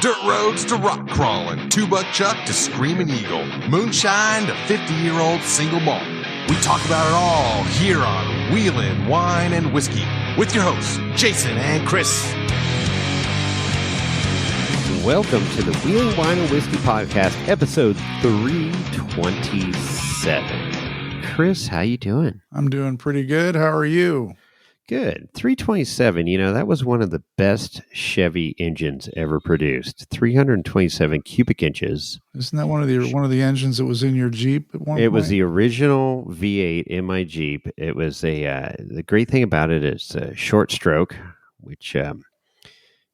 Dirt roads to rock crawling, two-buck chuck to screaming eagle, moonshine to 50-year-old single malt. We talk about it all here on Wheelin' Wine and Whiskey with your hosts, Jason and Chris. Welcome to the Wheelin' Wine and Whiskey podcast, episode 327. Chris, how you doing? I'm doing pretty good. How are you? Good. 327, that was one of the best Chevy engines ever produced. 327 cubic inches. Isn't that one of the engines that was in your Jeep at one point? It was the original V8 in my Jeep. It was the great thing about it is a short stroke, which the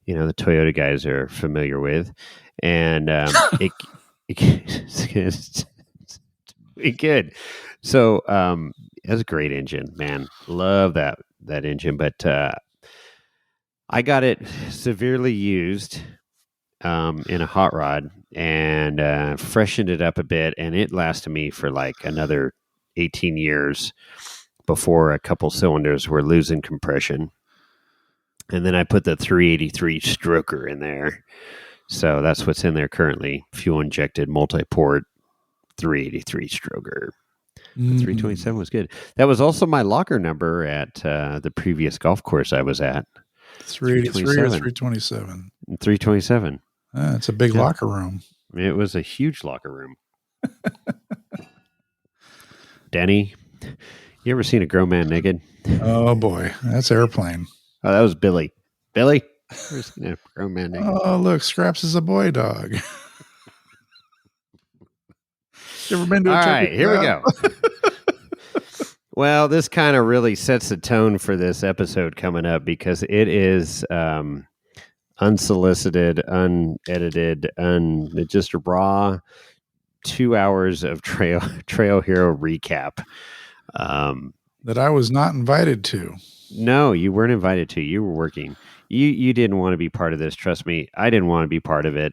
Toyota guys are familiar with, and it's good. So it was a great engine, man. Love that engine, but I got it severely used in a hot rod and freshened it up a bit, and it lasted me for like another 18 years before a couple cylinders were losing compression. And then I put the 383 stroker in there. So that's what's in there currently. Fuel injected multi-port 383 stroker. The 327 was good. That was also my locker number at the previous golf course I was at. 383 or 327? 327. It's a big locker room. It was a huge locker room. Denny, you ever seen a grown man naked? Oh, boy. That's Airplane. Oh, that was Billy. Billy? Ever seen a grown man naked? Oh, look. Scraps is a boy dog. You ever been to a All right, here we go. Well, this kind of really sets the tone for this episode coming up because it is unsolicited, unedited, just a raw 2 hours of Trail Hero recap. That I was not invited to. No, you weren't invited to. You were working. You didn't want to be part of this. Trust me, I didn't want to be part of it.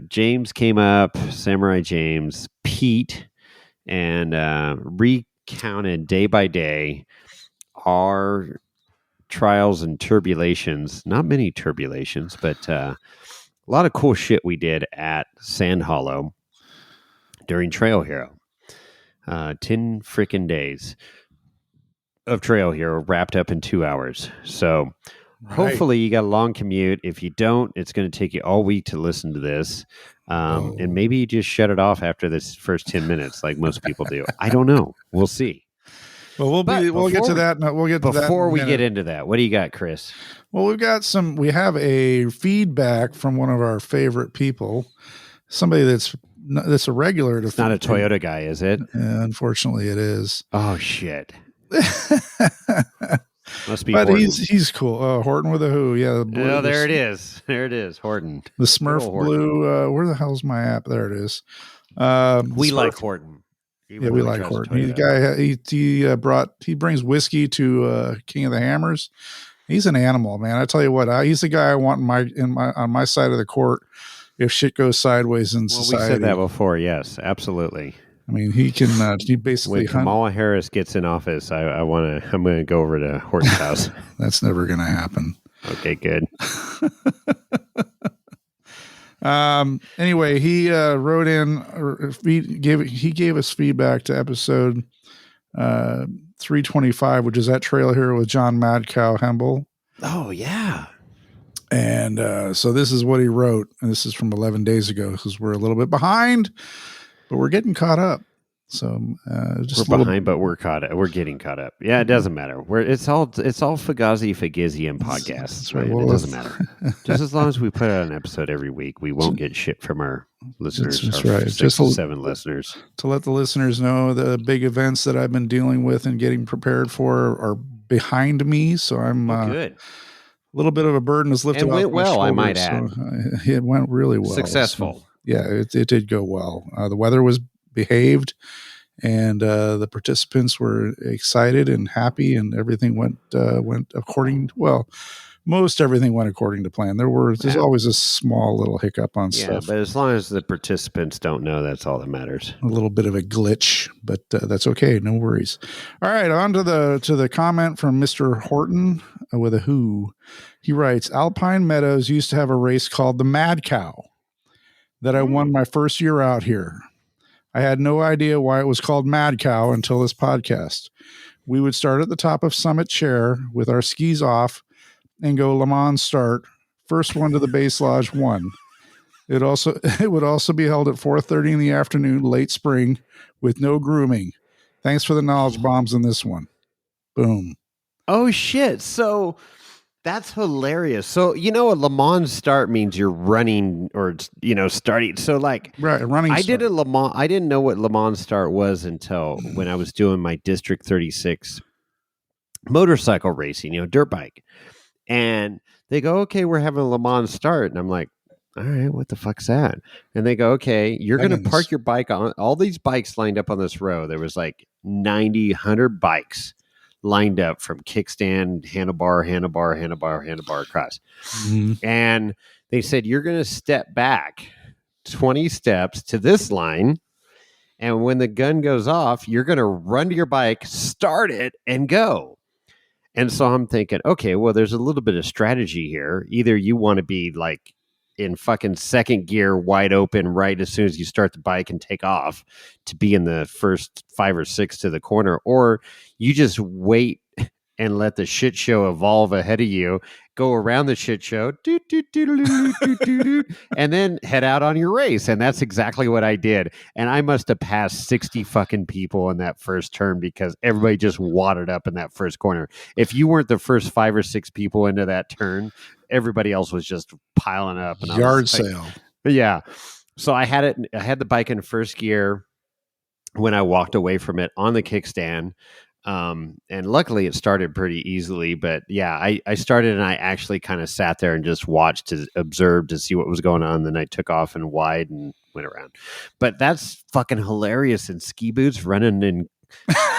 James came up, Samurai James, Pete, and recounted day by day our trials and tribulations. Not many tribulations, but a lot of cool shit we did at Sand Hollow during Trail Hero. 10 freaking days of Trail Hero wrapped up in 2 hours. So hopefully you got a long commute. If you don't, it's going to take you all week to listen to this. And maybe you just shut it off after this first 10 minutes like most people do. I don't know. We'll see. Well, we'll get to that. We'll get to that before we get into that. What do you got, Chris? Well, we have a feedback from one of our favorite people, somebody that's a regular. It's not a Toyota guy, is it? Unfortunately, it is. Oh, shit. Must be but Horton. He's cool. Horton with a who. Yeah. The blue, there it is. There it is. Horton. The Smurf blue. Where the hell's my app? There it is. We like Horton. We like Horton. He brings whiskey to King of the Hammers. He's an animal, man. I tell you what, he's the guy I want on my side of the court if shit goes sideways in society. We said that before. Yes, absolutely. I mean, he can. He basically. When Kamala Harris gets in office, I'm going to go over to Horton's house. That's never going to happen. Okay, good. Anyway, he wrote in. He gave us feedback to episode 325, which is at Trail Hero with John Mad Cow Hemble. Oh yeah. And so this is what he wrote, and this is from 11 days ago because we're a little bit behind. But we're getting caught up. So we're behind, but we're caught up. We're getting caught up. Yeah, it doesn't matter. It's all Fugazi Fugizian podcasts, right? Well, it doesn't matter. Just as long as we put out an episode every week, we won't get shit from our listeners. That's right. 6 to 7 listeners. To let the listeners know the big events that I've been dealing with and getting prepared for are behind me. So I'm good. A little bit of a burden is lifted off my shoulders. Well, I might add. So, it went really well. Successful. So, yeah, it did go well. The weather was behaved, and the participants were excited and happy, and everything went according. Well, most everything went according to plan. There's always a small little hiccup on stuff. But as long as the participants don't know, that's all that matters. A little bit of a glitch, but that's okay. No worries. All right, on to the comment from Mr. Horton with a who. He writes, Alpine Meadows used to have a race called the Mad Cow that I won my first year out here. I had no idea why it was called Mad Cow until this podcast. We would start at the top of Summit Chair with our skis off and go Le Mans start. First one to the base lodge won. It would also be held at 4:30 in the afternoon, late spring, with no grooming. Thanks for the knowledge bombs in this one. Boom. Oh shit! So that's hilarious. So a Le Mans start means you're running or starting. So like running. I did a Le Mans. I didn't know what Le Mans start was until when I was doing my District 36 motorcycle racing, dirt bike, and they go, okay, we're having a Le Mans start, and I'm like, all right, what the fuck's that? And they go, okay, you're going to park your bike on all these bikes lined up on this row. There was like 90, 100 bikes lined up from kickstand, handlebar across. Mm-hmm. And they said, you're going to step back 20 steps to this line. And when the gun goes off, you're going to run to your bike, start it, and go. And so I'm thinking, okay, well, there's a little bit of strategy here. Either you want to be like in fucking second gear, wide open, right as soon as you start the bike and take off to be in the first 5 or 6 to the corner, or you just wait and let the shit show evolve ahead of you, go around the shit show, and then head out on your race. And that's exactly what I did. And I must have passed 60 fucking people in that first turn because everybody just wadded up in that first corner. If you weren't the first 5 or 6 people into that turn, everybody else was just piling up. And yard sale. Yeah. So I had the bike in first gear when I walked away from it on the kickstand. And luckily it started pretty easily, but yeah, I started and I actually kind of sat there and just watched to observe to see what was going on. Then I took off and wide and went around, but that's fucking hilarious. In ski boots running and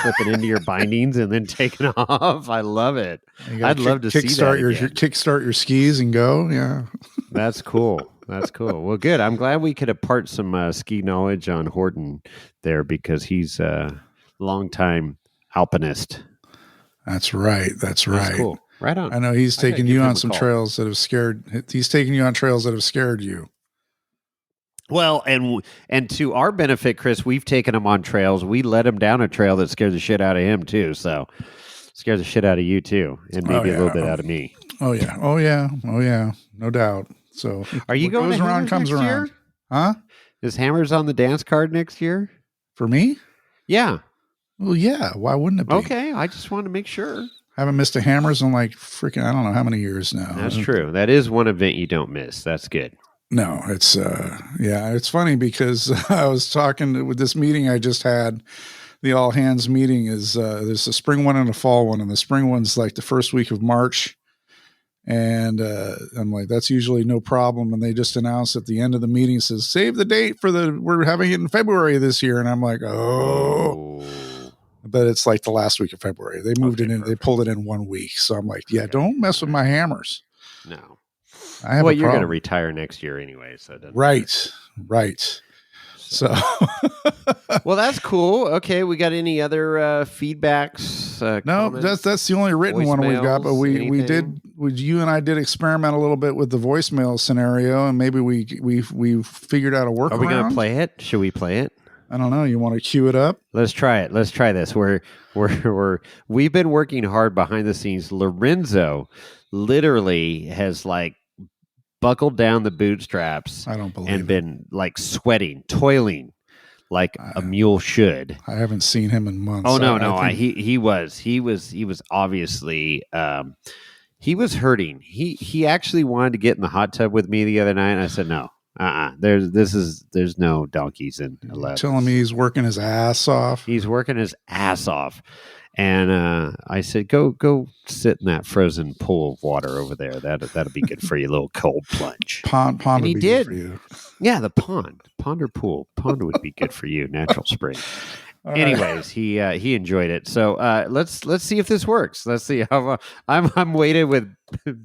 flipping into your bindings and then taking off. I love it. I'd love to see that again. Kickstart your skis and go. Yeah. That's cool. That's cool. Well, good. I'm glad we could impart some ski knowledge on Horton there because he's a long-time alpinist. That's right. That's cool. Right on. I know he's taking you on some trails that have scared. He's taking you on trails that have scared you. Well, and to our benefit, Chris, we've taken him on trails. We let him down a trail that scared the shit out of him too. So scared the shit out of you too, and maybe a little bit out of me. Oh yeah. No doubt. So are you going to Hammers next year? Huh? Is Hammers on the dance card next year? For me? Yeah. Well, yeah. Why wouldn't it be? Okay. I just wanted to make sure. Haven't missed a Hammers in like freaking, I don't know how many years now. That's true. That is one event you don't miss. That's good. No, it's, it's funny because I was talking with this meeting I just had. The all hands meeting is, there's a spring one and a fall one, and the spring one's like the first week of March. And I'm like, that's usually no problem. And they just announced at the end of the meeting, says, save the date we're having it in February this year. And I'm like, but it's like the last week of February. They moved it in, perfect. They pulled it in 1 week. So I'm like, yeah, don't mess with my Hammers. No. You're going to retire next year anyway. So it doesn't right. So, well, that's cool. Okay, we got any other feedbacks? No, that's the only written one we've got. But you and I did experiment a little bit with the voicemail scenario, and maybe we figured out a workaround. Are we going to play it? Should we play it? I don't know. You want to cue it up? Let's try it. Let's try this. We've been working hard behind the scenes. Lorenzo literally has like buckled down the bootstraps. I don't believe and been like sweating, toiling like a mule should. I haven't seen him in months. Oh no, he was obviously he was hurting. He actually wanted to get in the hot tub with me the other night, and I said no. There's no donkeys in 11. Telling me he's working his ass off. He's working his ass off. And I said, go sit in that frozen pool of water over there. That'll be good for you, a little cold plunge. Pond and would he be did. Good for you. Yeah, the pond or pool. Pond would be good for you, natural spring. Anyways, he enjoyed it. So let's see if this works. Let's see how I'm waiting with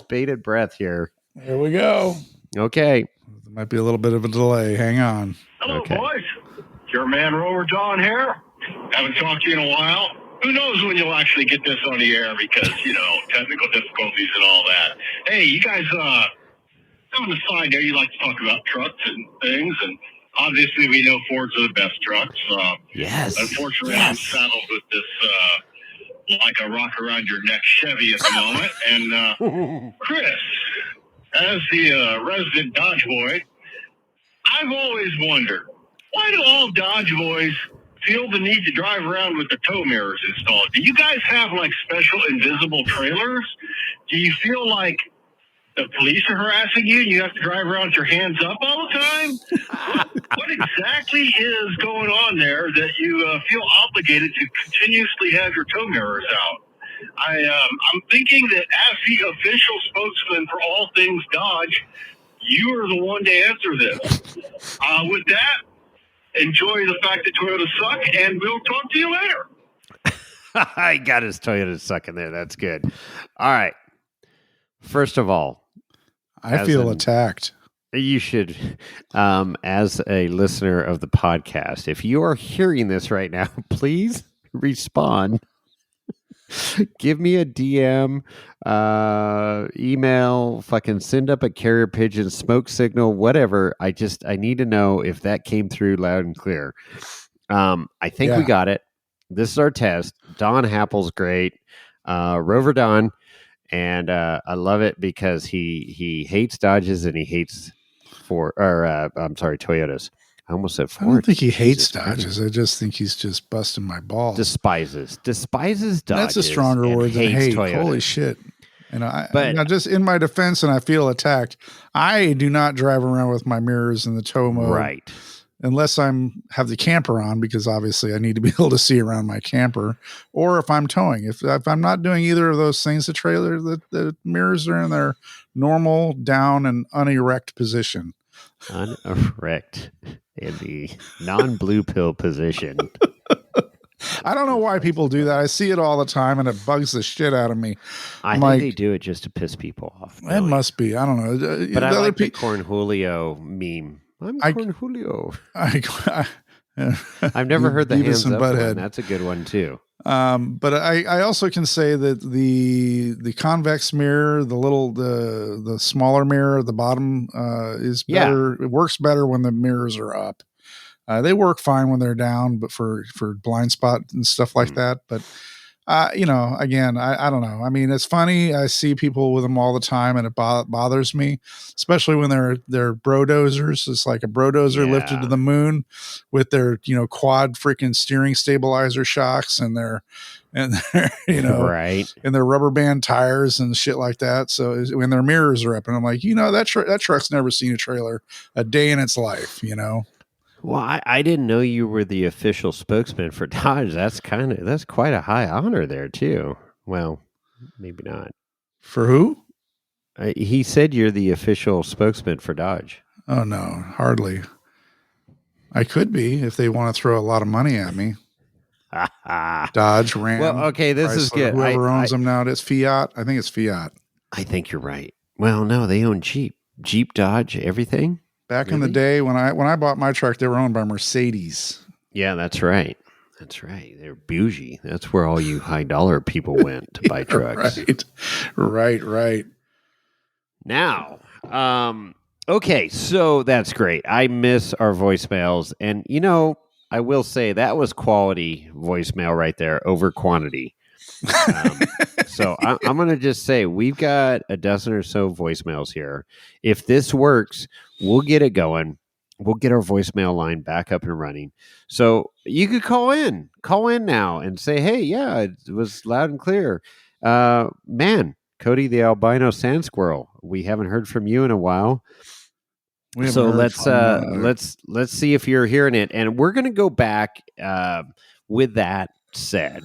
bated breath here. Here we go. Okay. There might be a little bit of a delay. Hang on. Hello, boys. It's your man, Rover Don here. Haven't talked to you in a while. Who knows when you'll actually get this on the air because, technical difficulties and all that. Hey, you guys, on the side there, you like to talk about trucks and things, and obviously we know Fords are the best trucks. Yes. Unfortunately, I'm saddled with this, like a rock around your neck Chevy at the moment. And Chris, as the resident Dodge boy, I've always wondered, why do all Dodge boys feel the need to drive around with the tow mirrors installed? Do you guys have like special invisible trailers? Do you feel like the police are harassing you and you have to drive around with your hands up all the time? What exactly is going on there that you feel obligated to continuously have your tow mirrors out? I'm thinking that as the official spokesman for all things Dodge, you are the one to answer this. With that, enjoy the fact that Toyota suck, and we'll talk to you later. I got his Toyota suck in there. That's good. All right. First of all, I feel attacked. You should, as a listener of the podcast, if you are hearing this right now, please respond. Give me a DM, email, fucking send up a carrier pigeon, smoke signal, whatever. I need to know if that came through loud and clear. I think we got it. This is our test. Don Happel's great. Rover Don. And I love it because he hates Dodges and he hates Toyotas. I almost said Ford. I don't think he hates Dodges. I just think he's just busting my balls. Despises Dodges. That's a stronger word than hate. Toyotas. Holy shit. And just in my defense, and I feel attacked, I do not drive around with my mirrors in the tow mode. Right. Unless have the camper on, because obviously I need to be able to see around my camper, or if I'm towing. If I'm not doing either of those things, the trailer, the mirrors are in their normal down and unerect position. Unerect in the non-blue pill position. I don't know why people do that. I see it all the time, and it bugs the shit out of me. I think they do it just to piss people off. It must be. I don't know. But I like the Corn Julio meme. I'm Corn Julio. I've never heard the hands up one. That's a good one too. But I also can say that the convex mirror, the smaller mirror at the bottom, is better. It works better when the mirrors are up. They work fine when they're down, but for blind spot and stuff like that. But again, I don't know. I mean, it's funny. I see people with them all the time, and it bothers me, especially when they're brodozers. It's like a brodozer lifted to the moon with their quad freaking steering stabilizer shocks and their right, and their rubber band tires and shit like that. So when their mirrors are up, and I'm like, that truck's never seen a trailer a day in its life. Well, I didn't know you were the official spokesman for Dodge. That's quite a high honor there too. Well, maybe not. For who? He said you're the official spokesman for Dodge. Oh no, hardly. I could be if they want to throw a lot of money at me. Dodge, Ram. Well, okay, this Chrysler, is good. Whoever owns them now, it's Fiat. I think it's Fiat. I think you're right. Well, no, they own Jeep, Dodge, everything. Back in the day when I bought my truck, they were owned by Mercedes. Yeah, that's right. That's right. They're bougie. That's where all you high dollar people went to buy trucks. Right. Now, okay, so that's great. I miss our voicemails, and I will say that was quality voicemail right there over quantity. So I'm going to just say we've got a dozen or so voicemails here. If this works, we'll get it going. We'll get our voicemail line back up and running. So you could call in now and say, hey, yeah, it was loud and clear. Man, Cody, the albino sand squirrel, we haven't heard from you in a while. So let's see if you're hearing it. And we're going to go back with that said,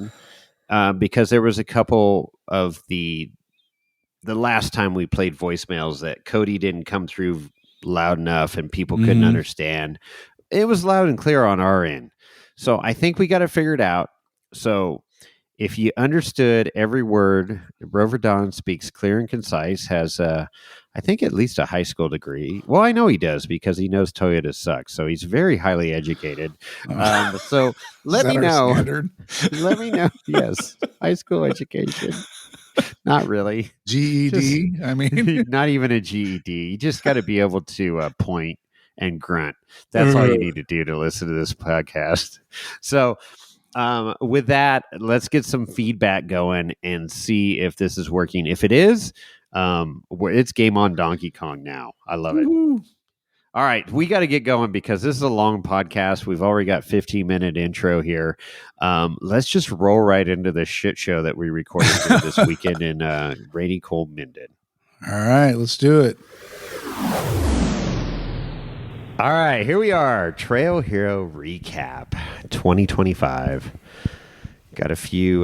because there was a couple of the last time we played voicemails that Cody didn't come through loud enough and people couldn't understand. It was loud and clear on our end. So I think we got to figure it out. So if you understood every word, Rover Don speaks clear and concise, has, I think, at least a high school degree. Well, I know he does because he knows Toyota sucks. So he's very highly educated. So let me know. Let me know. Yes. High school education. Not really. GED. I mean, not even a GED. You just got to be able to point and grunt. That's all you need to do to listen to this podcast. So, with that, let's get some feedback going and see if this is working. If it is, it's game on Donkey Kong now. I love it. All right, we got to get going because this is a long podcast. We've already got 15-minute intro here. Let's just roll right into the shit show that we recorded this weekend in rainy, cold Minden. All right, let's do it. All right, here we are. Trail Hero Recap 2025. Got a few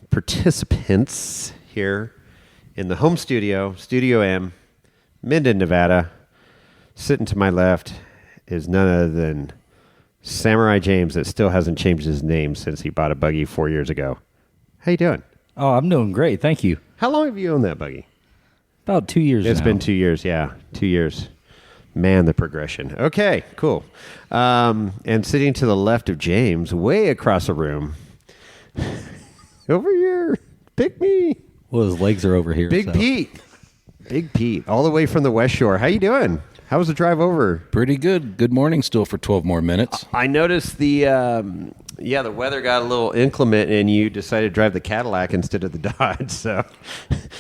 participants here in the home studio, Studio M, Minden, Nevada. Sitting to my left is none other than Samurai James that still hasn't changed his name since he bought a buggy 4 years ago. How you doing? Oh, I'm doing great. Thank you. How long have you owned that buggy? About 2 years It's now. been 2 years, yeah. 2 years. Man, the progression. Okay, cool. And sitting to the left of James, way across the room, over here, pick me. Well, his legs are over here. Big Pete. Big Pete, all the way from the West Shore. How you doing? How was the drive over? Pretty good. Good morning still for 12 more minutes. I noticed the weather got a little inclement and you decided to drive the Cadillac instead of the Dodge. So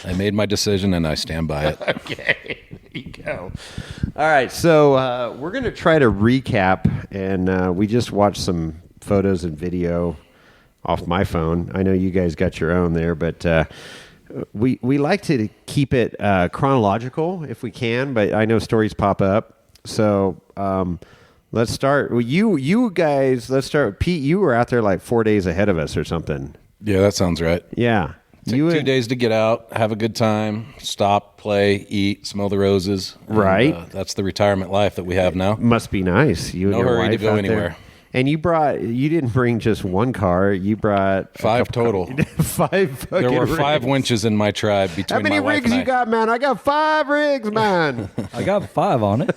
I made my decision and I stand by it. Okay, there you go. All right, so we're going to try to recap, and we just watched some photos and video off my phone. I know you guys got your own there, but we like to keep it chronological if we can, but I know stories pop up. So let's start. Well, you guys, let's start with Pete. You were out there like 4 days ahead of us or something. Yeah, that sounds right. Yeah. Took 2 days to get out, have a good time, stop, play, eat, smell the roses. Right. That's the retirement life that we have now. Must be nice. You No and your hurry to wife go out anywhere. there. And you didn't bring just one car. You brought 5 total. 5 fucking There were rigs. 5 winches in my tribe between How many my wife rigs and you got, man? I got 5 rigs, man. I got 5 on it.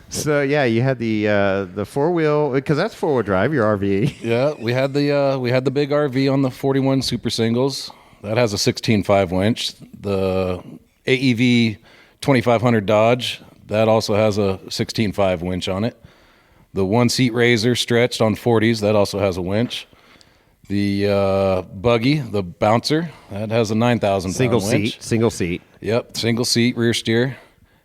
So yeah, you had the 4-wheel, because that's 4-wheel drive. Your RV. Yeah, we had the big RV on the 41 Super Singles. That has a 16.5 winch. The AEV 2500 Dodge, that also has a 16.5 winch on it. The 1-seat Razor stretched on 40s, that also has a winch. The buggy, the Bouncer, that has a 9,000 pound winch. Single seat. Yep, single seat rear steer.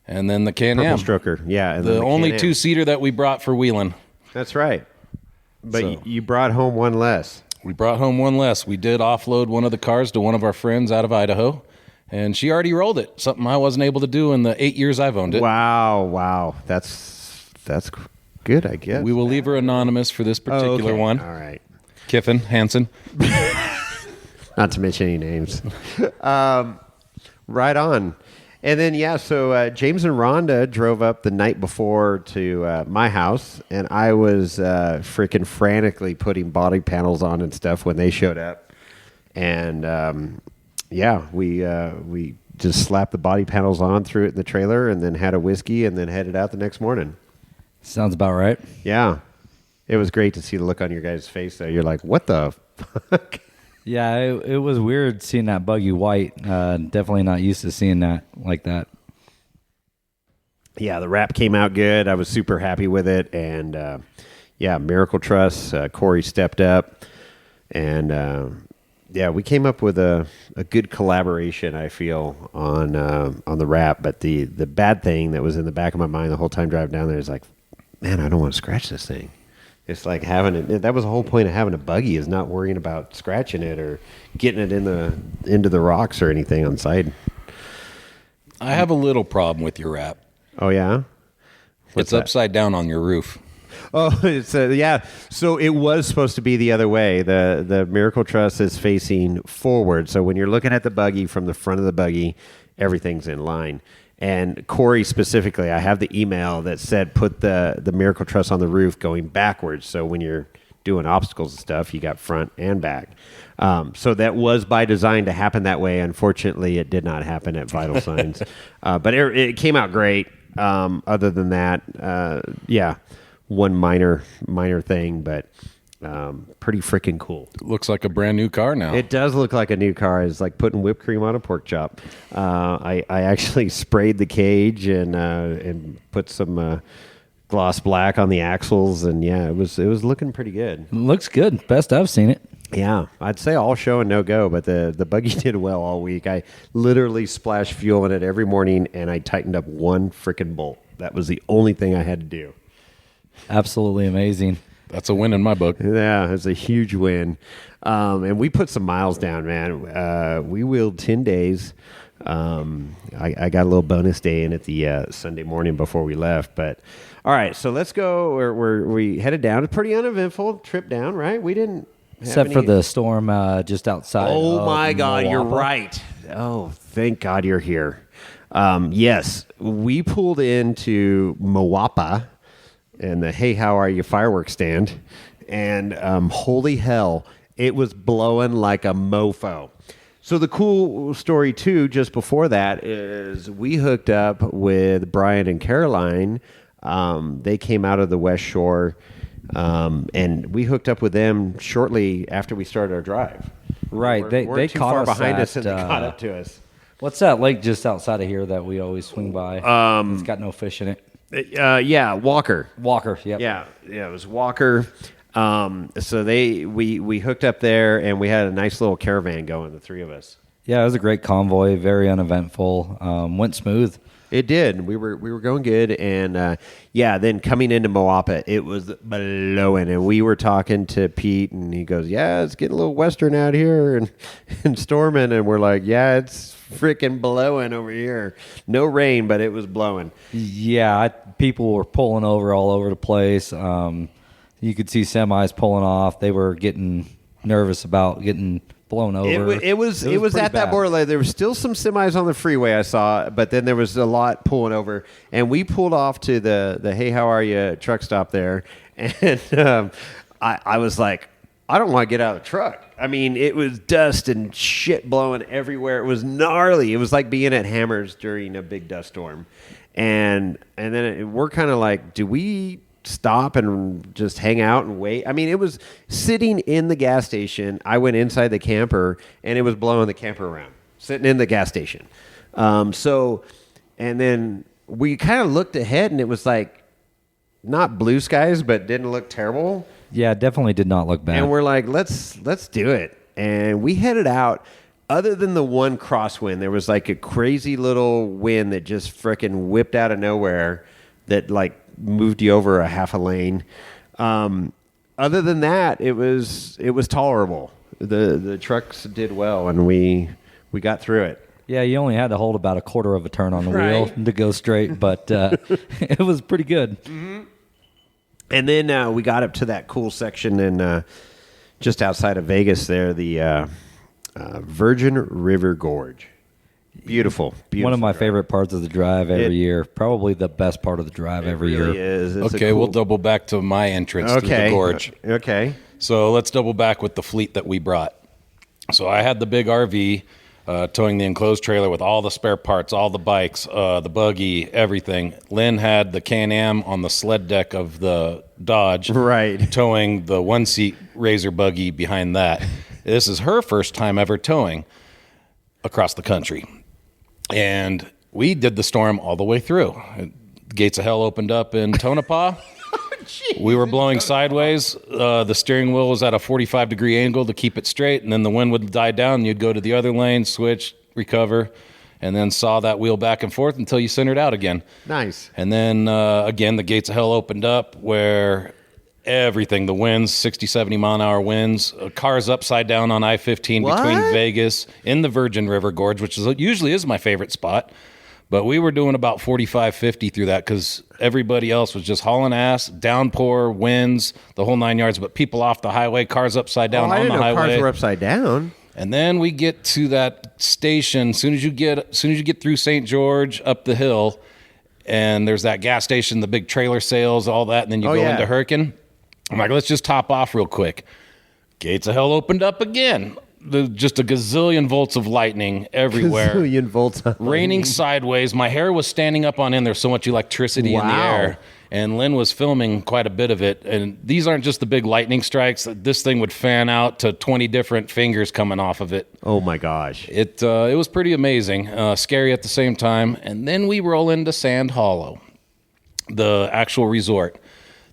And then the Can-Am. Purple stroker. Yeah. And The then only Can-Am. 2-seater that we brought for wheeling. That's right. But So- you brought home one less. We brought home one less. We did offload one of the cars to one of our friends out of Idaho, and she already rolled it, something I wasn't able to do in the 8 years I've owned it. Wow. That's good, I guess. We will leave her anonymous for this particular okay. one. All right. Kiffin, Hansen. Not to mention any names. Right on. And then, so James and Rhonda drove up the night before to my house, and I was freaking frantically putting body panels on and stuff when they showed up. And, we just slapped the body panels on, threw it in the trailer, and then had a whiskey, and then headed out the next morning. Sounds about right. Yeah. It was great to see the look on your guys' face, though. You're like, what the fuck? Yeah, it was weird seeing that buggy white. Definitely not used to seeing that like that. Yeah, the wrap came out good. I was super happy with it. And, Miracle Trust, Corey stepped up. And, we came up with a good collaboration, I feel, on the wrap. But the bad thing that was in the back of my mind the whole time driving down there is like, man, I don't want to scratch this thing. It's like that was the whole point of having a buggy, is not worrying about scratching it or getting it into the rocks or anything on site. I have a little problem with your wrap. Oh, yeah? It's upside down on your roof. Oh, so it was supposed to be the other way. The Miracle Truss is facing forward. So when you're looking at the buggy from the front of the buggy, everything's in line. And Corey specifically, I have the email that said put the Miracle Truss on the roof going backwards. So when you're doing obstacles and stuff, you got front and back. So that was by design to happen that way. Unfortunately, it did not happen at Vital Signs. But it came out great. Other than that, one minor thing, but pretty freaking cool. Looks like a brand new car now. It does look like a new car. It's like putting whipped cream on a pork chop. I actually sprayed the cage and put some gloss black on the axles, and it was looking pretty good. Looks good. Best I've seen it. Yeah, I'd say all show and no go, but the buggy did well all week. I literally splashed fuel in it every morning, and I tightened up one freaking bolt. That was the only thing I had to do. Absolutely amazing. That's a win in my book. Yeah, it's a huge win. And we put some miles down, man. We wheeled 10 days. I got a little bonus day in at the Sunday morning before we left. But all right, so let's go. We headed down. It's a pretty uneventful trip down, right? We didn't have Except for the storm just outside. Oh, my God, you're Milwaukee. right. Oh, thank God you're here. Yes, we pulled into Moapa and the Hey How Are You fireworks stand, and holy hell, it was blowing like a mofo. So the cool story too, just before that, is we hooked up with Brian and Caroline. They came out of the West Shore, and we hooked up with them shortly after we started our drive. Right, They they too caught far us behind at, us, and they caught up to us. What's that lake just outside of here that we always swing by? It's got no fish in it. Walker. Walker, yep. Yeah, it was Walker. So we hooked up there, and we had a nice little caravan going, the three of us. Yeah, it was a great convoy, very uneventful. Went smooth. It did. We were going good, and then coming into Moapa, it was blowing, and we were talking to Pete, and he goes, "Yeah, it's getting a little western out here and storming," and we're like, "Yeah, it's freaking blowing over here. No rain, but it was blowing." Yeah, people were pulling over all over the place. You could see semis pulling off. They were getting nervous about getting blown over. It was at that border. There was still some semis on the freeway I saw, but then there was a lot pulling over, and we pulled off to the Hey How Are You truck stop there, and I was like, I don't want to get out of the truck. I mean, it was dust and shit blowing everywhere. It was gnarly. It was like being at Hammers during a big dust storm, and then we're kind of like, do we stop and just hang out and wait? I mean, it was sitting in the gas station. I went inside the camper, and it was blowing the camper around, sitting in the gas station. And then we kind of looked ahead, and it was like not blue skies, but didn't look terrible. Yeah, definitely did not look bad. And we're like, let's do it. And we headed out. Other than the one crosswind, there was like a crazy little wind that just frickin' whipped out of nowhere that like moved you over a half a lane. Other than that, it was tolerable. The trucks did well, and we got through it. Yeah, you only had to hold about a quarter of a turn on the wheel to go straight, but it was pretty good. Mm-hmm. And then we got up to that cool section in just outside of Vegas there, the Virgin River Gorge. Beautiful. One of my favorite parts of the drive every year. Probably the best part of the drive every really year. Is. It's okay, we'll double back to my entrance to the gorge. Okay. So let's double back with the fleet that we brought. So I had the big RV towing the enclosed trailer with all the spare parts, all the bikes, the buggy, everything. Lynn had the Can-Am on the sled deck of the Dodge, right, towing the one-seat Razor buggy behind that. This is her first time ever towing across the country. And we did the storm all the way through. The gates of hell opened up in Tonopah. We were blowing sideways. The steering wheel was at a 45-degree angle to keep it straight, and then the wind would die down, and you'd go to the other lane, switch, recover, and then saw that wheel back and forth until you centered out again. Nice. And then, again, the gates of hell opened up where everything, the winds, 60, 70-mile-an-hour winds, cars upside down on I-15 between Vegas in the Virgin River Gorge, which usually is my favorite spot. But we were doing about 45, 50 through that because everybody else was just hauling ass, downpour, winds, the whole 9 yards. But people off the highway, cars upside down on the highway. Cars were upside down. And then we get to that station. As soon as you get through St. George up the hill, and there's that gas station, the big trailer sales, all that, and then you go into Hurricane. I'm like, let's just top off real quick. Gates of hell opened up again. Just a gazillion volts of lightning everywhere. Gazillion volts. Raining sideways. My hair was standing up on end. There's so much electricity in the air. And Lynn was filming quite a bit of it. And these aren't just the big lightning strikes. This thing would fan out to 20 different fingers coming off of it. Oh, my gosh. It was pretty amazing. Scary at the same time. And then we roll into Sand Hollow, the actual resort.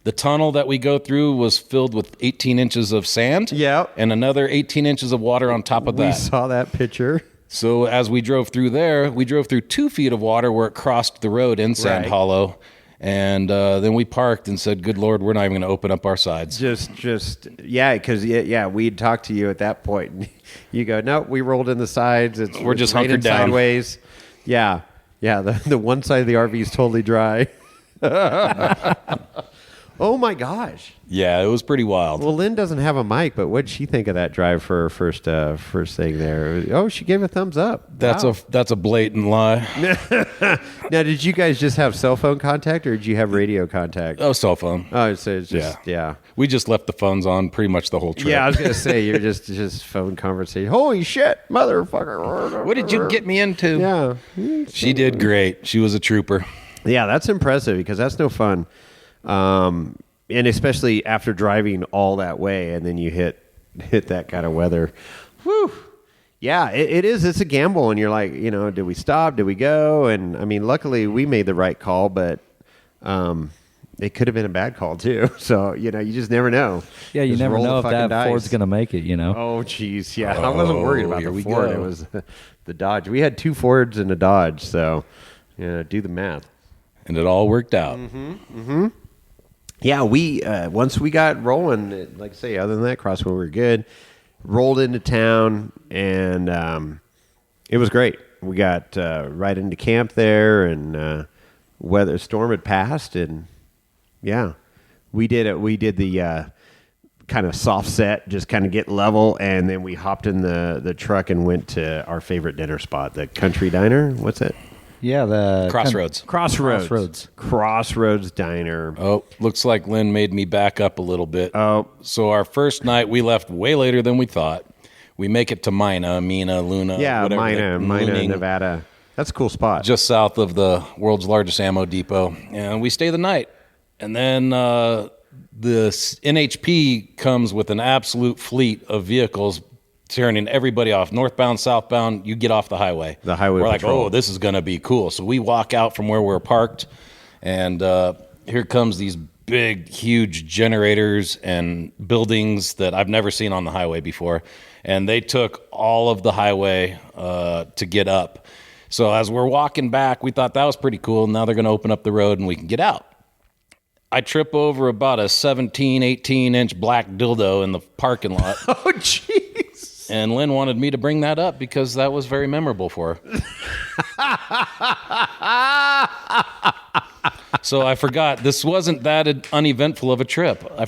The tunnel that we go through was filled with 18 inches of sand. Yeah. And another 18 inches of water on top of that. We saw that picture. So as we drove through there, we drove through 2 feet of water where it crossed the road in Sand Hollow. And then we parked and said, good Lord, we're not even going to open up our sides. Because we'd talked to you at that point. And you go, no, we rolled in the sides. We're just hunkered down. Sideways. Yeah. Yeah, the one side of the RV is totally dry. Oh, my gosh. Yeah, it was pretty wild. Well, Lynn doesn't have a mic, but what did she think of that drive for her first thing there? Oh, she gave a thumbs up. That's a blatant lie. Now, did you guys just have cell phone contact, or did you have radio contact? Oh, cell phone. Oh, so it's just, yeah. We just left the phones on pretty much the whole trip. Yeah, I was going to say, you're just phone conversation. Holy shit, motherfucker. What did you get me into? Yeah. She did great. She was a trooper. Yeah, that's impressive because that's no fun. And especially after driving all that way and then you hit that kind of weather. Whew. Yeah, it is. It's a gamble. And you're like, did we stop? Did we go? And I mean, luckily we made the right call, but it could have been a bad call too. So, you just never know. Yeah, you Just never roll know the if that fucking dice. Ford's going to make it, Oh, geez. Yeah, I wasn't worried about here the we Ford. go. It was the Dodge. We had 2 Fords and a Dodge. So, do the math. And it all worked out. Yeah, we once we got rolling, like I say, other than that crosswind, we were good. Rolled into town, and it was great. We got right into camp there, and weather storm had passed, and yeah, we did it. We did the kind of soft set, just kind of get level, and then we hopped in the truck and went to our favorite dinner spot, the Country Diner. What's it? Yeah, the Crossroads Diner. Oh, looks like Lynn made me back up a little bit. Oh. So our first night, we left way later than we thought. We make it to Mina, Luna. Yeah, whatever, Mina, Nevada. That's a cool spot. Just south of the world's largest ammo depot. And we stay the night. And then the NHP comes with an absolute fleet of vehicles turning everybody off, northbound, southbound. You get off the highway. The highway We're patrol. like, oh, this is going to be cool. So we walk out from where we're parked, and here comes these big, huge generators and buildings that I've never seen on the highway before. And they took all of the highway to get up. So as we're walking back, we thought that was pretty cool. Now they're going to open up the road and we can get out. I trip over about a 17, 18-inch black dildo in the parking lot. Oh, jeez. And Lynn wanted me to bring that up because that was very memorable for her. So I forgot. This wasn't that uneventful of a trip. I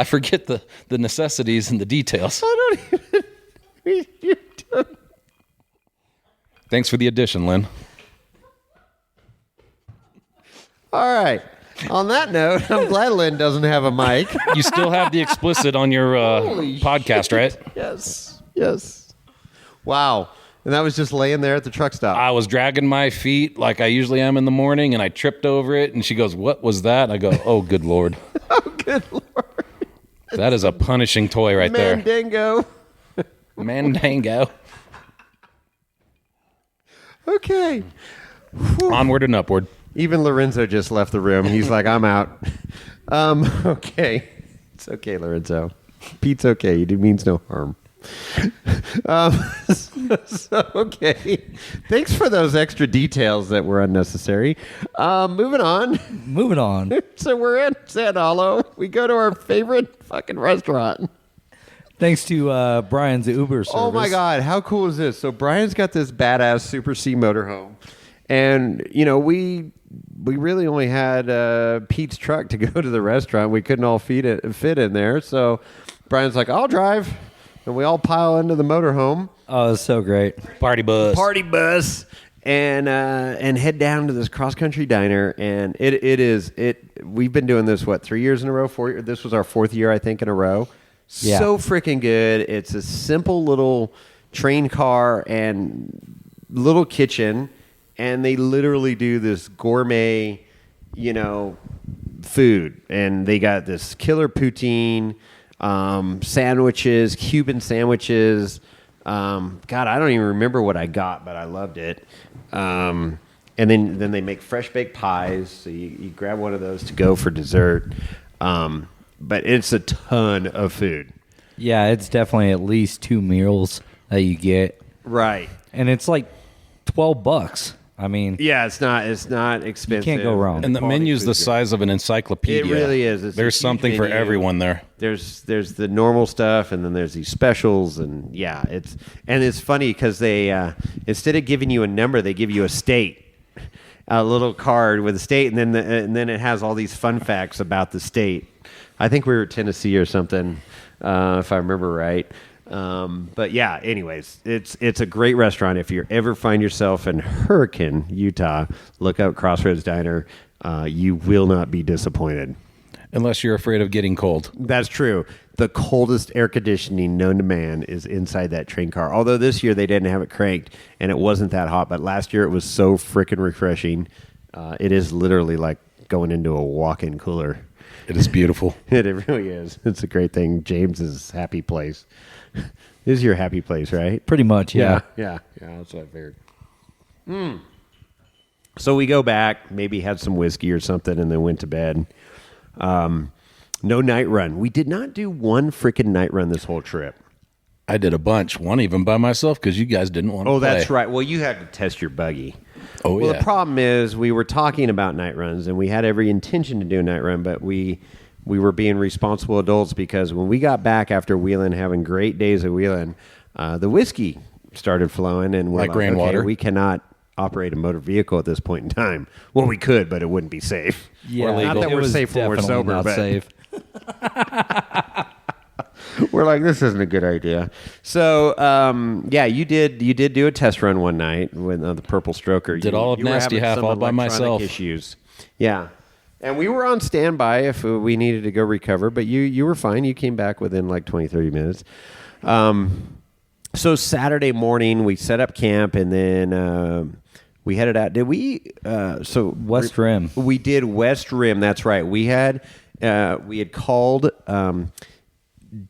forget the necessities and the details. I don't even... Thanks for the addition, Lynn. All right. On that note, I'm glad Lynn doesn't have a mic. You still have the explicit on your podcast, right? Yes. Wow. And that was just laying there at the truck stop. I was dragging my feet like I usually am in the morning, and I tripped over it, and she goes, "What was that?" I go, "Oh, good Lord." Oh, good Lord. That is a punishing toy right there. Mandingo. Mandango. Okay. Onward and upward. Even Lorenzo just left the room. He's like, I'm out. Okay. It's okay, Lorenzo. Pete's okay. He means no harm. Okay. Thanks for those extra details that were unnecessary. Moving on. So we're in Sand Hollow. We go to our favorite fucking restaurant. Thanks to Brian's Uber service. Oh my God, how cool is this? So Brian's got this badass Super C motorhome, and we really only had Pete's truck to go to the restaurant. We couldn't all fit in there, so Brian's like, "I'll drive." and we all pile into the motorhome. Oh, it's so great. Party bus. And head down to this cross country diner, and we've been doing this 3 years in a row, 4 years. This was our 4th year, I think, in a row. Yeah. So freaking good. It's a simple little train car and little kitchen, and they literally do this gourmet, food, and they got this killer poutine, sandwiches, Cuban sandwiches. God, I don't even remember what I got, but I loved it. And then they make fresh baked pies, so you grab one of those to go for dessert. But it's a ton of food. Yeah, it's definitely at least 2 meals that you get. Right. And it's like $12. I mean, yeah, it's not expensive. You can't go wrong. And the menu's the size of an encyclopedia. It really is. There's something for everyone there. There's the normal stuff, and then there's these specials, and yeah, it's funny because they instead of giving you a number, they give you a state, a little card with a state, and then it has all these fun facts about the state. I think we were Tennessee or something, if I remember right. But yeah, anyways, it's a great restaurant. If you ever find yourself in Hurricane, Utah, look up Crossroads Diner. You will not be disappointed. Unless you're afraid of getting cold. That's true. The coldest air conditioning known to man is inside that train car. Although this year they didn't have it cranked and it wasn't that hot, but last year it was so freaking refreshing. It is literally like going into a walk-in cooler. It is beautiful. It really is. It's a great thing. James's happy place. This is your happy place, right? pretty much, yeah. Yeah, that's what I figured. So we go back, maybe had some whiskey or something, and then went to bed. No night run. We did not do one freaking night run this whole trip. I did a bunch, one even by myself because you guys didn't want to play. Oh, that's right. Well, you had to test your buggy. Oh, well, yeah. The problem is we were talking about night runs, and we had every intention to do a night run, but we were being responsible adults because when we got back after wheeling, having great days of wheeling, the whiskey started flowing, and we're like okay, rainwater. we cannot operate a motor vehicle at this point in time. Well, we could, but it wouldn't be safe. Yeah, not that it we're was safe when we're definitely sober, not but safe. we're like, this isn't a good idea. So, yeah, you did do a test run one night with the Purple Stroker. Did all of you were Nasty having Half some all by electronic myself. Issues. Yeah. And we were on standby if we needed to go recover, but you were fine. You came back within like 20, 30 minutes. So Saturday morning, we set up camp, and then we headed out. Did we? West Rim. We did West Rim. That's right. We had called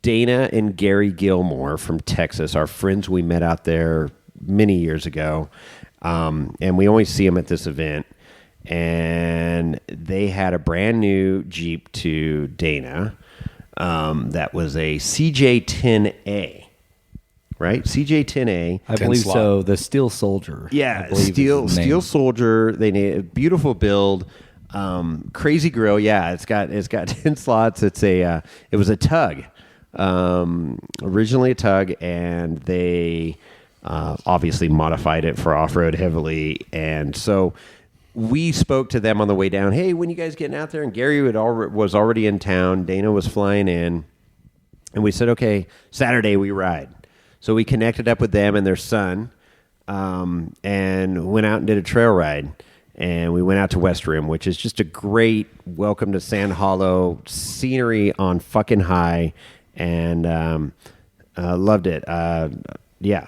Dana and Gary Gilmore from Texas, our friends we met out there many years ago, and we always see them at this event. And they had a brand new Jeep to Dana that was a CJ10A, right? CJ10A. I believe so. The Steel Soldier. Yeah, Steel Soldier. They need a beautiful build, crazy grill. Yeah, it's got 10 slots. It was a Tug, originally a Tug, and they obviously modified it for off-road heavily, and so. We spoke to them on the way down. Hey, when you guys getting out there? And Gary was already in town. Dana was flying in. And we said, okay, Saturday we ride. So we connected up with them and their son and went out and did a trail ride. And we went out to West Rim, which is just a great welcome to Sand Hollow, scenery on fucking high. And loved it. Yeah,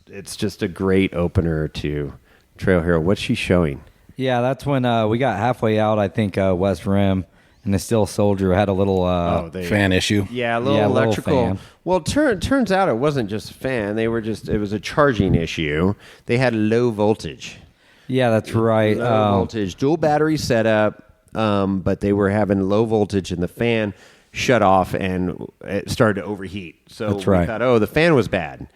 it's just a great opener to Trail Hero. What's she showing? Yeah, that's when we got halfway out, I think, West Rim, and the Steel Soldier had a little fan issue. Yeah, a little electrical. Little fan. Well, turns out it wasn't just a fan. It was a charging issue. They had low voltage. Yeah, that's right. Low voltage, dual battery setup, but they were having low voltage, and the fan shut off, and it started to overheat. So that's right. We thought, the fan was bad.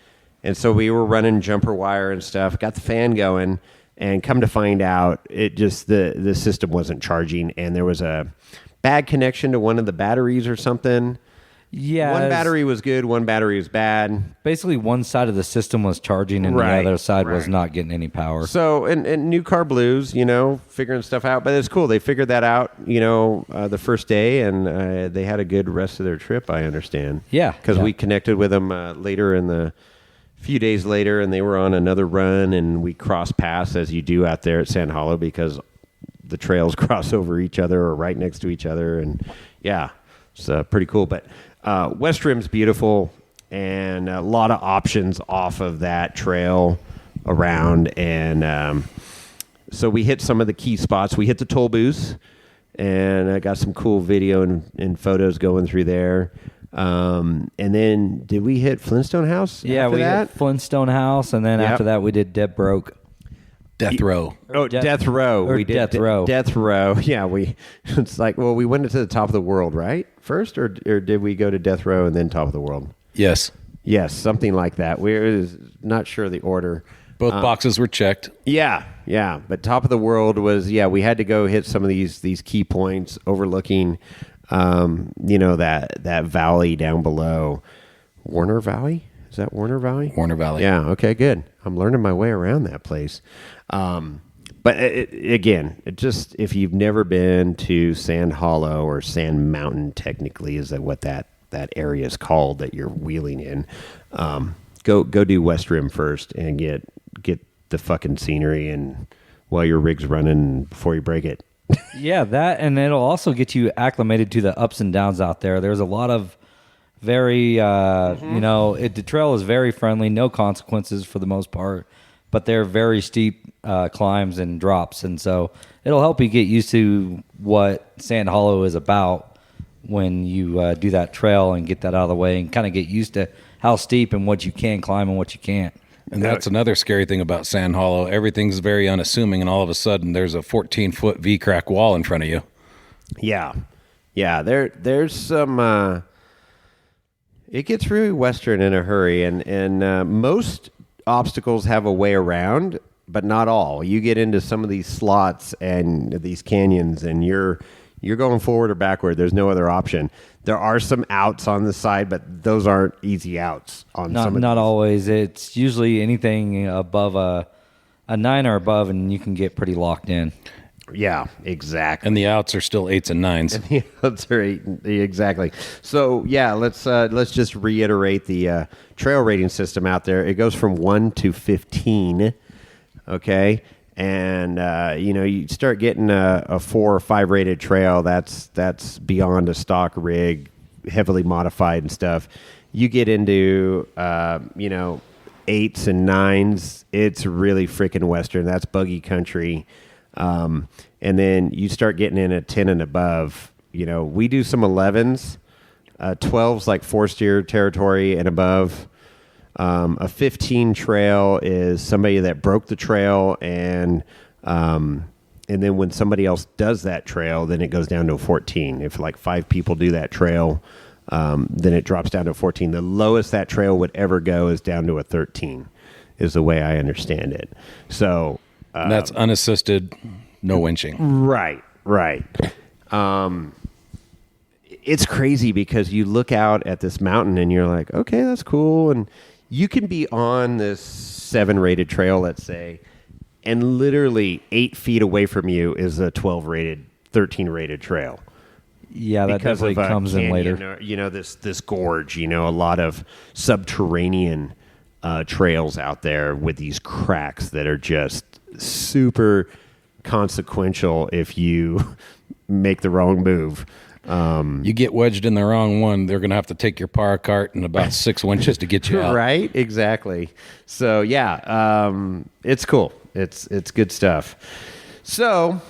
And so we were running jumper wire and stuff, got the fan going, and come to find out, it just the system wasn't charging, and there was a bad connection to one of the batteries or something. Yeah, One battery was good, one battery was bad. Basically, one side of the system was charging, and Right, the other side was right. not getting any power. So, and New Car Blues, you know, figuring stuff out. But it's cool. They figured that out, you know, the first day, and they had a good rest of their trip, I understand. Yeah. Because yeah. we connected with them later in the few days later, and they were on another run, and we crossed paths as you do out there at Sand Hollow because the trails cross over each other or right next to each other. And yeah, it's pretty cool. But West Rim's beautiful, and a lot of options off of that trail around. And so we hit some of the key spots. We hit the toll booths, and I got some cool video and photos going through there. And then did we hit Flintstone House? Yeah, after we that? hit Flintstone House, and then Yep. after that we did Dead Broke. Death Row. Oh, Death Row. or We did Death Row. Death Row. Yeah, it's like, well, we went to the top of the world, right? First, or did we go to Death Row and then top of the world? Yes. Yes, something like that. We're not sure the order. Both boxes were checked. Yeah. But top of the world was, we had to go hit some of these key points overlooking, you know, that valley down below. Warner Valley? Is that Warner Valley? Warner Valley. Yeah. Okay, good. I'm learning my way around that place. But again, just if you've never been to Sand Hollow or Sand Mountain, technically is what that area is called that you're wheeling in. Go do West Rim first and get the fucking scenery and while your rig's running before you break it. Yeah, that, and it'll also get you acclimated to the ups and downs out there. There's a lot of very, you know, the trail is very friendly, no consequences for the most part, but they're very steep climbs and drops, and so it'll help you get used to what Sand Hollow is about when you do that trail and get that out of the way and kind of get used to how steep and what you can climb and what you can't. And that's another scary thing about Sand Hollow. Everything's very unassuming, and all of a sudden there's a 14-foot V-crack wall in front of you. Yeah. There's some. It gets really western in a hurry, and most obstacles have a way around, but not all. You get into some of these slots and these canyons, and you're going forward or backward. There's no other option. There are some outs on the side, but those aren't easy outs on some of Not these. always. It's usually anything above a 9 or above, and you can get pretty locked in. Yeah, exactly. And the outs are still 8s and 9s. Yeah, that's right. Exactly. So yeah, let's just reiterate the trail rating system out there. It goes from 1 to 15. Okay, and you know, you start getting a 4 or 5 rated trail. That's beyond a stock rig, heavily modified and stuff. You get into you know, 8s and 9s. It's really freaking western. That's buggy country. And then you start getting in a 10 and above. You know, we do some 11s, 12s like 4-steer territory and above. A 15 trail is somebody that broke the trail, and then when somebody else does that trail, then it goes down to a 14. If like 5 people do that trail, then it drops down to a 14. The lowest that trail would ever go is down to a 13, is the way I understand it. So And that's unassisted, no winching. right. It's crazy because you look out at this mountain and you're like, okay, that's cool. And you can be on this 7 rated trail, let's say, and literally 8 feet away from you is a 12 rated, 13 rated trail. Yeah, that Because definitely of comes in canyon, later. or, you know, this gorge, you know, a lot of subterranean trails out there with these cracks that are just super consequential if you make the wrong move. You get wedged in the wrong one, they're going to have to take your power cart and about 6 winches to get you out. Right? Exactly. So yeah, it's cool. It's good stuff. So,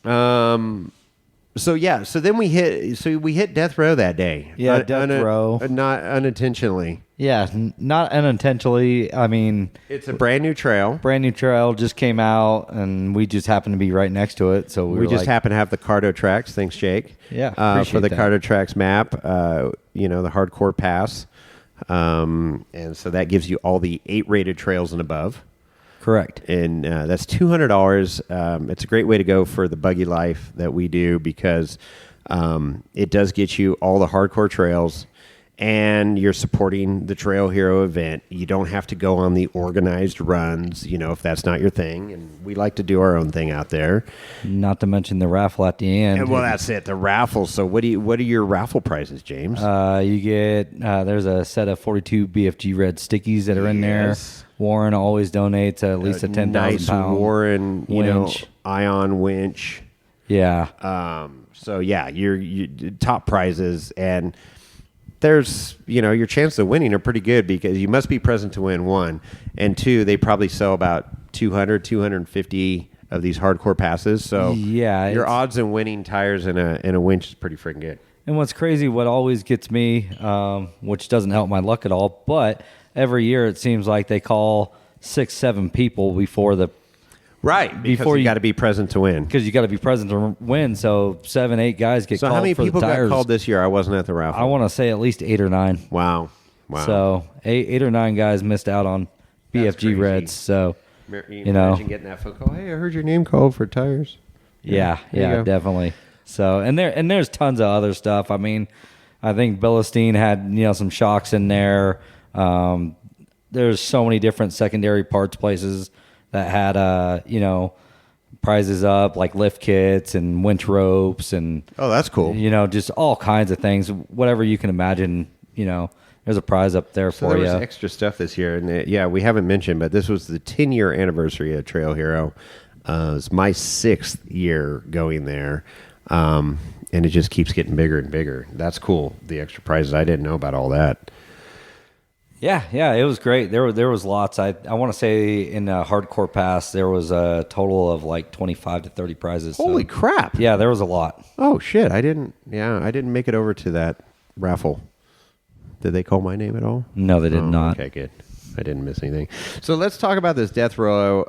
yeah. So then we hit Death Row that day. Yeah, Death Row. Not unintentionally. Yeah, not unintentionally. I mean, It's a brand new trail. brand new trail just came out, and we just happened to be right next to it. So We were just like, happen to have the Cardo Tracks. Thanks, Jake. Yeah, for appreciate the that. Cardo Tracks map. You know, the hardcore pass, and so that gives you all the 8 rated trails and above. correct. And that's $200. It's a great way to go for the buggy life that we do because It does get you all the hardcore trails, and you're supporting the Trail Hero event. You don't have to go on the organized runs, if that's not your thing. And we like to do our own thing out there. Not to mention the raffle at the end. And, well, that's it, the raffle. So what are your raffle prizes, James? You get there's a set of 42 BFG red stickies that are in there. Warren always donates at least a 10,000 nice pound Warren, winch. ion winch. Yeah. So yeah, your top prizes, and there's, your chances of winning are pretty good because you must be present to win, one. And two, they probably sell about 200, 250 of these hardcore passes. So yeah, your odds of winning tires in a winch is pretty freaking good. And what's crazy, what always gets me, which doesn't help my luck at all, but every year it seems like they call 6-7 people before the Right, because you got to be present to win. Because you got to be present to win. So 7-8 guys get called. So how many for people the tires. got called this year? I wasn't at the raffle. I want to say at least 8 or 9. Wow. So 8 or 9 guys missed out on BFG Reds. So imagine getting that phone call. Hey, I heard your name called for tires. Yeah, definitely. So there's tons of other stuff. I mean, I think Billistein had some shocks in there. There's so many different secondary parts places that had prizes up, like lift kits and winch ropes and that's cool. Just all kinds of things, whatever you can imagine. There's a prize up there for you. There was extra stuff this year, and we haven't mentioned, but this was the 10-year anniversary of Trail Hero. It's my 6th year going there, and it just keeps getting bigger and bigger. That's cool. The extra prizes, I didn't know about all that. Yeah, it was great. There was lots. I want to say in the hardcore pass there was a total of like 25 to 30 prizes. Holy crap! Yeah, there was a lot. Oh shit! I didn't make it over to that raffle. Did they call my name at all? No, they did not. Okay, good. I didn't miss anything. So let's talk about this Death Row.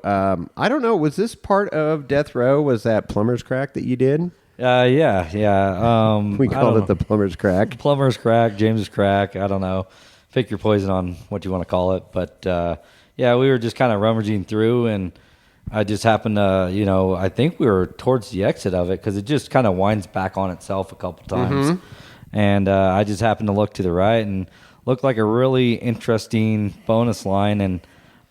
I don't know. Was this part of Death Row? Was that plumber's crack that you did? Yeah. We called it the plumber's crack. Plumber's crack, James's crack. I don't know. Pick your poison on what you want to call it. But, we were just kind of rummaging through, and I just happened to, I think we were towards the exit of it because it just kind of winds back on itself a couple times. Mm-hmm. And I just happened to look to the right and looked like a really interesting bonus line. And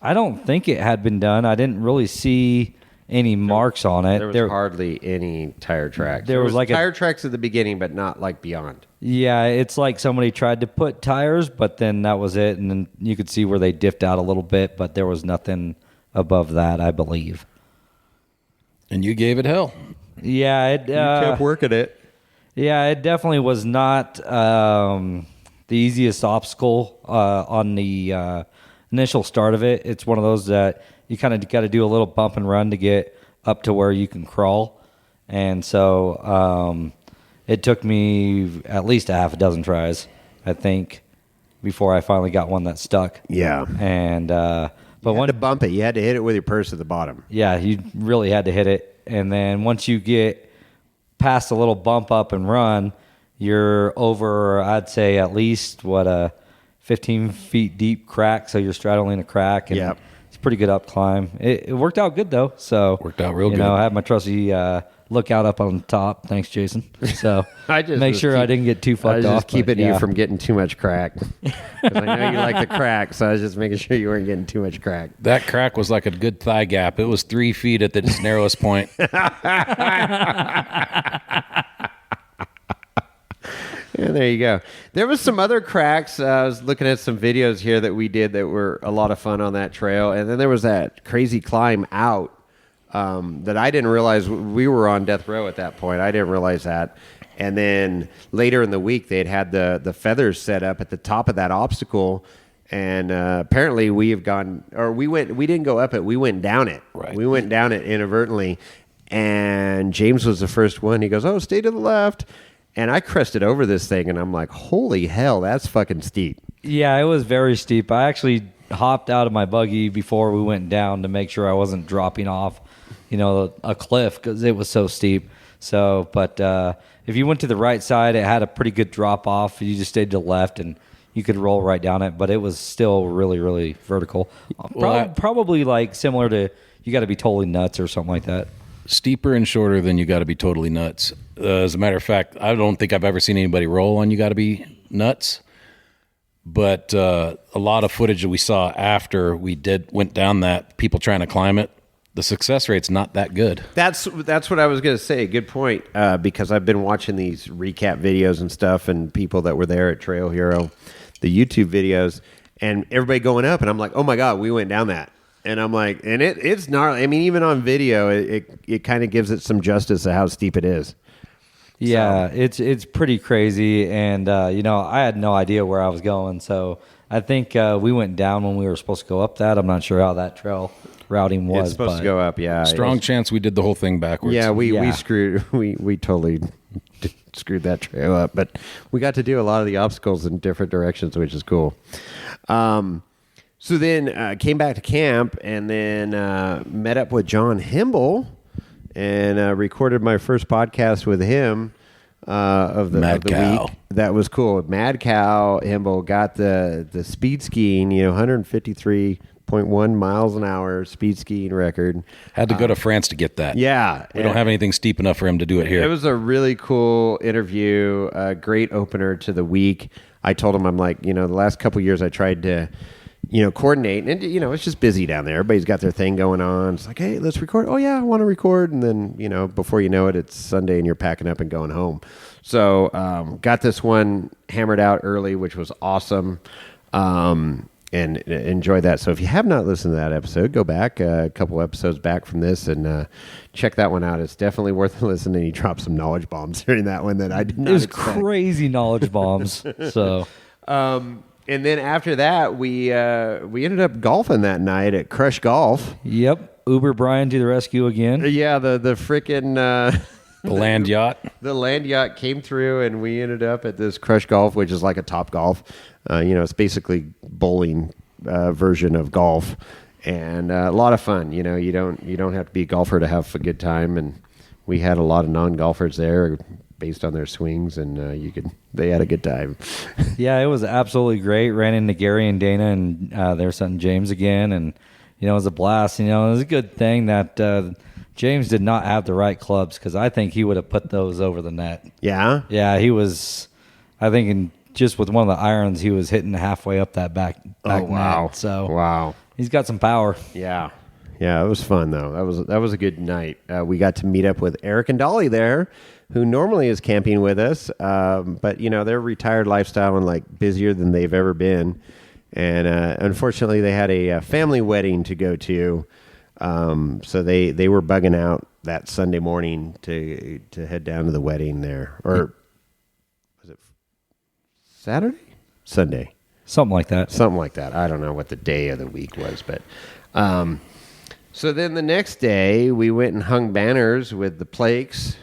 I don't think it had been done. I didn't really see any marks on it. There was hardly any tire tracks. There was like tire tracks at the beginning, but not like beyond. Yeah, it's like somebody tried to put tires, but then that was it. And then you could see where they diffed out a little bit, but there was nothing above that, I believe. And you gave it hell. Yeah. You kept working it. Yeah, it definitely was not the easiest obstacle on the initial start of it. It's one of those that you kind of got to do a little bump and run to get up to where you can crawl. And so it took me at least a half a dozen tries, I think, before I finally got one that stuck. Yeah. And but you had to bump it. You had to hit it with your purse at the bottom. Yeah, you really had to hit it. And then once you get past a little bump up and run, you're over, I'd say, at least, a 15 feet deep crack. So you're straddling a crack. And it's a pretty good up climb. It worked out good, though. So worked out real good. I had my trusty lookout up on top. Thanks, Jason. So I didn't get too fucked off. I was just keeping you from getting too much crack. Because I know you like the crack, so I was just making sure you weren't getting too much crack. That crack was like a good thigh gap. It was 3 feet at its narrowest point. Yeah, there you go. There was some other cracks. I was looking at some videos here that we did that were a lot of fun on that trail. And then there was that crazy climb out that I didn't realize. We were on Death Row at that point. I didn't realize that. And then later in the week, they had the feathers set up at the top of that obstacle. And apparently we didn't go up it. We went down it. Right. We went down it inadvertently. And James was the first one. He goes, "Oh, stay to the left." And I crested over this thing, and I'm like, holy hell, that's fucking steep. Yeah, it was very steep. I actually hopped out of my buggy before we went down to make sure I wasn't dropping off, a cliff because it was so steep. So, but if you went to the right side, it had a pretty good drop off. You just stayed to the left, and you could roll right down it. But it was still really, really vertical. Probably like similar to you got to be totally nuts or something like that. steeper and shorter, then You Gotta Be Totally Nuts. As a matter of fact, I don't think I've ever seen anybody roll on You Gotta Be Nuts. But a lot of footage that we saw after we went down that, people trying to climb it, the success rate's not that good. That's what I was going to say. Good point. Because I've been watching these recap videos and stuff, and people that were there at Trail Hero, the YouTube videos, and everybody going up, and I'm like, oh my God, we went down that. And I'm like, and it's gnarly. I mean, even on video, it kind of gives it some justice of how steep it is. Yeah, so. It's pretty crazy, and I had no idea where I was going, so I think we went down when we were supposed to go up that. I'm not sure how that trail routing was. It's supposed to go up, yeah. Strong chance we did the whole thing backwards. Yeah, we totally screwed that trail up, but we got to do a lot of the obstacles in different directions, which is cool. So then came back to camp and then met up with John Himble and recorded my first podcast with him of the week. That was cool. Mad Cow Himble got the speed skiing, 153.1 miles an hour speed skiing record. Had to go to France to get that. Yeah. We don't have anything steep enough for him to do it here. It was a really cool interview, a great opener to the week. I told him, I'm like, the last couple of years I tried to coordinate, and it's just busy down there. Everybody's got their thing going on. It's like, hey, let's record. Oh yeah, I want to record. And then, before you know it, it's Sunday and you're packing up and going home. So, got this one hammered out early, which was awesome. And enjoy that. So if you have not listened to that episode, go back a couple episodes back from this and check that one out. It's definitely worth listening. He dropped some knowledge bombs during that one that I did not expect. Crazy knowledge bombs. So, and then after that, we ended up golfing that night at Crush Golf. Yep, Uber Brian to the rescue again. Yeah, the frickin' the land yacht. The land yacht came through, and we ended up at this Crush Golf, which is like a Top Golf. It's basically bowling version of golf, and a lot of fun. You don't have to be a golfer to have a good time, and we had a lot of non-golfers there based on their swings, and they had a good time. Yeah, it was absolutely great. Ran into Gary and Dana and their son James again, and it was a blast. It was a good thing that James did not have the right clubs, because I think he would have put those over the net. Yeah? Yeah, he was, I think, just with one of the irons, he was hitting halfway up that back wow. net. So wow, he's got some power. Yeah, it was fun though. That was a good night. We got to meet up with Eric and Dolly there, who normally is camping with us, but they're retired lifestyle and like busier than they've ever been, and unfortunately they had a family wedding to go to, so they were bugging out that Sunday morning to head down to the wedding there, or was it Saturday? Sunday. Something like that. I don't know what the day of the week was, but so then the next day we went and hung banners with the Plakes.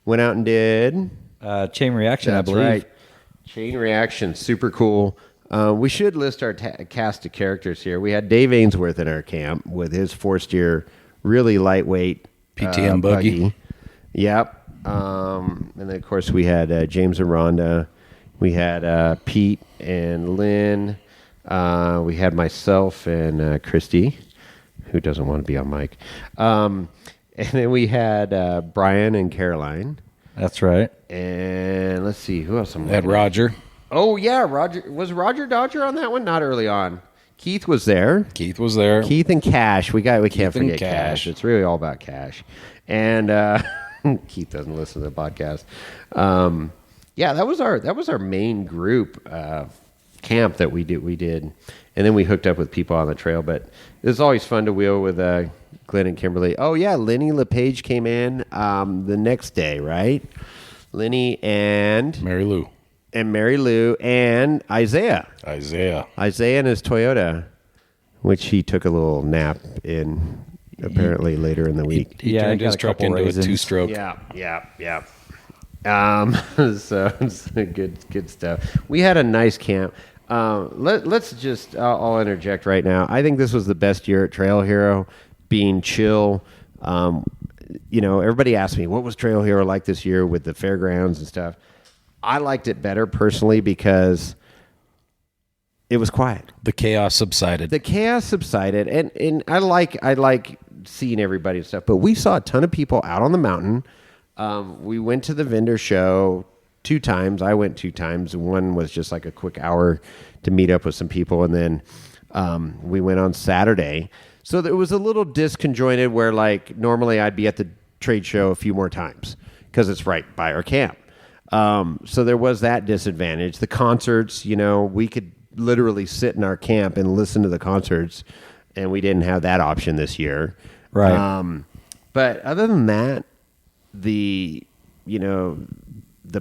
Went out and did Chain Reaction, That's I believe. Right. Chain Reaction, super cool. We should list our cast of characters here. We had Dave Ainsworth in our camp with his 4-steer, really lightweight PTM buggy. Yep. And then, of course, we had James and Rhonda. We had Pete and Lynn. We had myself and Christy, who doesn't want to be on mic. And then we had Brian and Caroline. That's right. And let's see, who else? Had Roger. Oh, yeah, Roger. Was Roger Dodger on that one? Not early on. Keith was there. Keith was there. Keith and Cash. We can't forget Cash. Cash. It's really all about Cash. And Keith doesn't listen to the podcast. Yeah, that was our main group camp that we did. And then we hooked up with people on the trail. But it's always fun to wheel with Glenn and Kimberly. Oh, yeah, Lenny LePage came in the next day, right? Lenny and Mary Lou. And Isaiah. Isaiah in his Toyota, which he took a little nap in apparently later in the week. He turned his truck into a 2-stroke. Yeah. So it's good stuff. We had a nice camp. Let's just, I'll interject right now. I think this was the best year at Trail Hero, being chill. Everybody asked me, what was Trail Hero like this year with the fairgrounds and stuff? I liked it better personally because it was quiet. The chaos subsided. And I like seeing everybody and stuff. But we saw a ton of people out on the mountain. We went to the vendor show 2 times. I went 2 times. One was just like a quick hour to meet up with some people, and then we went on Saturday. So it was a little disconjointed where like normally I'd be at the trade show a few more times because it's right by our camp. So there was that disadvantage. The concerts, we could literally sit in our camp and listen to the concerts, and we didn't have that option this year. Right. But other than that, the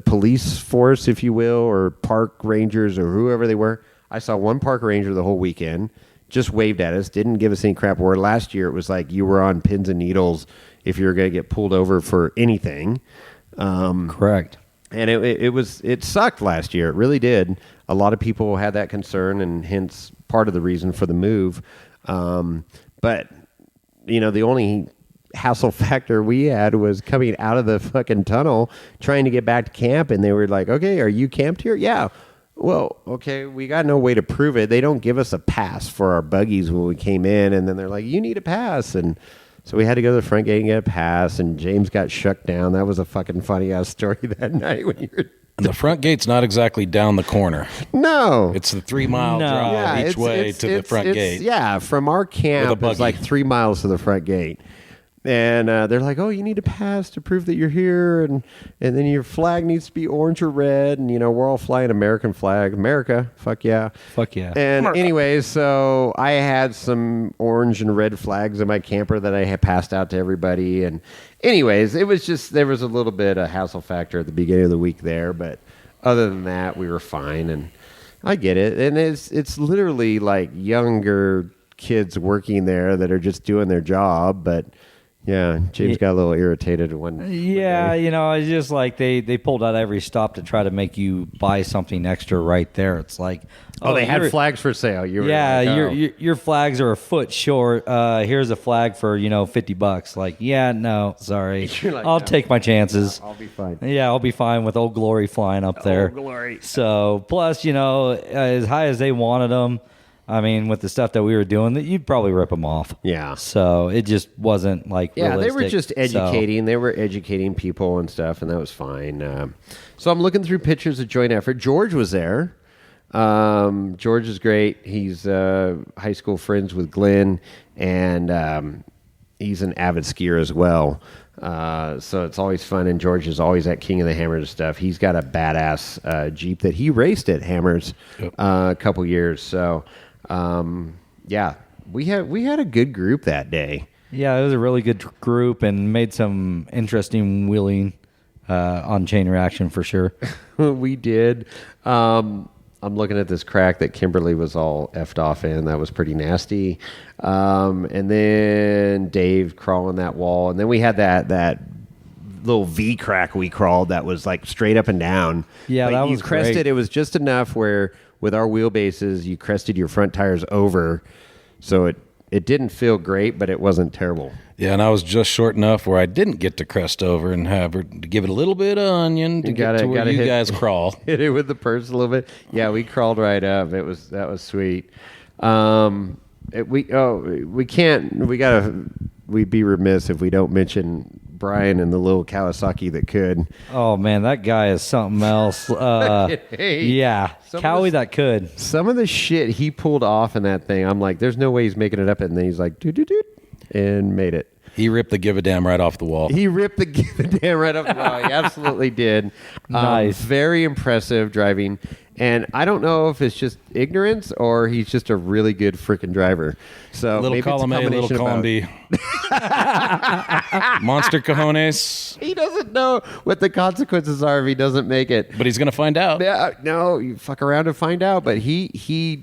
police force, if you will, or park rangers or whoever they were, I saw one park ranger the whole weekend, just waved at us, didn't give us any crap. Where last year it was like you were on pins and needles if you were going to get pulled over for anything. Correct. And it sucked last year. It really did. A lot of people had that concern, and hence part of the reason for the move. But the only hassle factor we had was coming out of the fucking tunnel, trying to get back to camp, and they were like, "Okay, are you camped here?" Yeah. Well, okay, we got no way to prove it. They don't give us a pass for our buggies when we came in, and then they're like, "You need a pass," and so we had to go to the front gate and get a pass, and James got shuck down. That was a fucking funny-ass story that night when you were... And the front gate's not exactly down the corner. No. It's the 3-mile drive each way to the front gate. Yeah, from our camp, it's like 3 miles to the front gate. And they're like, "Oh, you need a pass to prove that you're here, and then your flag needs to be orange or red, and we're all flying American flag. America, fuck yeah, fuck yeah." And anyways, so I had some orange and red flags in my camper that I had passed out to everybody. And anyways, it was just there was a little bit of hassle factor at the beginning of the week there, but other than that, we were fine. And I get it, and it's literally like younger kids working there that are just doing their job, but. Yeah, James got a little irritated one day. It's just like they pulled out every stop to try to make you buy something extra right there. It's like, they had flags for sale. Your flags are a foot short. Here's a flag for $50. Like, yeah, no, sorry, like, I'll take my chances. I'll be fine. Yeah, I'll be fine with Old Glory flying up there. Old Glory. So plus, as high as they wanted them. I mean, with the stuff that we were doing, that you'd probably rip them off. Yeah. So it just wasn't like realistic. They were just educating. They were educating people and stuff, and that was fine. So I'm looking through pictures of joint effort. George was there. George is great. He's high school friends with Glenn, and he's an avid skier as well. So it's always fun, and George is always at King of the Hammers and stuff. He's got a badass Jeep that he raced at Hammers a couple years. So... we had a good group that day. Yeah, it was a really good group and made some interesting wheeling on chain reaction for sure. We did. I'm looking at this crack that Kimberly was all effed off in. That was pretty nasty. And then Dave crawling that wall. And then we had that little V crack we crawled that was like straight up and down. Yeah, that was crested. Great. It was just enough where with our wheelbases, you crested your front tires over. So it didn't feel great, but it wasn't terrible. Yeah, and I was just short enough where I didn't get to crest over and have her to give it a little bit of onion to get to where you guys crawl. Hit it with the purse a little bit. Yeah, we crawled right up. That was sweet. We'd be remiss if we don't mention Brian and the little Kawasaki that could. Oh man, that guy is something else. Yeah, Cowie that could. Some of the shit he pulled off in that thing, I'm like, there's no way he's making it up. And then he's like, doot, and made it. He ripped the give a damn right off the wall. He ripped the give a damn right off the wall. He absolutely did. Nice. Very impressive driving. And I don't know if it's just ignorance or he's just a really good freaking driver. So little maybe column A, little column B. Monster cojones. He doesn't know what the consequences are if he doesn't make it. But he's going to find out. Yeah, no, you fuck around and find out. But he's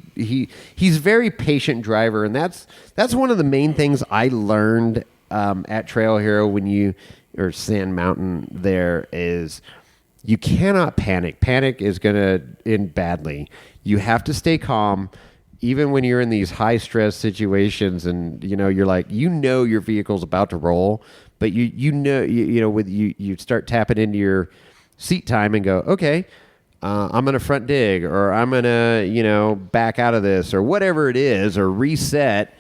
very patient driver, and that's one of the main things I learned at Trail Hero or Sand Mountain there is you cannot panic. Panic is going to end badly. You have to stay calm, even when you're in these high stress situations, and you're like, your vehicle's about to roll, but you start tapping into your seat time and go, okay, I'm going to front dig, or I'm going to back out of this, or whatever it is, or reset.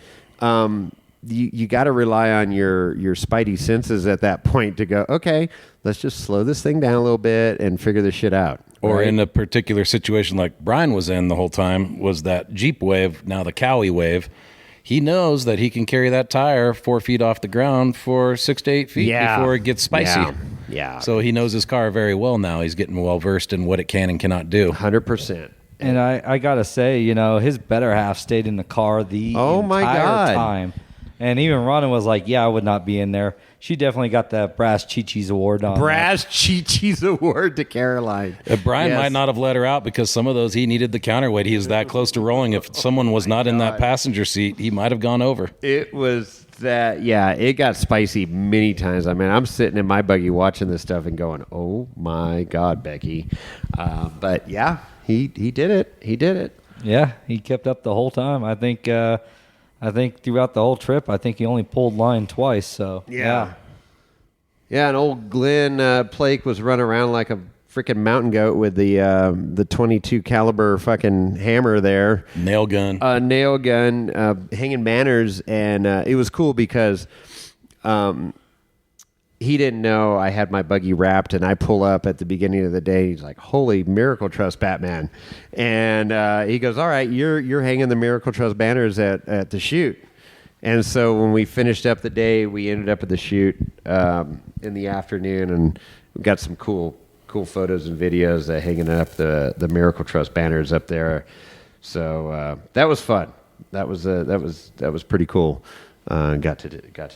you got to rely on your spidey senses at that point to go, okay, let's just slow this thing down a little bit and figure this shit out. Or right? in a particular situation like Brian was in the whole time, was that Jeep wave, now the Cowie wave. He knows that he can carry that tire 4 feet off the ground for 6 to 8 feet before it gets spicy. Yeah. So he knows his car very well now. He's getting well versed in what it can and cannot do. 100%. And I gotta say, his better half stayed in the car the entire time. And even Rhonda was like, yeah, I would not be in there. She definitely got that Brass Chi-Chi's award on Brass Chi-Chi's award to Caroline. Brian might not have let her out because some of those, he needed the counterweight. He was that close to rolling. If someone was not in that passenger seat, he might have gone over. It was that, it got spicy many times. I mean, I'm sitting in my buggy watching this stuff and going, oh my God, Becky. But yeah, he did it. He did it. Yeah, he kept up the whole time. I think throughout the whole trip, I think he only pulled line twice. So yeah, and old Glenn Plake was running around like a freaking mountain goat with the 22 caliber fucking hammer there, nail gun, hanging manners, and it was cool because he didn't know I had my buggy wrapped, and I pull up at the beginning of the day. He's like, "Holy Miracle Trust, Batman!" And he goes, "All right, you're hanging the Miracle Trust banners at the shoot." And so when we finished up the day, we ended up at the shoot in the afternoon, and we got some cool photos and videos hanging up the Miracle Trust banners up there. So that was fun. That was pretty cool. Got to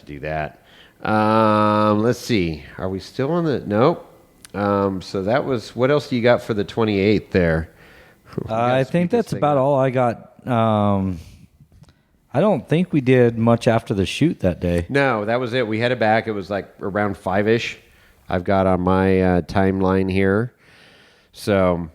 do that. Let's see. Are we still on the? Nope. So that was. What else do you got for the 28th there? I think that's about all I got. I don't think we did much after the shoot that day. No, that was it. We headed back. It was like around 5-ish. I've got on my timeline here. So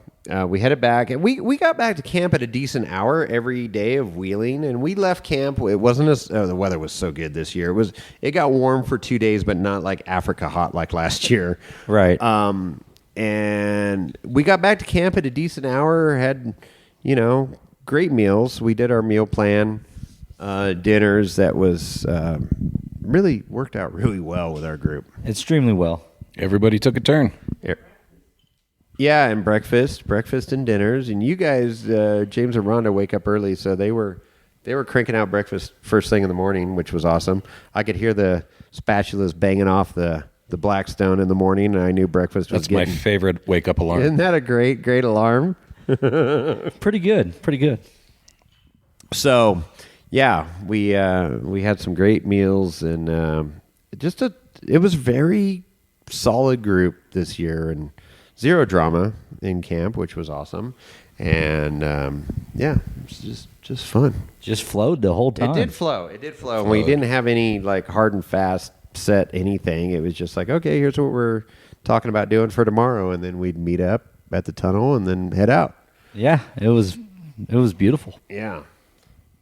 we headed back, and we got back to camp at a decent hour every day of wheeling, and we left camp. It wasn't as the weather was so good this year. It got warm for 2 days, but not like Africa hot like last year. Right. And we got back to camp at a decent hour. Had great meals. We did our meal plan, dinners. That was really worked out really well with our group. Extremely well. Everybody took a turn. Yeah, and breakfast and dinners, and you guys, James and Rhonda, wake up early, so they were cranking out breakfast first thing in the morning, which was awesome. I could hear the spatulas banging off the Blackstone in the morning, and I knew breakfast was my favorite wake up alarm. Isn't that a great Pretty alarm? good. So, yeah, we had some great meals, and it was very solid group this year, and zero drama in camp, which was awesome. And it was just fun. Just flowed the whole time. It did flow. And we didn't have any like hard and fast set anything. It was just like, okay, here's what we're talking about doing for tomorrow, and then we'd meet up at the tunnel and then head out. Yeah, it was beautiful. Yeah.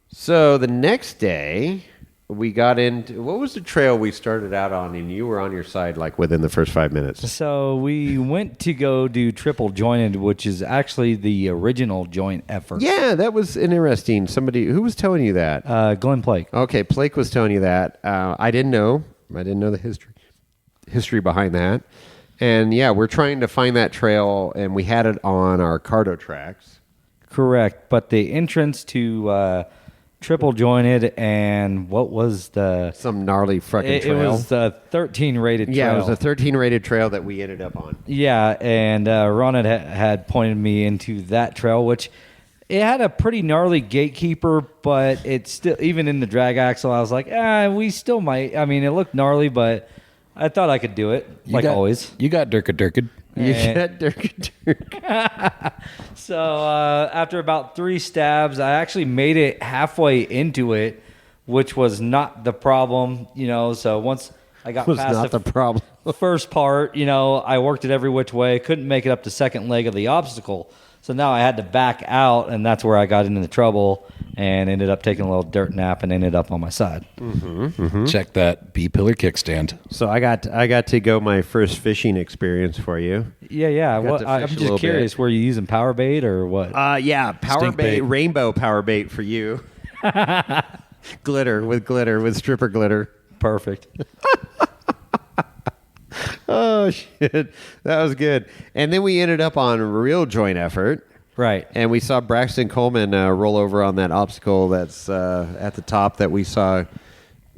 So the next day, we got into, what was the trail we started out on, and you were on your side like within the first 5 minutes? So we went to go do triple jointed, which is actually the original joint effort. Yeah, that was interesting. Somebody, who was telling you that? Glenn Plake. Okay, Plake was telling you that. I didn't know the history behind that. And yeah, we're trying to find that trail, and we had it on our Cardo tracks. Correct, but the entrance to triple jointed, and what was some gnarly fucking trail? It was the 13 rated trail. Yeah, it was a 13 rated trail that we ended up on. Yeah, and Ron had pointed me into that trail, which it had a pretty gnarly gatekeeper, but it's still, even in the drag axle, I was like, we still might. I mean, it looked gnarly, but I thought I could do it, always. You got Dirka. You got Dirk. So after about 3 stabs, I actually made it halfway into it, which was not the problem, So once I got past the problem. First part, I worked it every which way. Couldn't make it up the second leg of the obstacle. So now I had to back out, and that's where I got into the trouble and ended up taking a little dirt nap and ended up on my side. Check that B-pillar kickstand. So I got to go my first fishing experience for you. Yeah. I'm just curious, were you using power bait or what? Yeah, power Stink bait, bait. rainbow power bait for you. with stripper glitter. Perfect. Oh shit, that was good. And then we ended up on real joint effort. Right. And we saw Braxton Coleman roll over on that obstacle that's at the top that we saw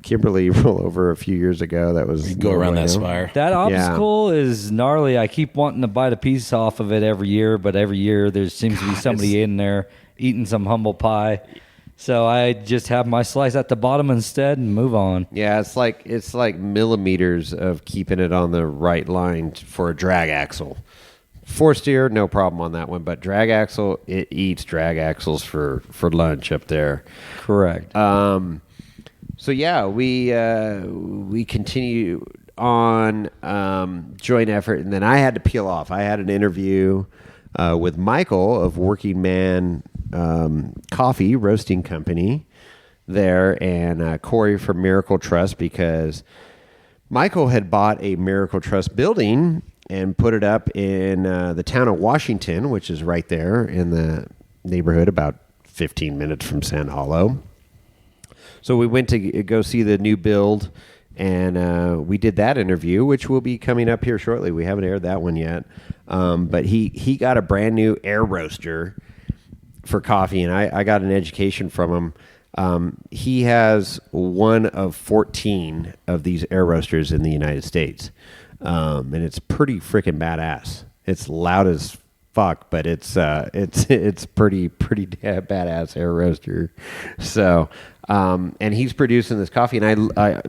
Kimberly roll over a few years ago. That was Go around that spire. That obstacle is gnarly. I keep wanting to bite a piece off of it every year, but every year there seems to be somebody in there eating some humble pie. So I just have my slice at the bottom instead and move on. Yeah, it's like millimeters of keeping it on the right line for a drag axle. Four steer, no problem on that one, but drag axle, it eats drag axles for lunch up there. Correct. So yeah, we continue on joint effort, and then I had to peel off. I had an interview with Michael of Working Man Coffee Roasting Company there, and Corey from Miracle Trust, because Michael had bought a Miracle Trust building and put it up in the town of Washington, which is right there in the neighborhood, about 15 minutes from Sand Hollow. So we went to go see the new build, and we did that interview, which will be coming up here shortly. We haven't aired that one yet. But he got a brand new air roaster for coffee, and I got an education from him. He has one of 14 of these air roasters in the United States. And it's pretty freaking badass. It's loud as fuck, but it's pretty badass air roaster. So, and he's producing this coffee. And I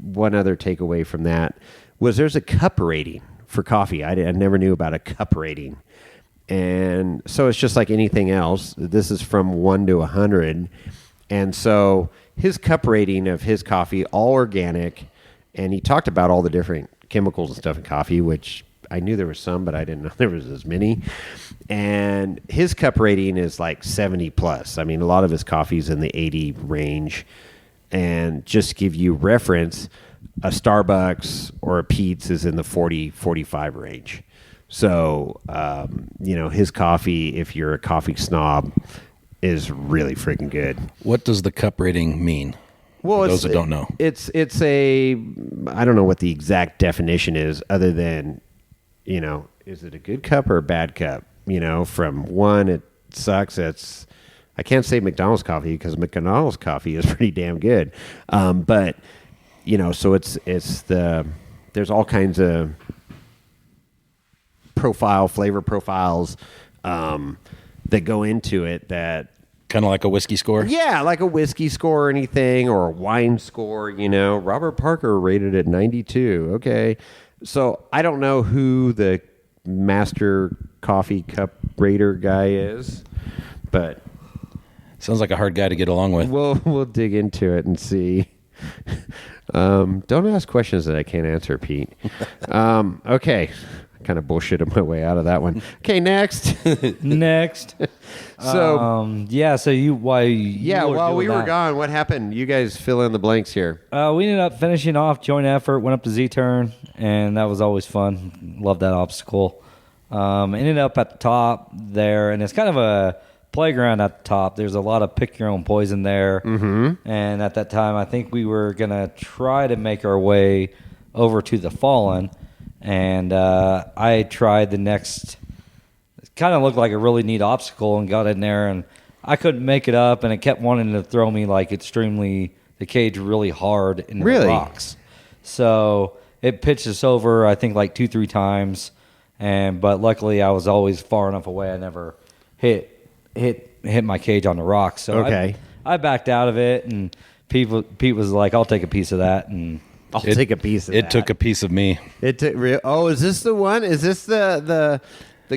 one other takeaway from that was there's a cup rating for coffee. I never knew about a cup rating. And so it's just like anything else. This is from 1 to 100. And so his cup rating of his coffee, all organic, and he talked about all the different chemicals and stuff in coffee, which I knew there was some, but I didn't know there was as many. And his cup rating is like 70 plus. I mean, a lot of his coffee's in the 80 range. And just to give you reference, a Starbucks or a Pete's is in the 40, 45 range. So, his coffee, if you're a coffee snob, is really freaking good. What does the cup rating mean? Well, for those that don't know, it's a, I don't know what the exact definition is, other than, is it a good cup or a bad cup? From one, it sucks. I can't say McDonald's coffee, because McDonald's coffee is pretty damn good. But so there's all kinds of flavor profiles that go into it, that kind of like a whiskey score. Yeah, like a whiskey score or anything, or a wine score. Robert Parker rated it 92. Okay, so I don't know who the master coffee cup rater guy is, but sounds like a hard guy to get along with. We'll dig into it and see. Don't ask questions that I can't answer, Pete. Okay. Kind of bullshitted my way out of that one. Okay, next. Next. So while we were gone, what happened? You guys fill in the blanks here. We ended up finishing off joint effort, went up to Z-turn, and that was always fun. Loved that obstacle. Ended up at the top there, and it's kind of a playground at the top. There's a lot of pick your own poison there. Mm-hmm. And at that time, I think we were going to try to make our way over to the Fallen. And I tried the next, it kind of looked like a really neat obstacle, and got in there, and I couldn't make it up, and it kept wanting to throw me the cage really hard into the rocks. So it pitched us over, I think, like 2-3 times, but luckily I was always far enough away I never hit my cage on the rocks. So I backed out of it, and Pete was like, "I'll take a piece of that," and I'll take a piece of that. It took a piece of me. Is this the one? Is this the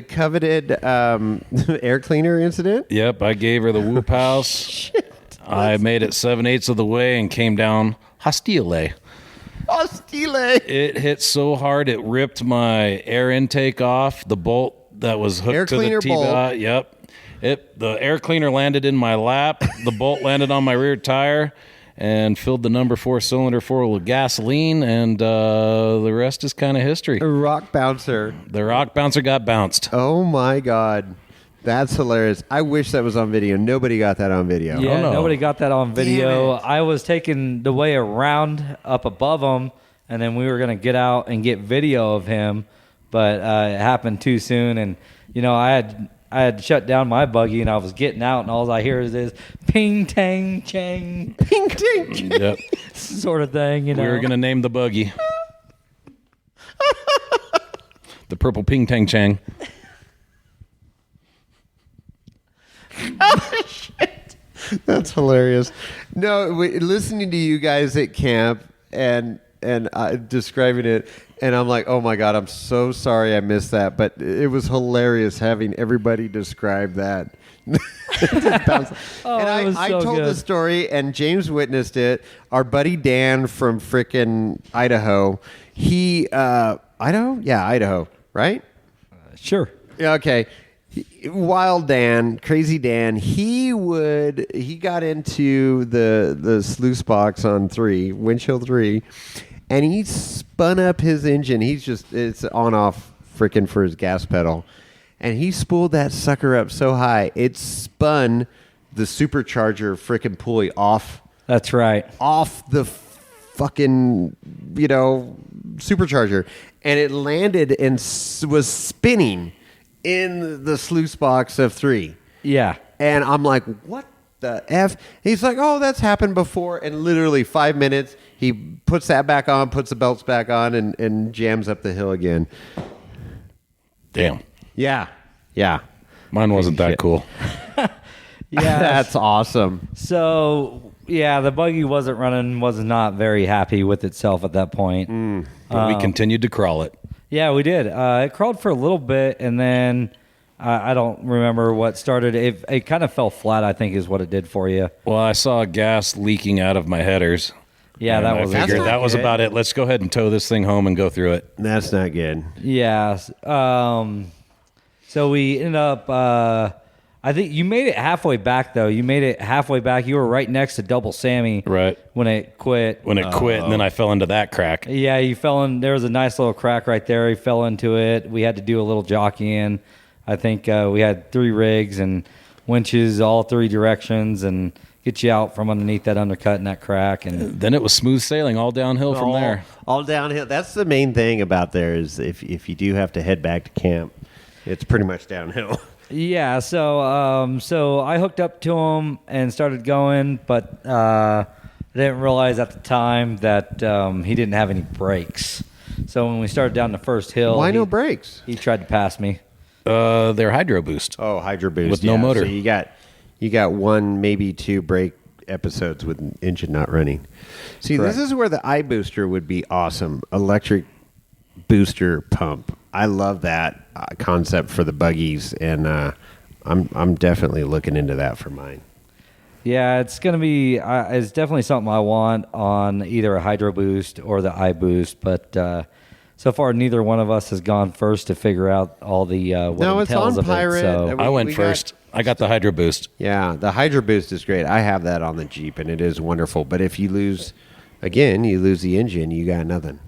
coveted air cleaner incident? Yep, I gave her the whoop house. Shit. I made it 7/8 of the way and came down hostile. It hit so hard it ripped my air intake off. The bolt that was hooked air to cleaner the bolt. Yep. The air cleaner landed in my lap. The bolt landed on my rear tire and filled the number 4 cylinder full with gasoline, and the rest is kind of history. A rock bouncer. The rock bouncer got bounced. Oh my God. That's hilarious. I wish that was on video. Nobody got that on video. Yeah, no. nobody got that on video. Damn it. I was taking the way around up above him, and then we were going to get out and get video of him, but it happened too soon. And, I had shut down my buggy, and I was getting out, and all I hear is this ping, tang, chang, Ping, ting, ting. Yep. sort of thing, We were going to name the buggy. The purple ping tang chang. That's hilarious. No, listening to you guys at camp and describing it, and I'm like, oh my God, I'm so sorry I missed that. But it was hilarious having everybody describe that. And I told the story, and James witnessed it. Our buddy Dan from frickin' Idaho, Idaho, right? Sure. Yeah, okay. Wild Dan, crazy Dan, he got into the sluice box on 3, windshield 3, and he spun up his engine. It's on off freaking for his gas pedal. And he spooled that sucker up so high, it spun the supercharger freaking pulley off. That's right. Off the fucking, supercharger. And it landed and was spinning in the sluice box of 3. Yeah. And I'm like, what the F? He's like, oh, that's happened before. And literally 5 minutes, he puts that back on, puts the belts back on, and jams up the hill again. Damn. Yeah. Yeah. Mine wasn't that cool. Yeah. That's awesome. So, yeah, the buggy was not very happy with itself at that point. But we continued to crawl it. Yeah, we did. It crawled for a little bit, and then I don't remember what started. It kind of fell flat, I think, is what it did for you. Well, I saw gas leaking out of my headers. Yeah, And that I was figured not that was good. about it. Let's go ahead and tow this thing home and go through it. That's not good. Yeah. So we ended up. I think you made it halfway back, though. You made it halfway back. You were right next to Double Sammy. Right. When it quit. When it quit, and then I fell into that crack. Yeah, you fell in. There was a nice little crack right there. He fell into it. We had to do a little jockeying. I think we had 3 rigs and winches all 3 directions and get you out from underneath that undercut and that crack. And Then it was smooth sailing all downhill from there. All downhill. That's the main thing about there is if you do have to head back to camp, it's pretty much downhill. yeah, so I hooked up to him and started going, but I didn't realize at the time that he didn't have any brakes. So when we started down the first hill, Why no brakes? He tried to pass me. They're hydro boost. Oh, hydro boost With no motor. So you got 1, maybe 2 brake episodes with an engine not running. See, Correct. This is where the iBooster would be awesome. Electric booster pump. I love that concept for the buggies, and I'm definitely looking into that for mine. Yeah, it's gonna be. It's definitely something I want on either a Hydro Boost or the iBoost, but so far neither one of us has gone first to figure out all the what No, it's entails on of Pirate. it. So. We I went got- first. I got the hydro boost. Yeah, the hydro boost is great. I have that on the Jeep, and it is wonderful. But if you lose the engine, you got nothing.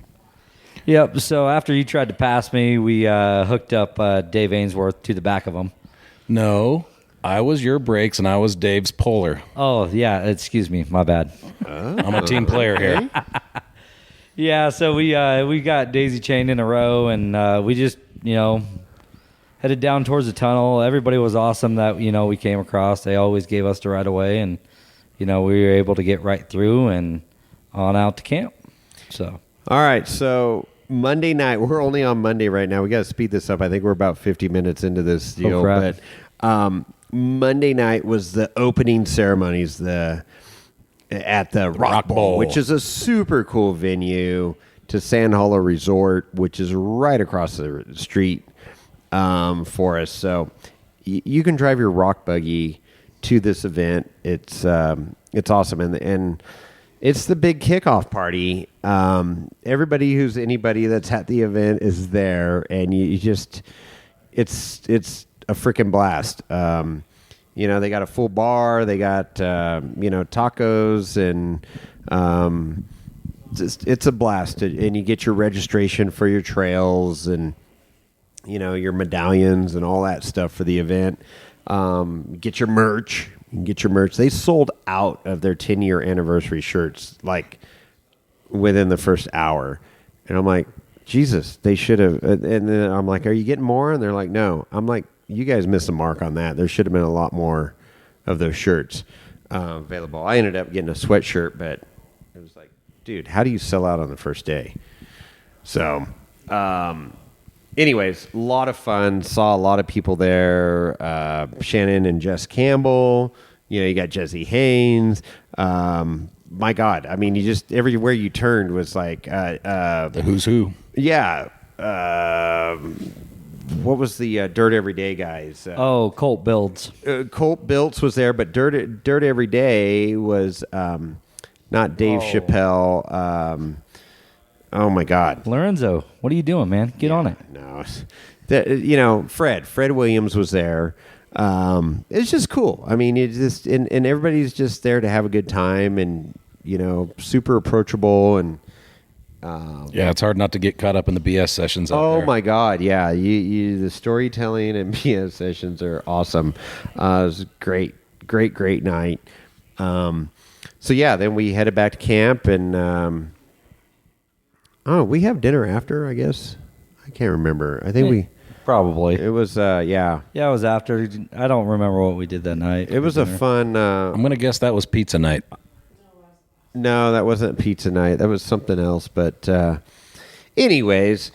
Yep. So after you tried to pass me, we hooked up Dave Ainsworth to the back of him. No, I was your brakes and I was Dave's polar. Oh yeah, excuse me, my bad. I'm a team player here. Yeah, so we got daisy chained in a row, and we just headed down towards the tunnel. Everybody was awesome that we came across. They always gave us the right of way, and we were able to get right through and on out to camp. So All right, so Monday night, we're only on Monday right now. We got to speed this up. I think we're about 50 minutes into this deal. crap. But Monday night was the opening ceremonies at the Rock Bowl, which is a super cool venue to Sand Hollow Resort, which is right across the street for us. So you can drive your rock buggy to this event. It's awesome, and it's the big kickoff party. Anybody that's at the event is there, and you just it's a freaking blast. They got a full bar, they got tacos, and it's a blast. And you get your registration for your trails, and your medallions and all that stuff for the event. Get your merch. You can get your merch. They sold out of their 10-year anniversary shirts like within the first hour. And I'm like, Jesus, they should have. And then I'm like, are you getting more? And they're like, no. I'm like, you guys missed the mark on that. There should have been a lot more of those shirts available. I ended up getting a sweatshirt, but it was like, dude, how do you sell out on the first day? So, anyways, a lot of fun. Saw a lot of people there. Shannon and Jess Campbell. You got Jesse Haynes. My God, I mean, you just everywhere you turned was like the who's who. Yeah. What was the Dirt Everyday guys? Colt Builds. Colt Builds was there, but Dirt Everyday was not Dave Chappelle. Oh my God, Lorenzo, what are you doing, man? Get on it. No, Fred Williams was there. It's just cool. I mean, it's just and everybody's just there to have a good time, and super approachable, and it's hard not to get caught up in the BS sessions. Oh my God, yeah, the storytelling and BS sessions are awesome. It was a great night. So yeah, then we headed back to camp, and we have dinner after, I guess. I can't remember. I think we. Probably. It was, yeah. Yeah, it was after. I don't remember what we did that night. It was a fun... I'm going to guess that was pizza night. No, that wasn't pizza night. That was something else. But anyways,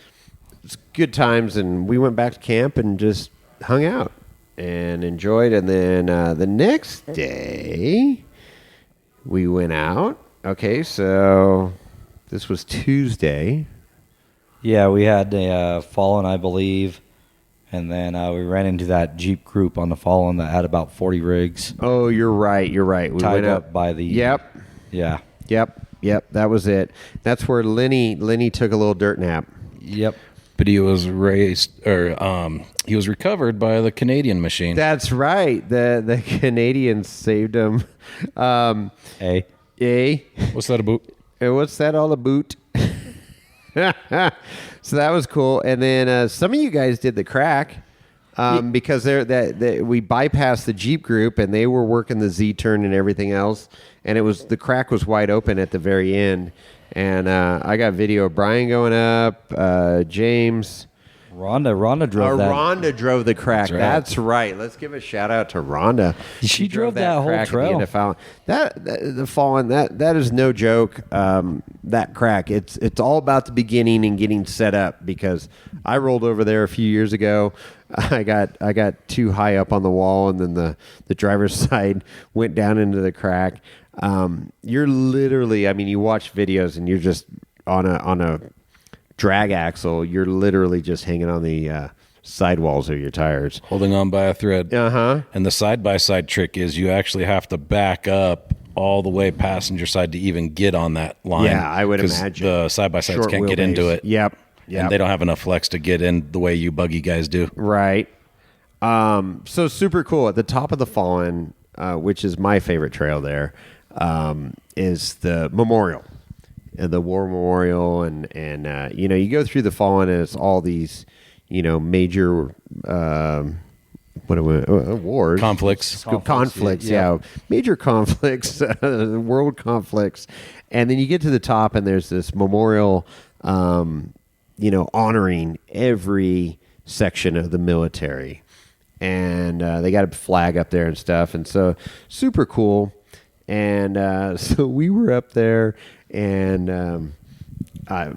it's good times, and we went back to camp and just hung out and enjoyed. And then the next day, we went out. Okay, so this was Tuesday. Yeah, we had a Fallen, I believe. And then we ran into that Jeep group on the Fallen that had about 40 rigs. Oh, you're right. We tied went up by the... Yep. Yeah. Yep. That was it. That's where Lenny took a little dirt nap. Yep. But he was he was recovered by the Canadian machine. That's right. The Canadians saved him. Hey. What's that about? What's that all about? So that was cool. And then some of you guys did the crack because we bypassed the Jeep group, and they were working the Z-turn and everything else. And the crack was wide open at the very end. And I got video of Brian going up, James. Rhonda drove that. Rhonda drove the crack. That's right. That's right. Let's give a shout out to Rhonda. She drove that whole trail. The Fallen. That is no joke. That crack. It's all about the beginning and getting set up, because I rolled over there a few years ago. I got too high up on the wall, and then the driver's side went down into the crack. You're literally. I mean, you watch videos and you're just on a drag axle, you're literally just hanging on the sidewalls of your tires, holding on by a thread. And the side-by-side trick is you actually have to back up all the way passenger side to even get on that line. Yeah, I would imagine the side-by-sides can't get into it. Yep. And they don't have enough flex to get in the way you buggy guys do. Right. So super cool. At the top of the Fallen, which is my favorite trail there, is the memorial. The war memorial, and you go through the Fallen, and it's all these major wars, conflicts, yeah. Major conflicts, world conflicts, and then you get to the top, and there's this memorial, honoring every section of the military, and they got a flag up there and stuff, and so super cool. And so we were up there, and I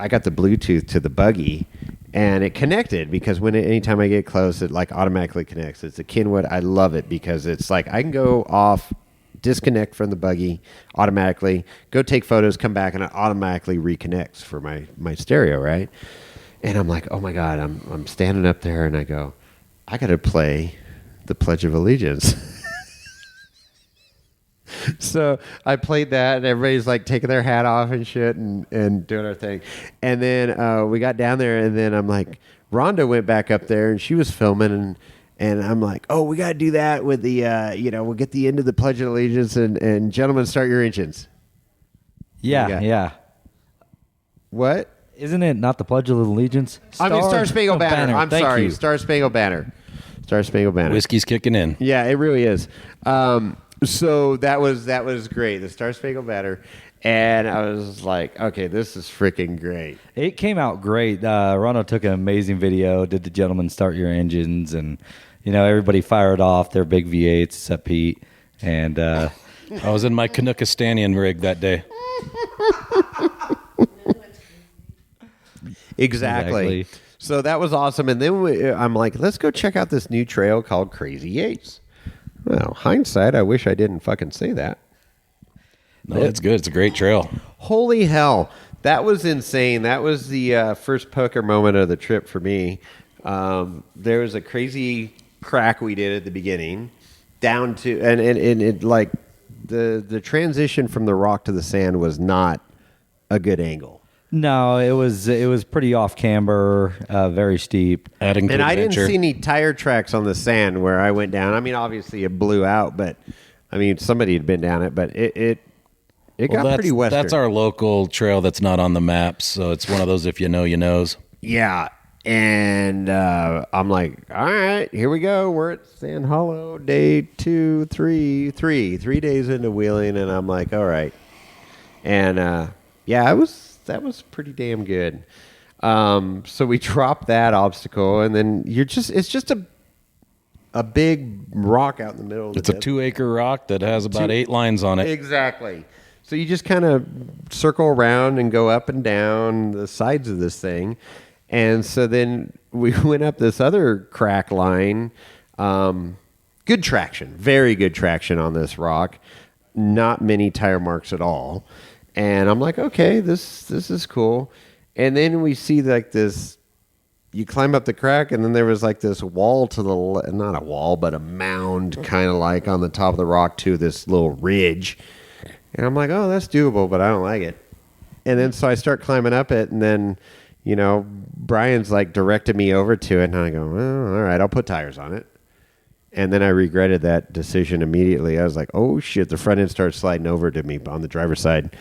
got the Bluetooth to the buggy, and it connected, because anytime I get close, it like automatically connects. It's a Kenwood. I love it because it's like I can go off, disconnect from the buggy automatically, go take photos, come back, and it automatically reconnects for my stereo, right? And I'm like, oh my God, I'm standing up there, and I go, I got to play the Pledge of Allegiance. So I played that, and everybody's like taking their hat off and shit and doing our thing. And then we got down there, and then I'm like, Rhonda went back up there, and she was filming, and I'm like, oh, we got to do that with the, we'll get the end of the Pledge of Allegiance, and gentlemen, start your engines. Yeah. What? Isn't it not the Pledge of Allegiance? Star Spangled Banner. I'm Thank sorry, you. Star Spangled Banner. Star Spangled Banner. Whiskey's kicking in. Yeah, it really is. So that was great. The Star Spangled Banner, and I was like, okay, this is freaking great. It came out great. Rono took an amazing video. Did the gentleman start your engines, and everybody fired off their big V8s except Pete. And I was in my Canuckistanian rig that day. Exactly. So that was awesome. And then I'm like, let's go check out this new trail called Crazy Yates. Well, hindsight, I wish I didn't fucking say that. No, it's good. It's a great trail. Holy hell. That was insane. That was the first poker moment of the trip for me. There was a crazy crack we did at the beginning down to, and it like the transition from the rock to the sand was not a good angle. no, it was pretty off camber, very steep. Adding to And I didn't adventure. see any tire tracks on the sand where I went down. I mean, obviously it blew out, but I mean, somebody had been down it, but it got pretty western. That's our local trail that's not on the maps, so it's one of those if you know, you knows. Yeah. And I'm like, all right, here we go. We're at Sand Hollow, day 2, 3 days into wheeling, and I'm like, all right. And yeah, that was pretty damn good. So we dropped that obstacle, and then it's just a big rock out in the middle of the It's a desert. 2-acre rock that has about 8 lines on it. Exactly. So you just kind of circle around and go up and down the sides of this thing. And so then we went up this other crack line. Good traction, very good traction on this rock. Not many tire marks at all. And I'm like, okay, this is cool. And then we see like this, you climb up the crack, and then there was like this wall to the not a wall, but a mound kind of like on the top of the rock to this little ridge. And I'm like, oh, that's doable, but I don't like it. And then so I start climbing up it, and then, Brian's like directed me over to it, and I go, well, all right, I'll put tires on it. And then I regretted that decision immediately. I was like, oh, shit, the front end starts sliding over to me on the driver's side.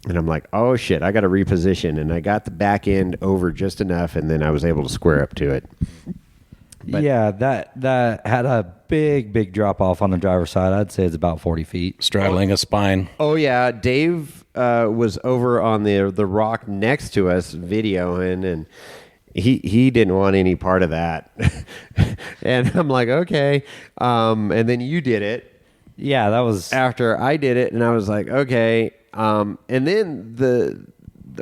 And I'm like, oh, shit, I got to reposition. And I got the back end over just enough, and then I was able to square up to it. But yeah, that had a big drop off on the driver's side. I'd say it's about 40 feet. Straddling a spine. Oh, yeah, Dave was over on the rock next to us videoing, and he didn't want any part of that. And I'm like, okay. And then you did it. Yeah, that was After I did it, and I was like, okay. And then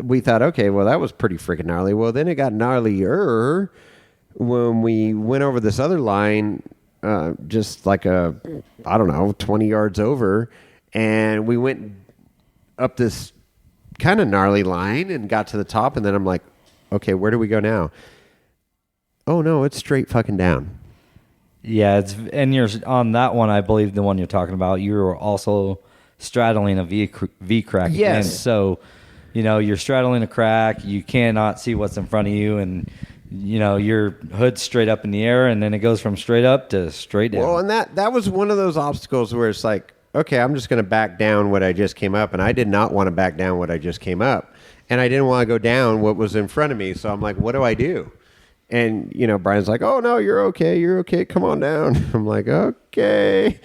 we thought, okay, well, that was pretty freaking gnarly. Well, then it got gnarlier when we went over this other line, just like 20 yards over, and we went up this kind of gnarly line and got to the top, and then I'm like, okay, where do we go now? Oh, no, it's straight fucking down. Yeah, and you're on that one. I believe the one you're talking about. You were also straddling a V crack. Yes. Again. So, you're straddling a crack. You cannot see what's in front of you, and your hood's straight up in the air, and then it goes from straight up to straight down. Well, and that was one of those obstacles where it's like, okay, I'm just going to back down what I just came up, and I did not want to back down what I just came up, and I didn't want to go down what was in front of me. So I'm like, what do I do? And Brian's like, oh no, you're okay, come on down. I'm like, okay.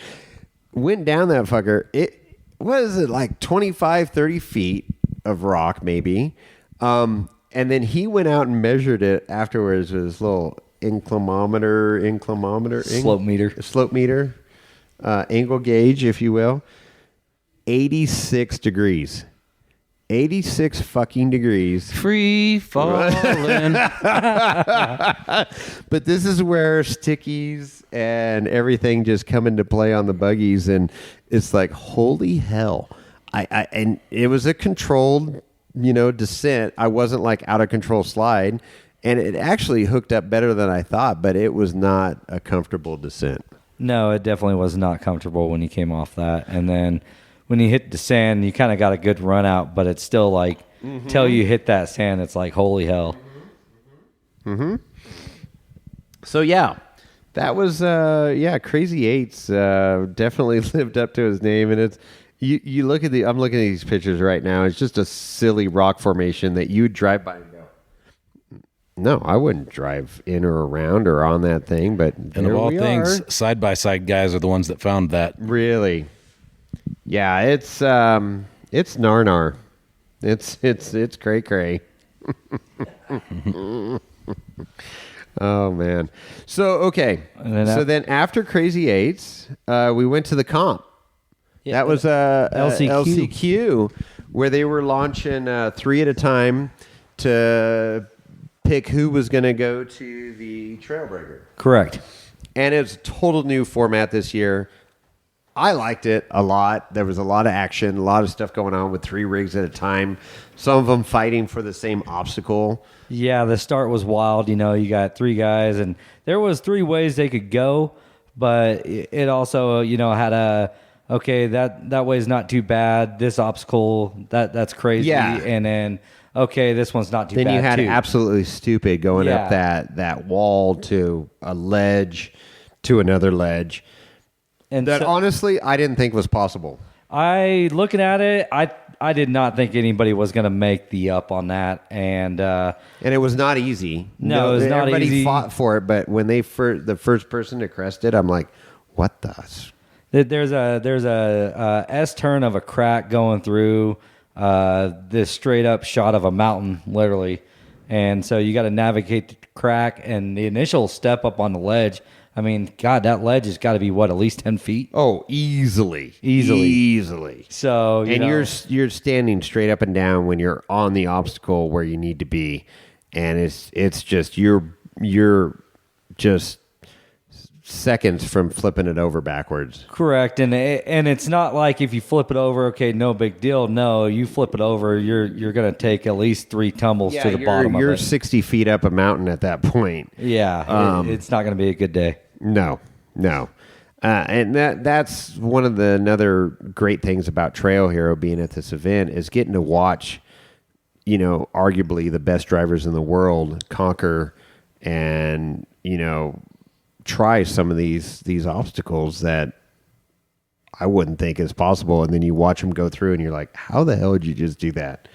Went down that fucker. It was like 25, 30 feet of rock maybe. And then he went out and measured it afterwards with his little slope meter, angle gauge, if you will. 86 degrees. 86 fucking degrees. Free falling. But this is where stickies and everything just come into play on the buggies, and it's like, holy hell. And it was a controlled, descent. I wasn't like out of control slide, and it actually hooked up better than I thought, but it was not a comfortable descent. No, it definitely was not comfortable when you came off that. And then when you hit the sand, you kind of got a good run out, but it's still like, till you hit that sand, it's like, holy hell. Mm-hmm. So, yeah, that was, Crazy Eights definitely lived up to his name. And it's, You look at I'm looking at these pictures right now. It's just a silly rock formation that you drive by and go, no, I wouldn't drive in or around or on that thing. But And of all things, side-by-side guys are the ones that found that. Really? Yeah, it's nar. It's cray. Oh man. So okay. Then after Crazy Eights, we went to the comp. Yeah, that was LCQ, where they were launching 3 at a time to pick who was going to go to the Trailbreaker. Correct. And it's a total new format this year. I liked it a lot. There was a lot of action, a lot of stuff going on with 3 rigs at a time. Some of them fighting for the same obstacle. Yeah, the start was wild. You know, you got 3 guys, and there was 3 ways they could go, but it also, you know, had that way is not too bad. This obstacle, that's crazy. Yeah. And then, okay, this one's not too bad. Then you had too. Absolutely Stupid going up that wall to a ledge to another ledge. And that honestly, I didn't think was possible. Looking at it, I did not think anybody was going to make the up on that, and it was not easy. No, it was not everybody easy. Fought for it, but when the first person to crest it, I'm like, what the? There's a S turn of a crack going through this straight up shot of a mountain, literally, and so you got to navigate the crack and the initial step up on the ledge. I mean, God, that ledge has got to be at least 10 feet. Oh, easily. So, you're standing straight up and down when you're on the obstacle where you need to be, and it's just you're just seconds from flipping it over backwards. Correct, and it's not like if you flip it over, okay, no big deal. No, you flip it over, you're going to take at least 3 tumbles to the bottom of it. You're 60 feet up a mountain at that point. Yeah, it's not going to be a good day. No. And that's one of the another great things about Trail Hero being at this event is getting to watch, you know, arguably the best drivers in the world conquer and, you know, try some of these obstacles that I wouldn't think is possible. And then you watch them go through and you're like, how the hell did you just do that?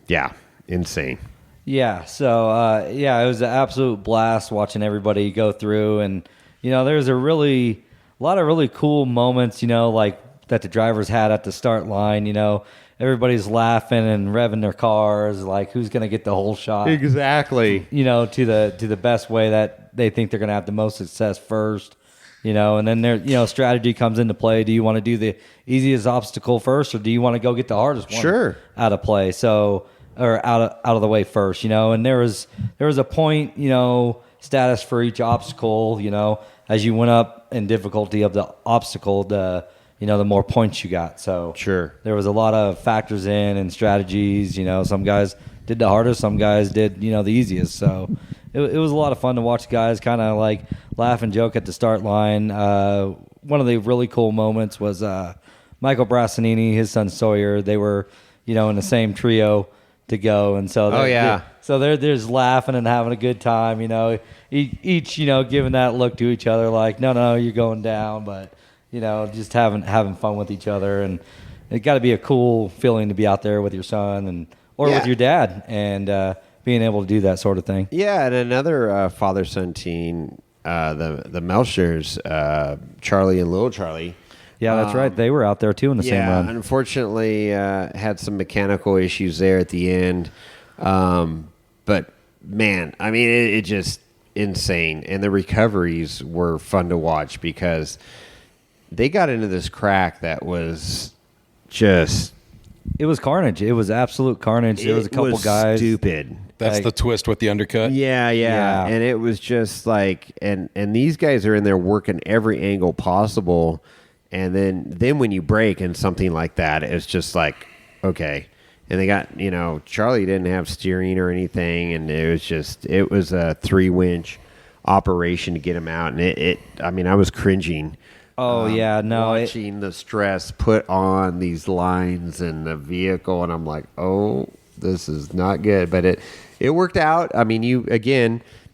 Yeah, insane. Yeah, so it was an absolute blast watching everybody go through, and you know, there's a lot of really cool moments, you know, like that the drivers had at the start line. You know, everybody's laughing and revving their cars, like who's going to get the whole shot exactly. You know, to the best way that they think they're going to have the most success first. You know, and then strategy comes into play. Do you want to do the easiest obstacle first, or do you want to go get the hardest one out of play? So. Or out of the way first, you know, and there was a point, you know, status for each obstacle, you know, as you went up in difficulty of the obstacle, the more points you got. So there was a lot of factors in and strategies, you know, some guys did the hardest, some guys did, you know, the easiest. So it was a lot of fun to watch guys kind of like laugh and joke at the start line. One of the really cool moments was Michael Brassanini, his son Sawyer, they were, you know, in the same trio to go, and so they're just laughing and having a good time, you know, each you know, giving that look to each other like no you're going down, but you know, just having fun with each other. And it got to be a cool feeling to be out there with your son or with your dad and being able to do that sort of thing. Yeah, and another father-son team, the Melchers, Charlie and Little Charlie. Yeah, that's right. They were out there too in the same run. Unfortunately, had some mechanical issues there at the end. But man, I mean, it just insane. And the recoveries were fun to watch because they got into this crack that was just... It was carnage. It was absolute carnage. There was a couple guys. Stupid. That's the twist with the undercut. Yeah. And it was just like... And these guys are in there working every angle possible. And then when you break in something like that, it's just like, okay. And they got, you know, Charlie didn't have steering or anything, and it was a 3-winch operation to get him out. And I was cringing. Oh, yeah, no. Watching the stress put on these lines and the vehicle, and I'm like, oh, this is not good. But it worked out. I mean,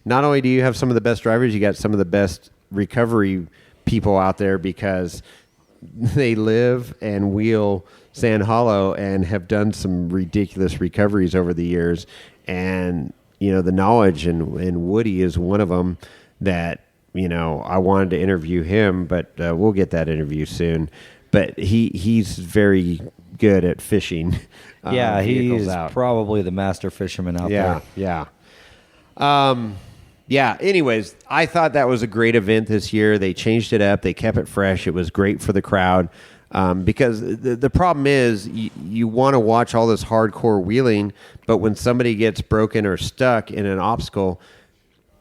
not only do you have some of the best drivers, you got some of the best recovery people out there because they live and wheel Sand Hollow and have done some ridiculous recoveries over the years. And, the knowledge and Woody is one of them that, I wanted to interview him, but we'll get that interview soon. But he's very good at fishing. Yeah, he's out. probably the master fisherman out there. Yeah. Anyways, I thought that was a great event this year. They changed it up. They kept it fresh. It was great for the crowd. Because the problem is you want to watch all this hardcore wheeling, but when somebody gets broken or stuck in an obstacle,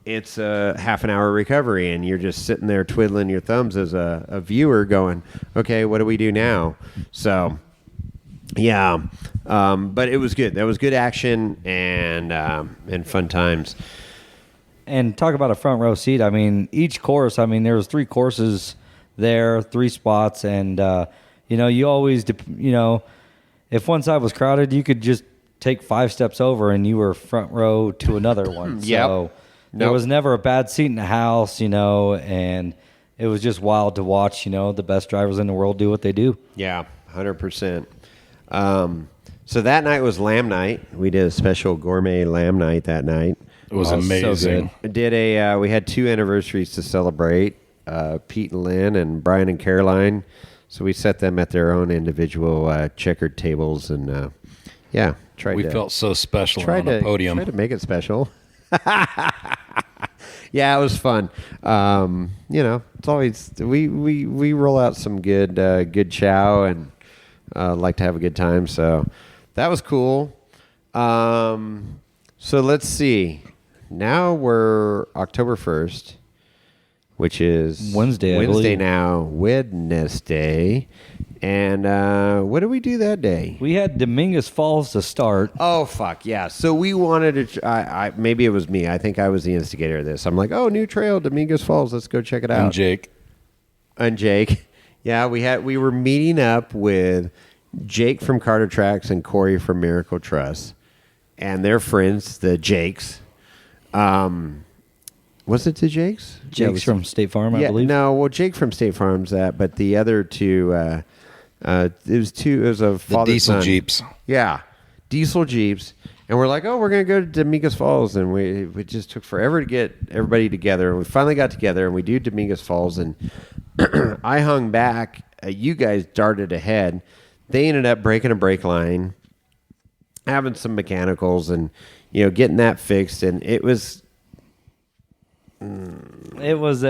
it's a half an hour recovery, and you're just sitting there twiddling your thumbs as a viewer going, okay, what do we do now? So, yeah, but it was good. That was good action and fun times. And talk about a front row seat. I mean, each course, there was 3 courses there, 3 spots, and you always if one side was crowded, you could just take 5 steps over and you were front row to another one. So there was never a bad seat in the house, and it was just wild to watch, the best drivers in the world do what they do. Yeah, 100%. So that night was lamb night. We did a special gourmet lamb night that night. It was amazing. So we had 2 anniversaries to celebrate. Pete and Lynn and Brian and Caroline. So we set them at their own individual checkered tables, and we felt so special on the podium. Tried to make it special. Yeah, it was fun. It's always we roll out some good chow and like to have a good time. So that was cool. So let's see. Now we're October 1st. Which is Wednesday now, Wednesday. And what did we do that day? We had Dominguez Falls to start. Oh, fuck, yeah. So we wanted to, maybe it was me. I think I was the instigator of this. I'm like, oh, new trail, Dominguez Falls. Let's go check it out. And Jake. Yeah, we were meeting up with Jake from Carter Tracks and Corey from Miracle Trust. And their friends, the Jakes. Was it the Jakes? Jake's from State Farm, I believe. No, well, Jake from State Farm's that, but the other 2, it was a father diesel son. Jeeps. Yeah, diesel Jeeps. And we're like, oh, we're going to go to Dominguez Falls. And we just took forever to get everybody together. And we finally got together, and we do Dominguez Falls. And I hung back. You guys darted ahead. They ended up breaking a brake line, having some mechanicals, and, getting that fixed. And it was... It was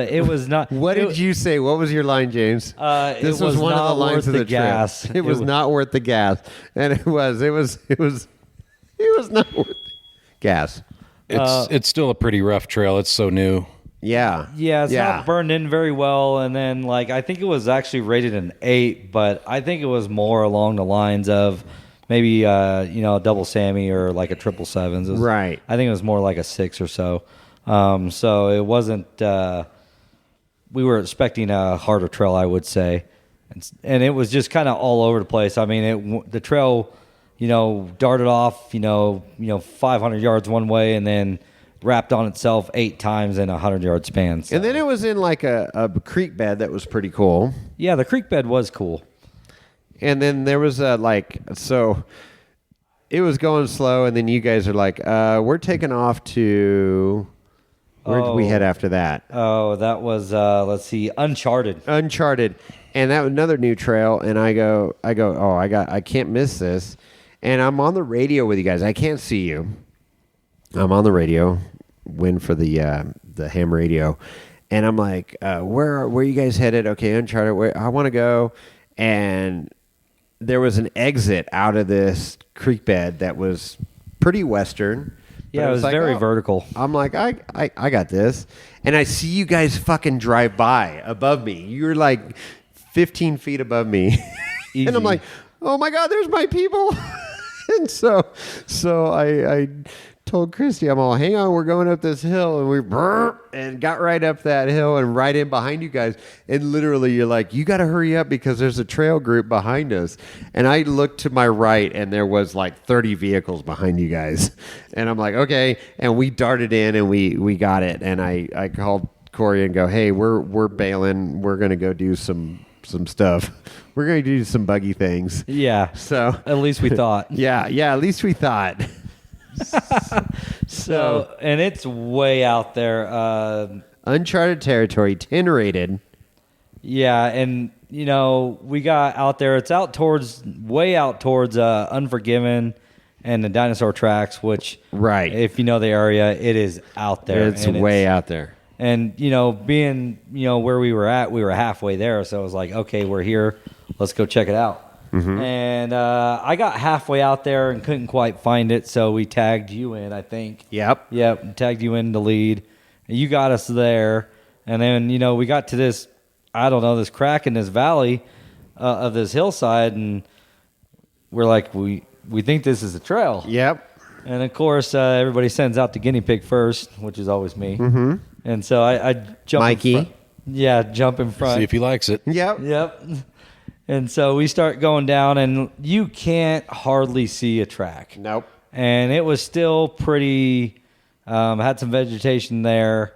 not. What did you say? What was your line, James? This was one of the lines of the gas. It was not worth the gas, and it was not worth the gas. It's still a pretty rough trail. It's so new. Yeah, it's not burned in very well. And then, I think it was actually rated an 8, but I think it was more along the lines of maybe a double Sammy or like a 777. Right. I think it was more like a 6 or so. So it wasn't, we were expecting a harder trail, I would say. And it was just kind of all over the place. The trail, darted off, 500 yards one way and then wrapped on itself 8 times in a 100-yard span. So. And then it was in like a creek bed that was pretty cool. Yeah, the creek bed was cool. And then there was so it was going slow. And then you guys are like, we're taking off to... Where did we head after that? Oh, that was, let's see, Uncharted. And that was another new trail. And I go, I can't miss this. And I'm on the radio with you guys. I can't see you. I'm on the radio, win for the ham radio. And I'm like, where are you guys headed? Okay, Uncharted, where I want to go. And there was an exit out of this creek bed that was pretty western. Yeah, it was very vertical. I'm like, I got this. And I see you guys fucking drive by above me. You're like 15 feet above me. And I'm like, oh my God, there's my people. And so I told Christy, I'm all, hang on, we're going up this hill. And we and got right up that hill and right in behind you guys. And literally you're like, you got to hurry up because there's a trail group behind us. And I looked to my right and there was like 30 vehicles behind you guys. And I'm like, okay. And we darted in and we got it. And I called Corey and go, hey, we're bailing. We're going to go do some some stuff. We're going to do some buggy things. Yeah. So At least we thought. yeah. At least we thought. So, and it's way out there. Uncharted territory, 10 rated. Yeah, and we got out there. It's way out towards Unforgiven and the dinosaur tracks, which Right. if you know the area, it is out there. It's way out there. And being where we were at, we were halfway there, so I was like, okay, we're here. Let's go check it out. Mm-hmm. And I got halfway out there and couldn't quite find it, so we tagged you in, I think. Yep. Tagged you in to lead. You got us there, and then we got to this, I don't know, this crack in this valley of this hillside, and we're like, we think this is a trail. Yep. And of course, everybody sends out the guinea pig first, which is always me. Mm-hmm. And so I jump. Mikey. In front. Yeah, jump in front. See if he likes it. Yep. And so we start going down, and you can't hardly see a track. Nope. And it was still pretty. Had some vegetation there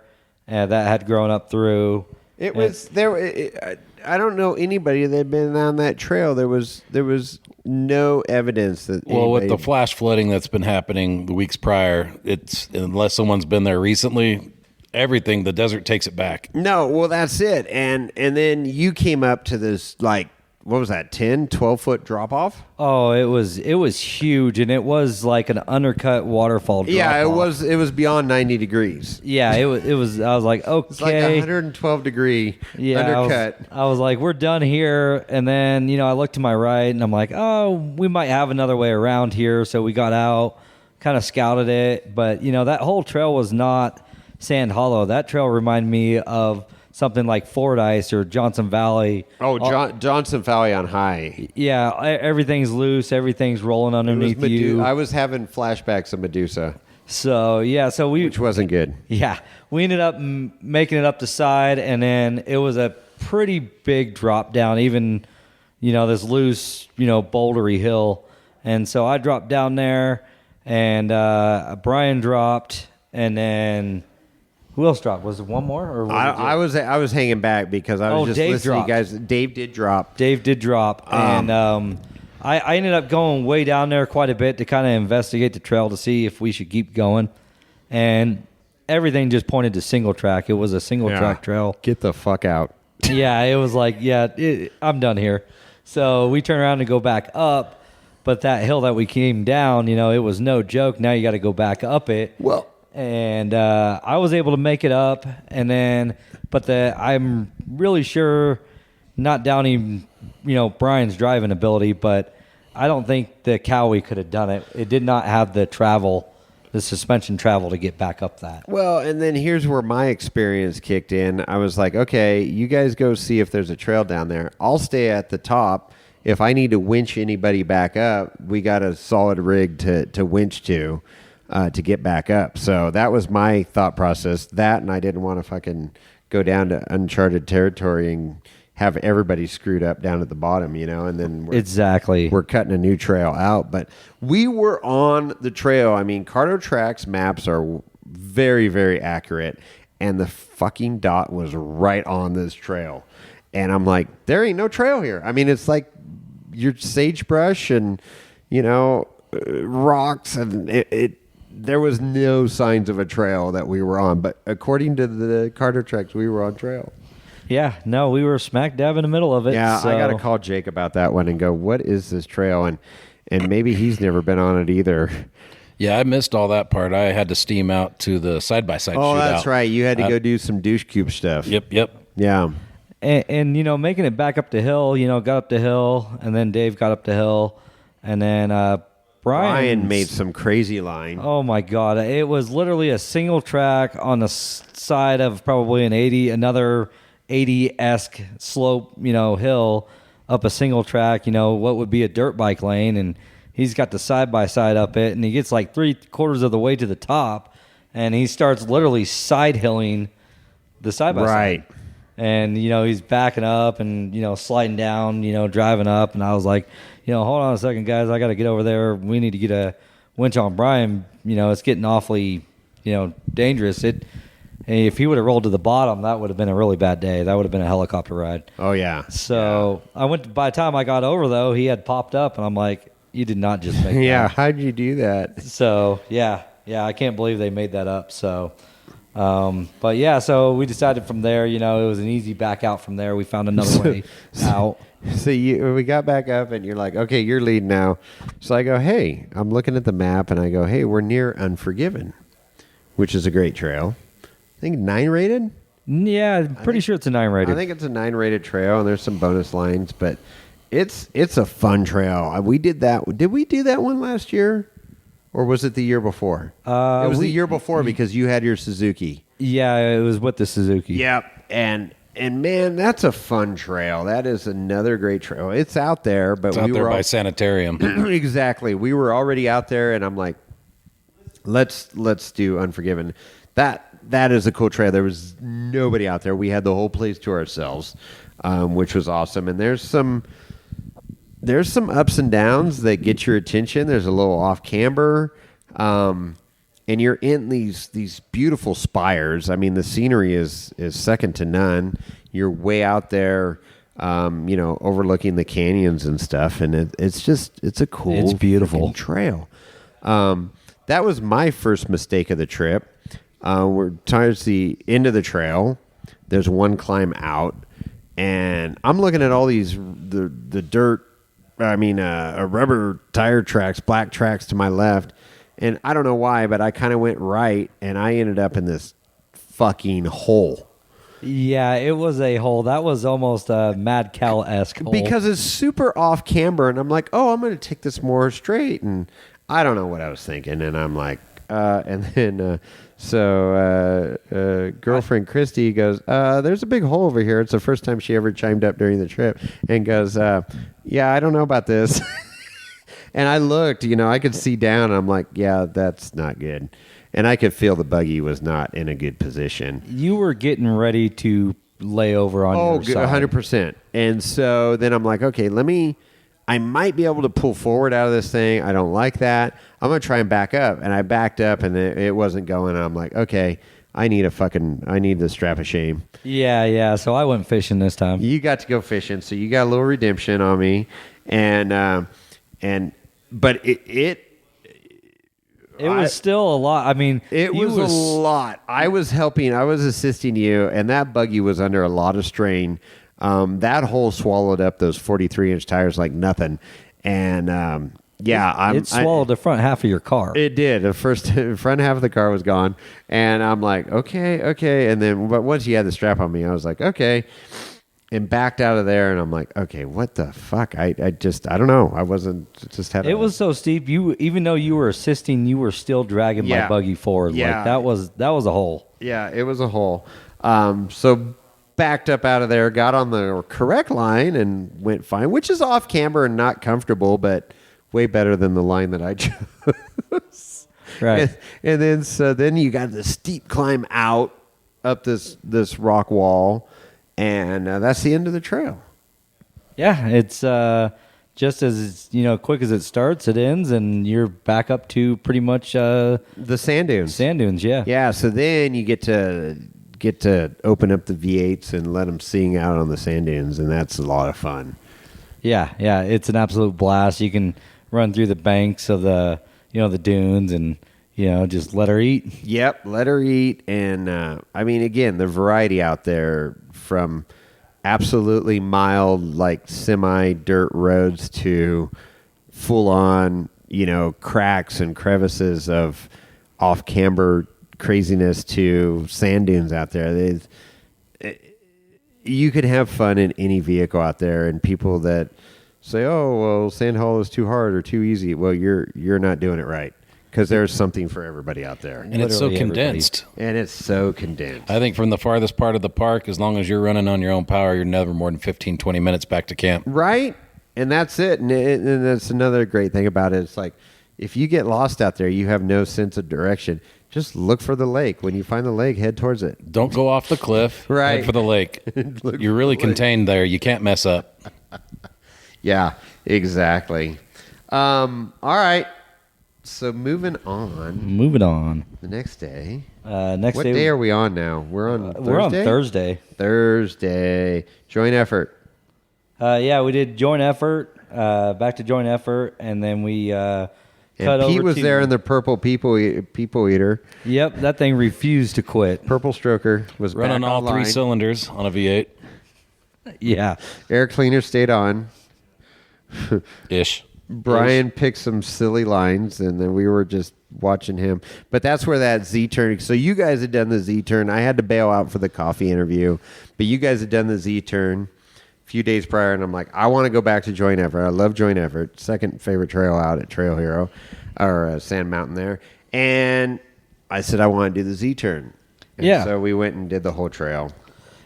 that had grown up through. It was there. I don't know anybody that had been on that trail. There was no evidence that. Well, with anybody- the flash flooding that's been happening the weeks prior, it's unless someone's been there recently, everything, the desert takes it back. No, well, that's it. And then you came up to this, like, what was that, 10, 12-foot drop-off? Oh, it was huge, and it was like an undercut waterfall drop Yeah, off. it was beyond 90 degrees. Yeah, it was. I was like, okay. It's like a 112-degree undercut. I was like, we're done here. And then, I looked to my right, and I'm like, oh, we might have another way around here. So we got out, kind of scouted it. But, that whole trail was not Sand Hollow. That trail reminded me of something like Fordyce or Johnson Valley. Oh, Johnson Valley on high. Yeah, everything's loose. Everything's rolling underneath you. I was having flashbacks of Medusa, So which wasn't good. Yeah, we ended up making it up the side, and then it was a pretty big drop down, even, this loose, bouldery hill. And so I dropped down there, and Brian dropped, and then who else dropped? Was it one more? Or was I was hanging back because I was just Dave listening dropped. to you guys. Dave did drop. Dave did drop, and I ended up going way down there quite a bit to kind of investigate the trail to see if we should keep going, and everything just pointed to single track. It was a single track trail. Get the fuck out. Yeah, it was like, I'm done here. So we turned around and go back up, but that hill that we came down, it was no joke. Now you got to go back up it. Well, and I was able to make it up, and then, I'm really sure, not downing, Brian's driving ability, but I don't think the Cowie could have done it. It did not have the suspension travel to get back up that. Well, and then here's where my experience kicked in. I was like, okay, you guys go see if there's a trail down there. I'll stay at the top. If I need to winch anybody back up, we got a solid rig to winch to get back up. So that was my thought process. That, and I didn't want to fucking go down to uncharted territory and have everybody screwed up down at the bottom, and then we're cutting a new trail out. But we were on the trail. I mean, CartoTrax maps are very, very accurate, and the fucking dot was right on this trail. And I'm like, there ain't no trail here. I mean, it's like your sagebrush and, rocks, and there was no signs of a trail that we were on. But according to the CartoTrax, we were on trail. Yeah, no, we were smack dab in the middle of it. Yeah, so. I got to call Jake about that one and go, what is this trail? And maybe he's never been on it either. Yeah, I missed all that part. I had to steam out to the side-by-side shootout. Oh, that's right. You had to go do some douche cube stuff. Yep. Yeah. And making it back up the hill, got up the hill, and then Dave got up the hill, and then Brian made some crazy line. Oh, my God. It was literally a single track on the side of probably another 80-esque slope, hill up a single track, what would be a dirt bike lane. And he's got the side-by-side up it, and he gets like 3/4 of the way to the top, and he starts literally side-hilling the side-by-side. Right. And, he's backing up and, sliding down, driving up. And I was like, hold on a second, guys. I got to get over there. We need to get a winch on Brian. It's getting awfully, dangerous. And if he would have rolled to the bottom, that would have been a really bad day. That would have been a helicopter ride. Oh yeah. So I went. By the time I got over, though, he had popped up, and I'm like, "You did not just make Yeah. that." How'd you do that? So yeah, I can't believe they made that up. So, but yeah, so we decided from there. It was an easy back out from there. We found another way out. So we got back up, and you're like, okay, you're leading now. So I go, hey, I'm looking at the map, and I go, hey, we're near Unforgiven, which is a great trail. I think 9 rated. Yeah, I'm pretty sure it's a 9 rated. I think it's a 9 rated trail, and there's some bonus lines, but it's a fun trail. We did that. Did we do that one last year, or was it the year before? It was the year before because you had your Suzuki. Yeah, it was with the Suzuki. Yep, and man, that's a fun trail. That is another great trail. It's out there, but It's out there by Sanitarium. Exactly. We were already out there, and I'm like, let's do Unforgiven. That is a cool trail. There was nobody out there. We had the whole place to ourselves, which was awesome. And there's some ups and downs that get your attention. There's a little off camber, and you're in these beautiful spires. I mean, the scenery is second to none. You're way out there, overlooking the canyons and stuff, and it's a cool, it's beautiful trail. That was my first mistake of the trip. We're towards the end of the trail. There's one climb out, and I'm looking at all these the dirt. Rubber tire tracks, black tracks to my left, and I don't know why, but I kind of went right, and I ended up in this fucking hole. Yeah, it was a hole. That was almost a Mad Cow-esque hole. Because it's super off camber, and I'm like, oh, I'm going to take this more straight, and I don't know what I was thinking, and I'm like, girlfriend Christy goes, there's a big hole over here. It's the first time she ever chimed up during the trip, and goes, yeah, I don't know about this. And I looked, I could see down, and I'm like, yeah, that's not good. And I could feel the buggy was not in a good position. You were getting ready to lay over on your side. 100%. And so then I'm like, okay, I might be able to pull forward out of this thing. I don't like that. I'm going to try and back up. And I backed up, and it wasn't going. And I'm like, okay, I need the strap of shame. Yeah. So I went fishing this time. You got to go fishing, so you got a little redemption on me. But it was still a lot. I mean, it was a lot. I was assisting you, and that buggy was under a lot of strain. That hole swallowed up those 43-inch tires like nothing. And it swallowed the front half of your car. It did. The front half of the car was gone. And I'm like, okay. And then but once you had the strap on me, I was like, okay. And backed out of there, and I'm like, okay, what the fuck? I don't know. I wasn't just had. It was so steep. Even though you were assisting, you were still dragging my buggy forward. Yeah. Like that was a hole. Yeah, it was a hole. So backed up out of there, got on the correct line, and went fine, which is off camber and not comfortable, but way better than the line that I chose. Right. And then you got the steep climb out up this rock wall. And that's the end of the trail. Yeah, it's just as quick as it starts, it ends, and you're back up to pretty much the sand dunes. Sand dunes, yeah. Yeah. So then you get to open up the V8s and let them sing out on the sand dunes, and that's a lot of fun. Yeah. It's an absolute blast. You can run through the banks of the dunes and. Just let her eat. Yep, let her eat. And, again, the variety out there from absolutely mild, like semi-dirt roads to full-on, cracks and crevices of off-camber craziness to sand dunes out there. You can have fun in any vehicle out there, and people that say, oh, well, sand haul is too hard or too easy. Well, you're not doing it right. Because there's something for everybody out there. And it's so condensed. I think from the farthest part of the park, as long as you're running on your own power, you're never more than 15, 20 minutes back to camp. Right? And that's it. And that's another great thing about it. It's like, if you get lost out there, you have no sense of direction. Just look for the lake. When you find the lake, head towards it. Don't go off the cliff. Right. Head for the lake. You're really contained there. You can't mess up. Yeah, exactly. All right. So moving on. Moving on. The next day, Next What day, day are we on now? We're on Thursday? we're on Thursday. Thursday. Joint effort. Yeah, we did joint effort, back to joint effort, and then we cut And over Pete was to, there in the purple people eater. Yep, that thing refused to quit. Purple stroker was Running back all online. 3 cylinders on a V8 Yeah. Air cleaner stayed on. ish. Brian picked some silly lines, and then we were just watching him. But that's where that Z turn. So you guys had done the Z turn. I had to bail out for the coffee interview, but you guys had done the Z turn a few days prior, and I'm like, I want to go back to Joint Effort. I love Joint Effort. Second favorite trail out at Trail Hero or Sand Mountain there. And I said I want to do the Z turn. And Yeah. So we went and did the whole trail.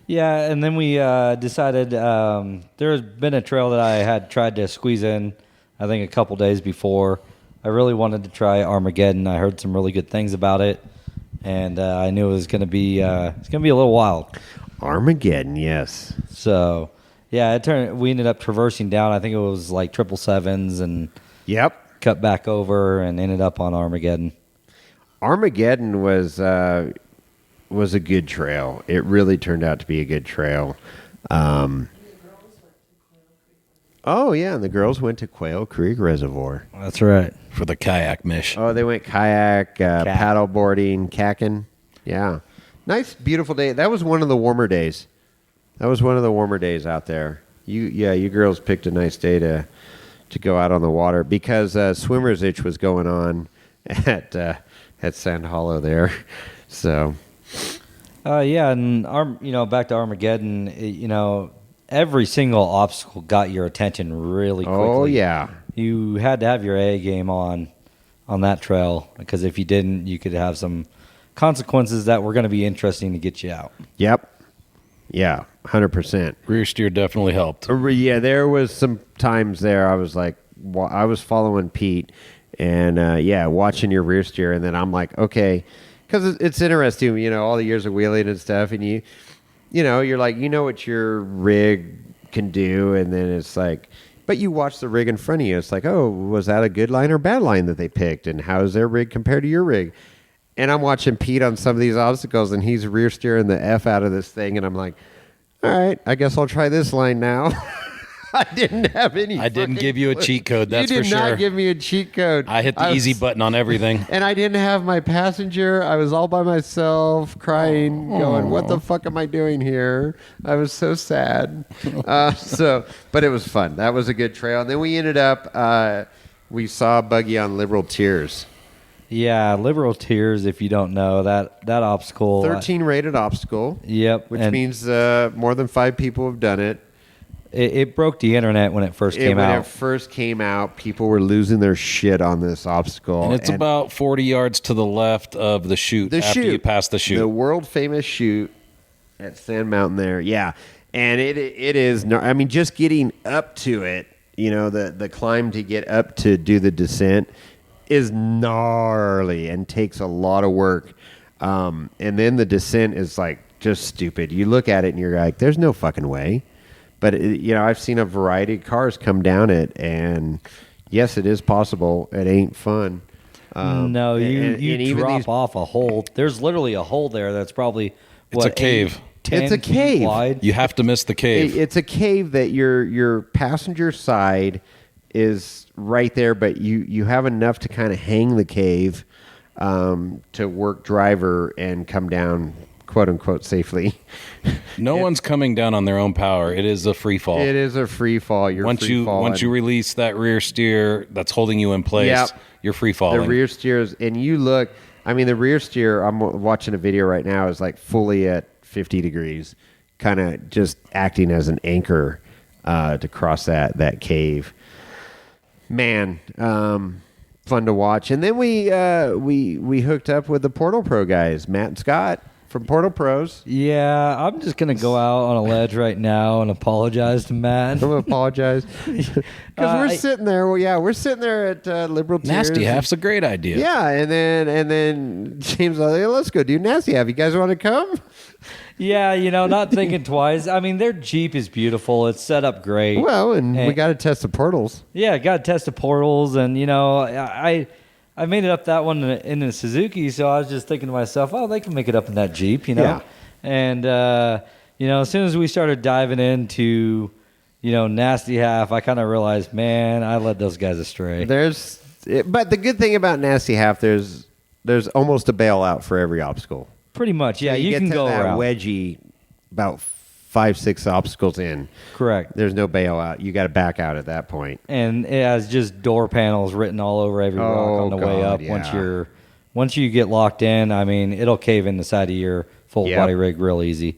Yeah, and then we decided there's been a trail that I had tried to squeeze in, I think a couple days before. I really wanted to try Armageddon. I heard some really good things about it, and I knew it was going to be a little wild. Armageddon, yes. So yeah, we ended up traversing down. I think it was like 777s and Yep. cut back over and ended up on Armageddon. Armageddon was a good trail. It really turned out to be a good trail. Oh, yeah, and the girls went to Quail Creek Reservoir. That's right. For the kayak mish. Oh, they went kayak, paddle boarding, kayaking. Yeah. Nice, beautiful day. That was one of the warmer days. Out there. You girls picked a nice day to go out on the water because swimmer's itch was going on at Sand Hollow there. So... Yeah, and back to Armageddon. Every single obstacle got your attention really quickly. Oh yeah, you had to have your A game on that trail because if you didn't, you could have some consequences that were going to be interesting to get you out. Yep. Yeah, 100%. Rear steer definitely helped. Yeah, there was some times there I was like, I was following Pete and watching your rear steer, and then I'm like, okay. Because it's interesting, all the years of wheeling and stuff, and you're like, what your rig can do, and then it's like, but you watch the rig in front of you. It's like, oh, was that a good line or bad line that they picked, and how is their rig compared to your rig? And I'm watching Pete on some of these obstacles, and he's rear steering the F out of this thing, and I'm like, all right, I guess I'll try this line now. I didn't have any. I didn't give you a cheat code, that's for sure. You did not give me a cheat code. I hit the easy button on everything. And I didn't have my passenger. I was all by myself, crying, going, what the fuck am I doing here? I was so sad. But it was fun. That was a good trail. And then we ended up, we saw Buggy on Liberal Tears. Yeah, Liberal Tears, if you don't know, that obstacle. 13 rated obstacle. Yep. Which means more than 5 people have done it. It broke the internet when it first came out. When it first came out, people were losing their shit on this obstacle. And it's about 40 yards to the left of the chute after you pass the chute. The world famous chute at Sand Mountain there. Yeah. And it is, just getting up to it, the climb to get up to do the descent is gnarly and takes a lot of work. And then the descent is like just stupid. You look at it and you're like, there's no fucking way. But, I've seen a variety of cars come down it, and yes, it is possible. It ain't fun. No, you drop off a hole. There's literally a hole there that's probably, it's a cave. 10 it's a cave. feet wide. You have to miss the cave. It's a cave that your passenger side is right there, but you have enough to kind of hang the cave to work driver and come down, quote unquote, safely. No one's coming down on their own power. It is a free fall. It is a free fall. Once you release that rear steer that's holding you in place, you're free falling. The rear steers, and you look. The rear steer. I'm watching a video right now. Is like fully at 50 degrees, kind of just acting as an anchor to cross that cave. Man, fun to watch. And then we hooked up with the Portal Pro guys, Matt and Scott from Portal Pros. Yeah, I'm just going to go out on a ledge right now and apologize to Matt. I'm going to apologize. Because we're sitting there. Well, yeah, we're sitting there at Liberal Tears. Nasty Half's a great idea. Yeah, and then James was like, hey, let's go do Nasty Half. You guys want to come? Yeah, not thinking twice. Their Jeep is beautiful. It's set up great. Well, and we got to test the portals. Yeah, got to test the portals. And, I made it up that one in a Suzuki, so I was just thinking to myself, oh, they can make it up in that Jeep, you know? Yeah. And, you know, as soon as we started diving into, you know, Nasty Half, I kind of realized, man, I led those guys astray. But the good thing about Nasty Half, there's almost a bailout for every obstacle. Pretty much, yeah. So you get can to go that around. wedgie about 5-6 obstacles in. Correct. There's no bailout. You got to back out at that point. And it has just door panels written all over every rock on the way God, up. yeah. Once you get locked in, I mean, it'll cave in the side of your full Yep. body rig real easy.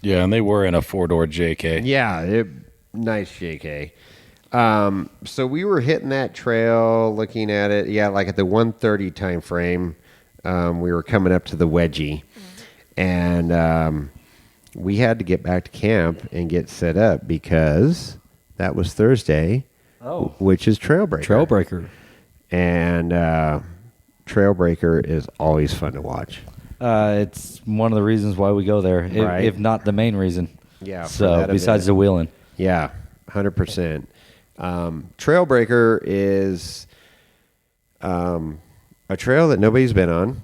Yeah, and they were in a 4-door JK. Yeah, nice JK. So we were hitting that trail, looking at it. Yeah, like at the 1:30 time frame, we were coming up to the wedgie, and we had to get back to camp and get set up because that was Thursday, which is Trailbreaker. Trailbreaker. And Trailbreaker is always fun to watch. It's one of the reasons why we go there, Right. if not the main reason. Yeah. for So that besides the event. wheeling. Yeah, 100%. Trailbreaker is a trail that nobody's been on.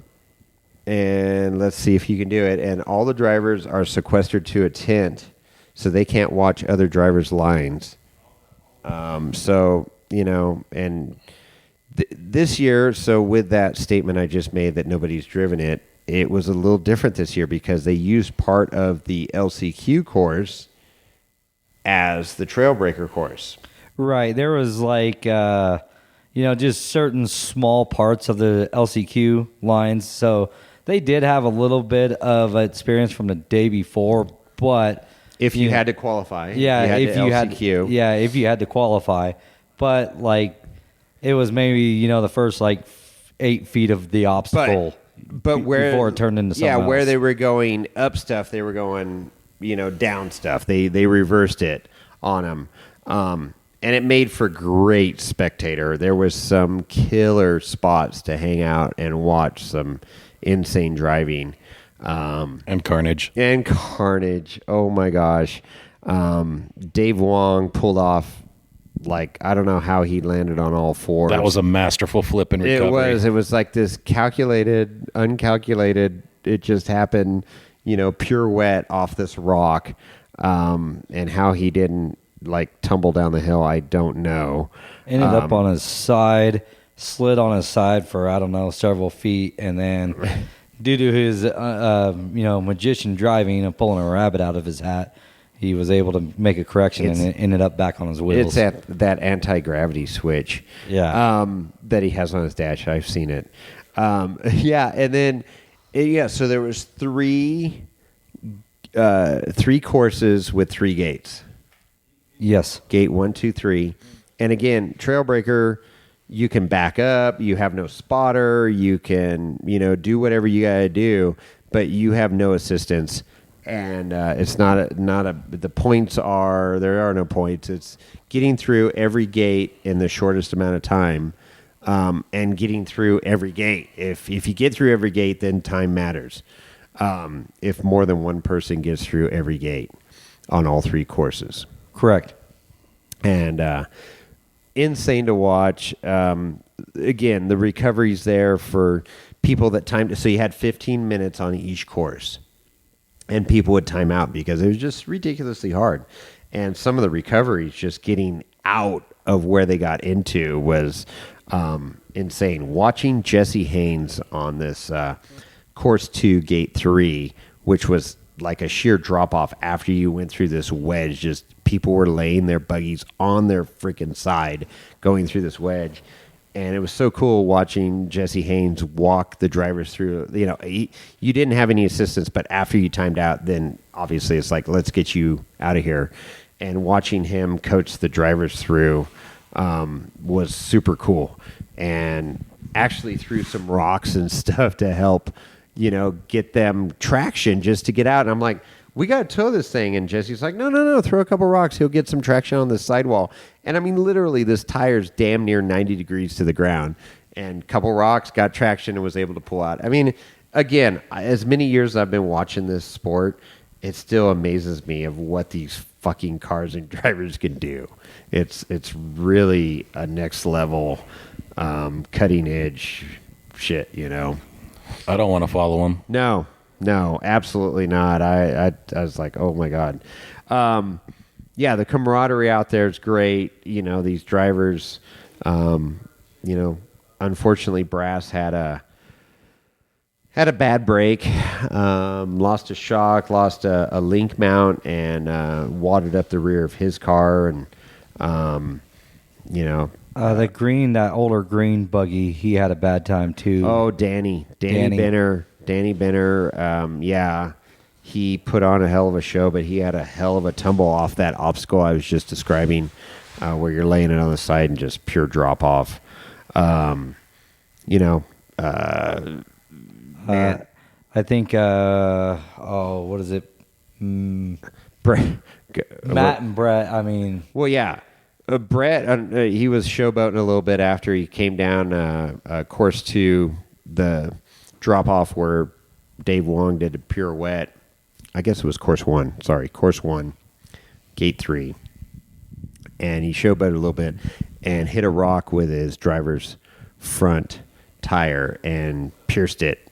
And let's see if you can do it. And all the drivers are sequestered to a tent, so they can't watch other drivers' lines. So, you know, and this year, so with that statement I just made that nobody's driven it, it was a little different this year because they used part of the LCQ course as the Trailbreaker course. Right. There was like, you know, just certain small parts of the LCQ lines. So they did have a little bit of experience from the day before, but If you had to qualify, yeah, if you had to qualify, but like it was maybe, you know, the first like 8 feet of the obstacle. But before it turned into something else. where they were going up stuff, they were going, you know, down stuff. They reversed it on them, and it made for great spectator. There was some killer spots to hang out and watch some insane driving, And carnage. and carnage. Oh my gosh, Dave Wong pulled off. Like, I don't know how he landed on all fours. That was a masterful flip and recovery. It was like this calculated, uncalculated. It just happened, you know, pure wet off this rock. And how he didn't like tumble down the hill, I don't know. Ended up on his side, slid on his side for, I don't know, several feet. And then due to his, you know, magician driving and pulling a rabbit out of his hat, he was able to make a correction and it ended up back on his wheels. It's at that anti-gravity switch, Yeah. that he has on his dash. I've seen it. Yeah, and then so there was three courses with 3 gates. Yes. Gate 1, 2, 3, and again, Trailbreaker. You can back up. You have no spotter. You can, you know, do whatever you got to do, but you have no assistance. And it's the points there are no points. It's getting through every gate in the shortest amount of time, and getting through every gate. If you get through every gate, then time matters. If more than one person gets through every gate on all 3 courses. Correct. And insane to watch. Again, the recovery's there for people that timed. So you had 15 minutes on each course. And people would time out because it was just ridiculously hard. And some of the recoveries, just getting out of where they got into, was insane. Watching Jesse Haynes on this course 2, gate 3, which was like a sheer drop off after you went through this wedge. Just people were laying their buggies on their freaking side going through this wedge. And it was so cool watching Jesse Haynes walk the drivers through. You know, you didn't have any assistance, but after you timed out, then obviously it's like, let's get you out of here. And watching him coach the drivers through was super cool. And actually threw some rocks and stuff to help, you know, get them traction just to get out. And I'm like, we got to tow this thing. And Jesse's like, no, throw a couple rocks. He'll get some traction on this sidewall. And I mean, literally, this tire's damn near 90 degrees to the ground. And a couple rocks, got traction, and was able to pull out. I mean, again, as many years as I've been watching this sport, it still amazes me of what these fucking cars and drivers can do. It's really a next level cutting edge shit, you know. I don't want to follow him. No, absolutely not. I was like, oh my God. Yeah, the camaraderie out there is great. You know, these drivers, you know, unfortunately Brass had a bad break, lost a shock, lost a link mount, and wadded up the rear of his car. And, you know. That older green buggy, he had a bad time too. Oh, Danny Benner. Yeah, he put on a hell of a show, but he had a hell of a tumble off that obstacle I was just describing, where you're laying it on the side and just pure drop off. You know, man. I think, what is it? Brett, Matt and Brett, I mean. Well, yeah. Brett, he was showboating a little bit after he came down course 2, the drop off where Dave Wong did a pirouette. I guess it was course 1. Sorry, course 1, gate 3. And he showboated a little bit and hit a rock with his driver's front tire and pierced it.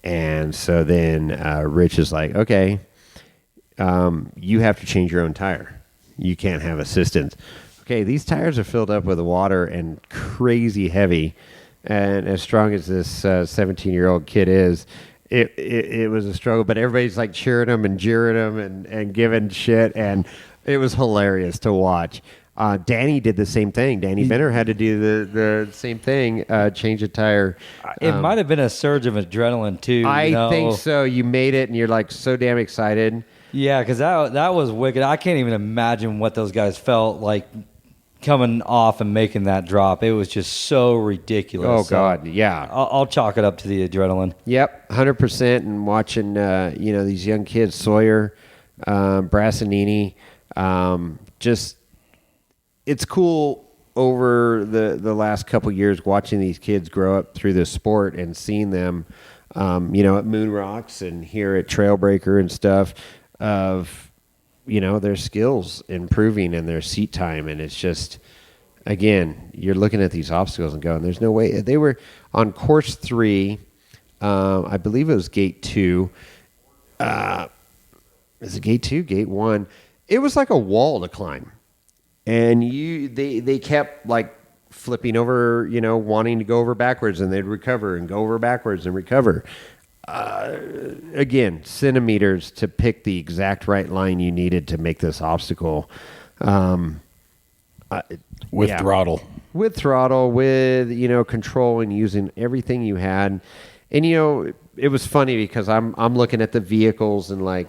And so then Rich is like, okay, you have to change your own tire. You can't have assistance. Okay, these tires are filled up with water and crazy heavy, and as strong as this 17-year-old kid is, it was a struggle. But everybody's like cheering him and jeering him and giving shit, and it was hilarious to watch. Danny did the same thing. Danny Benner had to do the same thing, change a tire. It might have been a surge of adrenaline too. I think so. You made it, and you're like so damn excited. Yeah, because that was wicked. I can't even imagine what those guys felt like coming off and making that drop. It was just so ridiculous. Oh, God, yeah. I'll chalk it up to the adrenaline. Yep, 100%. And watching, you know, these young kids, Sawyer, Brassanini, just, it's cool over the last couple years watching these kids grow up through this sport and seeing them, you know, at Moon Rocks and here at Trailbreaker and stuff of, you know, their skills improving and their seat time. And it's just, again, you're looking at these obstacles and going, there's no way. They were on course 3. I believe it was gate 2. Is it gate 2? Gate 1. It was like a wall to climb. And they kept like flipping over, you know, wanting to go over backwards, and they'd recover and go over backwards and recover. Again, centimeters to pick the exact right line you needed to make this obstacle. With throttle. With throttle, with, you know, control and using everything you had. And, you know, it was funny because I'm looking at the vehicles and like,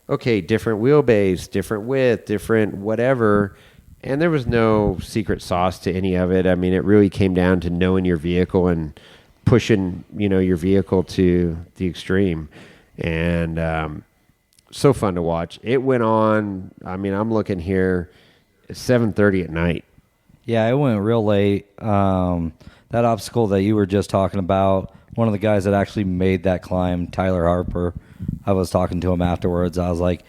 okay, different wheelbase, different width, different whatever. And there was no secret sauce to any of it. I mean, it really came down to knowing your vehicle and pushing, you know, your vehicle to the extreme. And so fun to watch. It went on, I mean, I'm looking here, it's 7:30 at night. Yeah, it went real late. That obstacle that you were just talking about, one of the guys that actually made that climb, Tyler Harper, I was talking to him afterwards. I was like,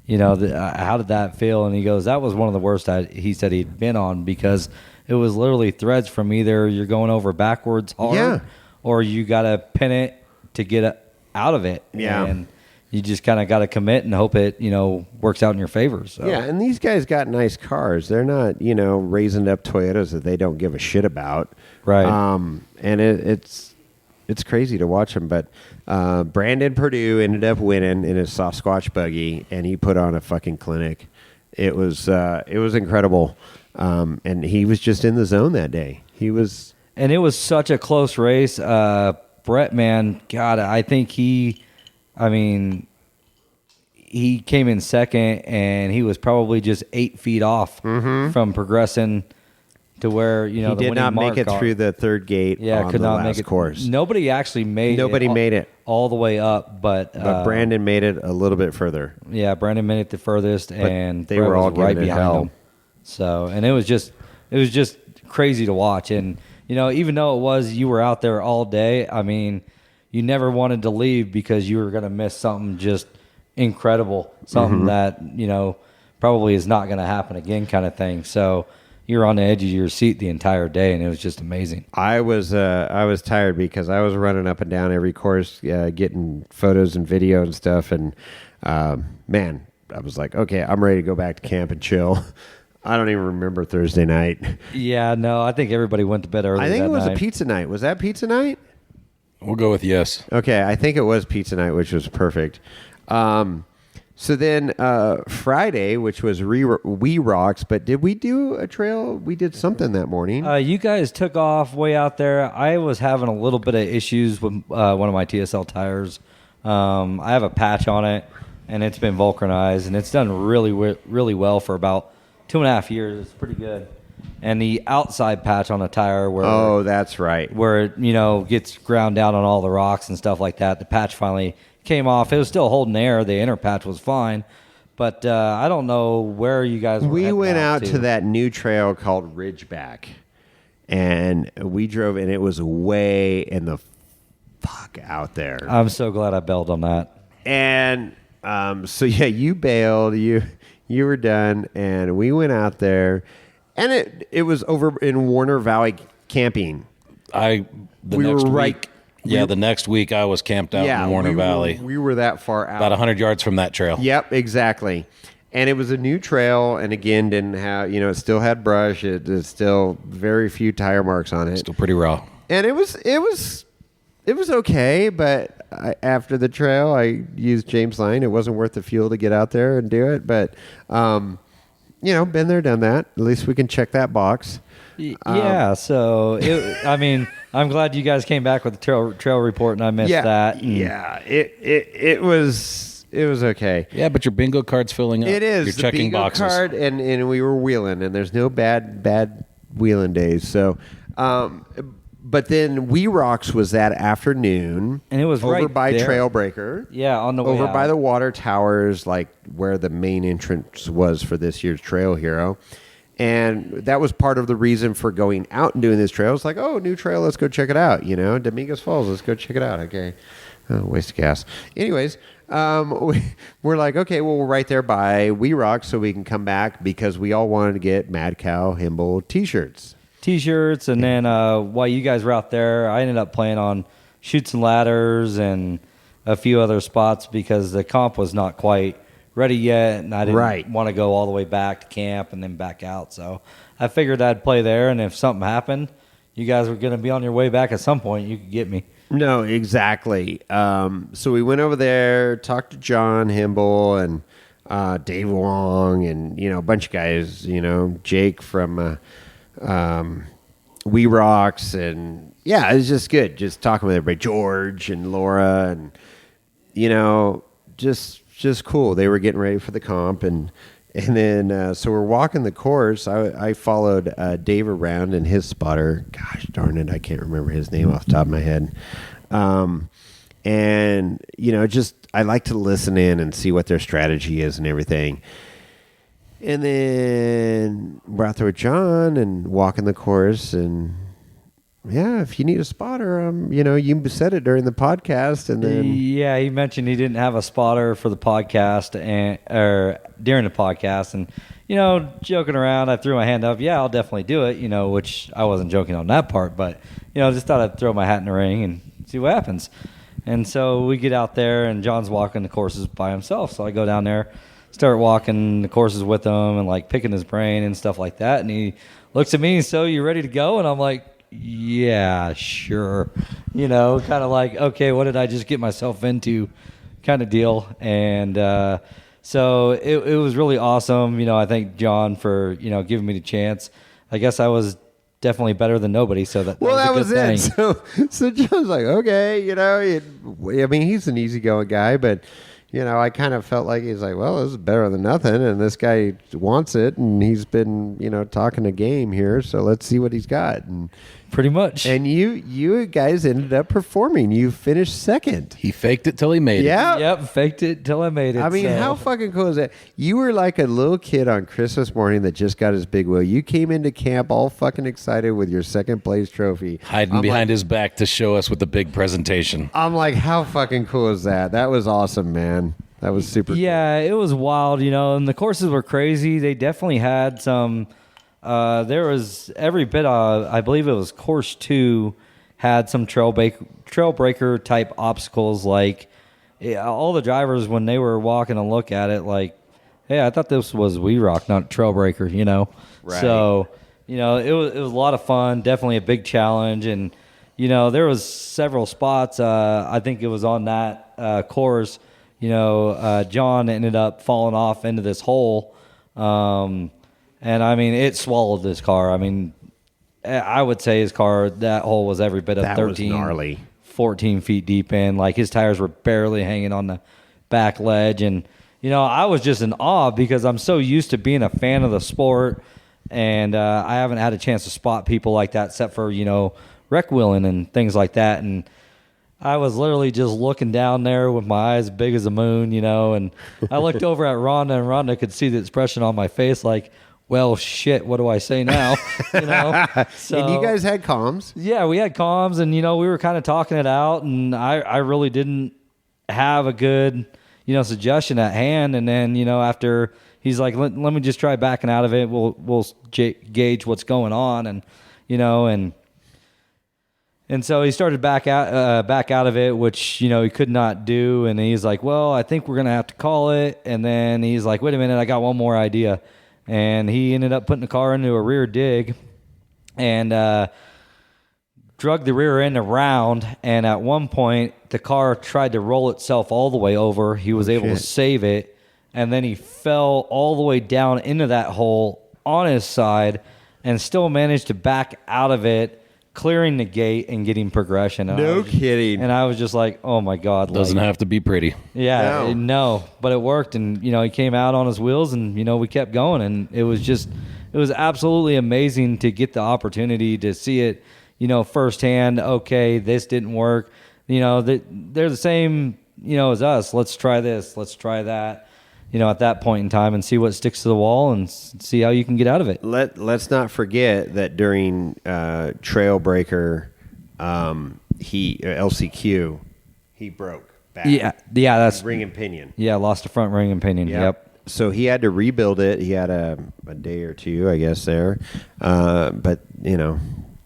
you know, how did that feel? And he goes, that was one of the worst he said he'd been on, because it was literally threads from either you're going over backwards hard or you got to pin it to get out of it. Yeah. And you just kind of got to commit and hope it, you know, works out in your favor. So. Yeah, and these guys got nice cars. They're not, you know, raising up Toyotas that they don't give a shit about. Right. And it's crazy to watch them. But Brandon Purdue ended up winning in his soft squatch buggy, and he put on a fucking clinic. It was incredible. And he was just in the zone that day. And it was such a close race. Brett, man, God, I think he came in second, and he was probably just 8 feet off from progressing to where, you know, he did not make it through the third gate. Yeah, on could the not last make it. Course. Nobody actually made it all the way up, but Brandon made it a little bit further. Yeah, Brandon made it the furthest, and they Brett were all was right giving it behind hell. him. So, and it was just crazy to watch. And, you know, even though you were out there all day, I mean, you never wanted to leave because you were going to miss something just incredible, something that, you know, probably is not going to happen again kind of thing. So, you were on the edge of your seat the entire day, and it was just amazing. I was tired because I was running up and down every course, getting photos and video and stuff, and man, I was like, okay, I'm ready to go back to camp and chill. I don't even remember Thursday night. Yeah, no, I think everybody went to bed early. I think it was night. a pizza night. Was that pizza night? We'll go with yes. Okay, I think it was pizza night, which was perfect. So then Friday, which was We Rocks, but did we do a trail? We did something that morning. You guys took off way out there. I was having a little bit of issues with one of my TSL tires. I have a patch on it, and it's been vulcanized, and it's done really well for about 2.5 years. It's pretty good. And the outside patch on the tire where that's right, where it gets ground down on all the rocks and stuff like that. The patch finally came off. It was still holding air. The inner patch was fine, but I don't know where you guys were. We went out to that new trail called Ridgeback, and we drove, and it was way in the fuck out there. I'm so glad I bailed on that. And so yeah, you bailed. You were done, and we went out there. And it was over in Warner Valley camping. The next week I was camped out in Warner Valley. We were that far out. About 100 yards from that trail. Yep, exactly. And it was a new trail, and again, didn't have, it still had brush. It still very few tire marks on it. Still pretty raw. And it was okay, but after the trail, I used James Line. It wasn't worth the fuel to get out there and do it, but been there, done that. At least we can check that box. Yeah, so I'm glad you guys came back with the trail report, and I missed that. Yeah, it was okay. Yeah, but your bingo card's filling up. It is. You're the checking bingo boxes. card, and we were wheeling, and there's no bad wheeling days. So, but then We Rocks was that afternoon, and it was over right by there. Trailbreaker. Yeah, on the way over out. by the water towers, like where the main entrance was for this year's Trail Hero. And that was part of the reason for going out and doing this trail. It's like, oh, new trail, let's go check it out. Dominguez Falls, let's go check it out. Okay, waste of gas. Anyways, we're like, okay, well, we're right there by We Rock, so we can come back because we all wanted to get Mad Cow Himble T-shirts. And then while you guys were out there, I ended up playing on Chutes and Ladders and a few other spots because the comp was not quite ready yet, and I didn't want to go all the way back to camp and then back out. So I figured I'd play there, and if something happened, you guys were going to be on your way back at some point. You could get me. No, exactly. So we went over there, talked to John Himble and Dave Wong and, a bunch of guys, Jake from We Rocks, and yeah, it was just good. Just talking with everybody, George and Laura, and just cool. They were getting ready for the comp, and then so we're walking the course. I followed Dave around in his spotter. Gosh darn it, I can't remember his name off the top of my head. And just I like to listen in and see what their strategy is and everything. And then we're out there with John and walking the course, and yeah, if you need a spotter, you said it during the podcast, and then he mentioned he didn't have a spotter for the podcast or during the podcast, and joking around, I threw my hand up. Yeah, I'll definitely do it. Which I wasn't joking on that part, but just thought I'd throw my hat in the ring and see what happens. And so we get out there, and John's walking the courses by himself, so I go down there. Start walking the courses with him and like picking his brain and stuff like that. And he looks at me, so you ready to go? And I'm like, yeah, sure. Kind of like, okay, what did I just get myself into kind of deal. And so it was really awesome. I thank John for, giving me the chance. I guess I was definitely better than nobody. So that was a good thing. So John's like, okay, he's an easygoing guy, but I kind of felt like he's like, well, this is better than nothing. And this guy wants it. And he's been, talking a game here. So let's see what he's got. And pretty much. And you guys ended up performing. You finished second. He faked it till he made it. Yeah. Yep. Faked it till I made it. I mean, how fucking cool is that? You were like a little kid on Christmas morning that just got his big wheel. You came into camp all fucking excited with your second place trophy. Hiding behind his back to show us with the big presentation. I'm like, how fucking cool is that? That was awesome, man. That was super cool. Yeah, it was wild, and the courses were crazy. They definitely had some There was every bit of, I believe it was course 2 had some trail breaker type obstacles. Like all the drivers, when they were walking and look at it, like, hey, I thought this was We Rock, not Trail Breaker, you know? Right. So, you know, it was a lot of fun, definitely a big challenge. And, you know, there was several spots, I think it was on that course, you know, John ended up falling off into this hole. And, I mean, it swallowed this car. I mean, I would say his car, that hole was every bit of That was 13, gnarly. 14 feet deep in. Like, his tires were barely hanging on the back ledge. And, you know, I was just in awe because I'm so used to being a fan of the sport. And I haven't had a chance to spot people like that except for, you know, wreck wheeling and things like that. And I was literally just looking down there with my eyes big as a moon, you know, and I looked over at Rhonda, and Rhonda could see the expression on my face like, well, shit, what do I say now? You know? So, and you guys had comms? yeah, we had comms, and, you know, we were kind of talking it out, and I really didn't have a good, you know, suggestion at hand. And then, you know, after he's like, let me just try backing out of it. We'll gauge what's going on. And, you know, and so he started back out of it, which, you know, he could not do. And he's like, well, I think we're going to have to call it. And then he's like, wait a minute, I got one more idea. And he ended up putting the car into a rear dig and drug the rear end around. And at one point, the car tried to roll itself all the way over. He was able to save it. And then he fell all the way down into that hole on his side and still managed to back out of it, clearing the gate and getting progression. No kidding. And I was just like, oh my God. Doesn't have to be pretty. Yeah, no, but it worked. And, you know, he came out on his wheels and, you know, we kept going. And it was absolutely amazing to get the opportunity to see it, you know, firsthand. Okay, this didn't work. You know, they're the same, you know, as us. Let's try this. Let's try that. You know, at that point in time, and see what sticks to the wall and see how you can get out of it. Let's not forget that during Trailbreaker, LCQ, he broke back. Yeah, that's ring and pinion. Yeah, lost a front ring and pinion. Yep. So he had to rebuild it. He had a day or two, I guess, there. But, you know,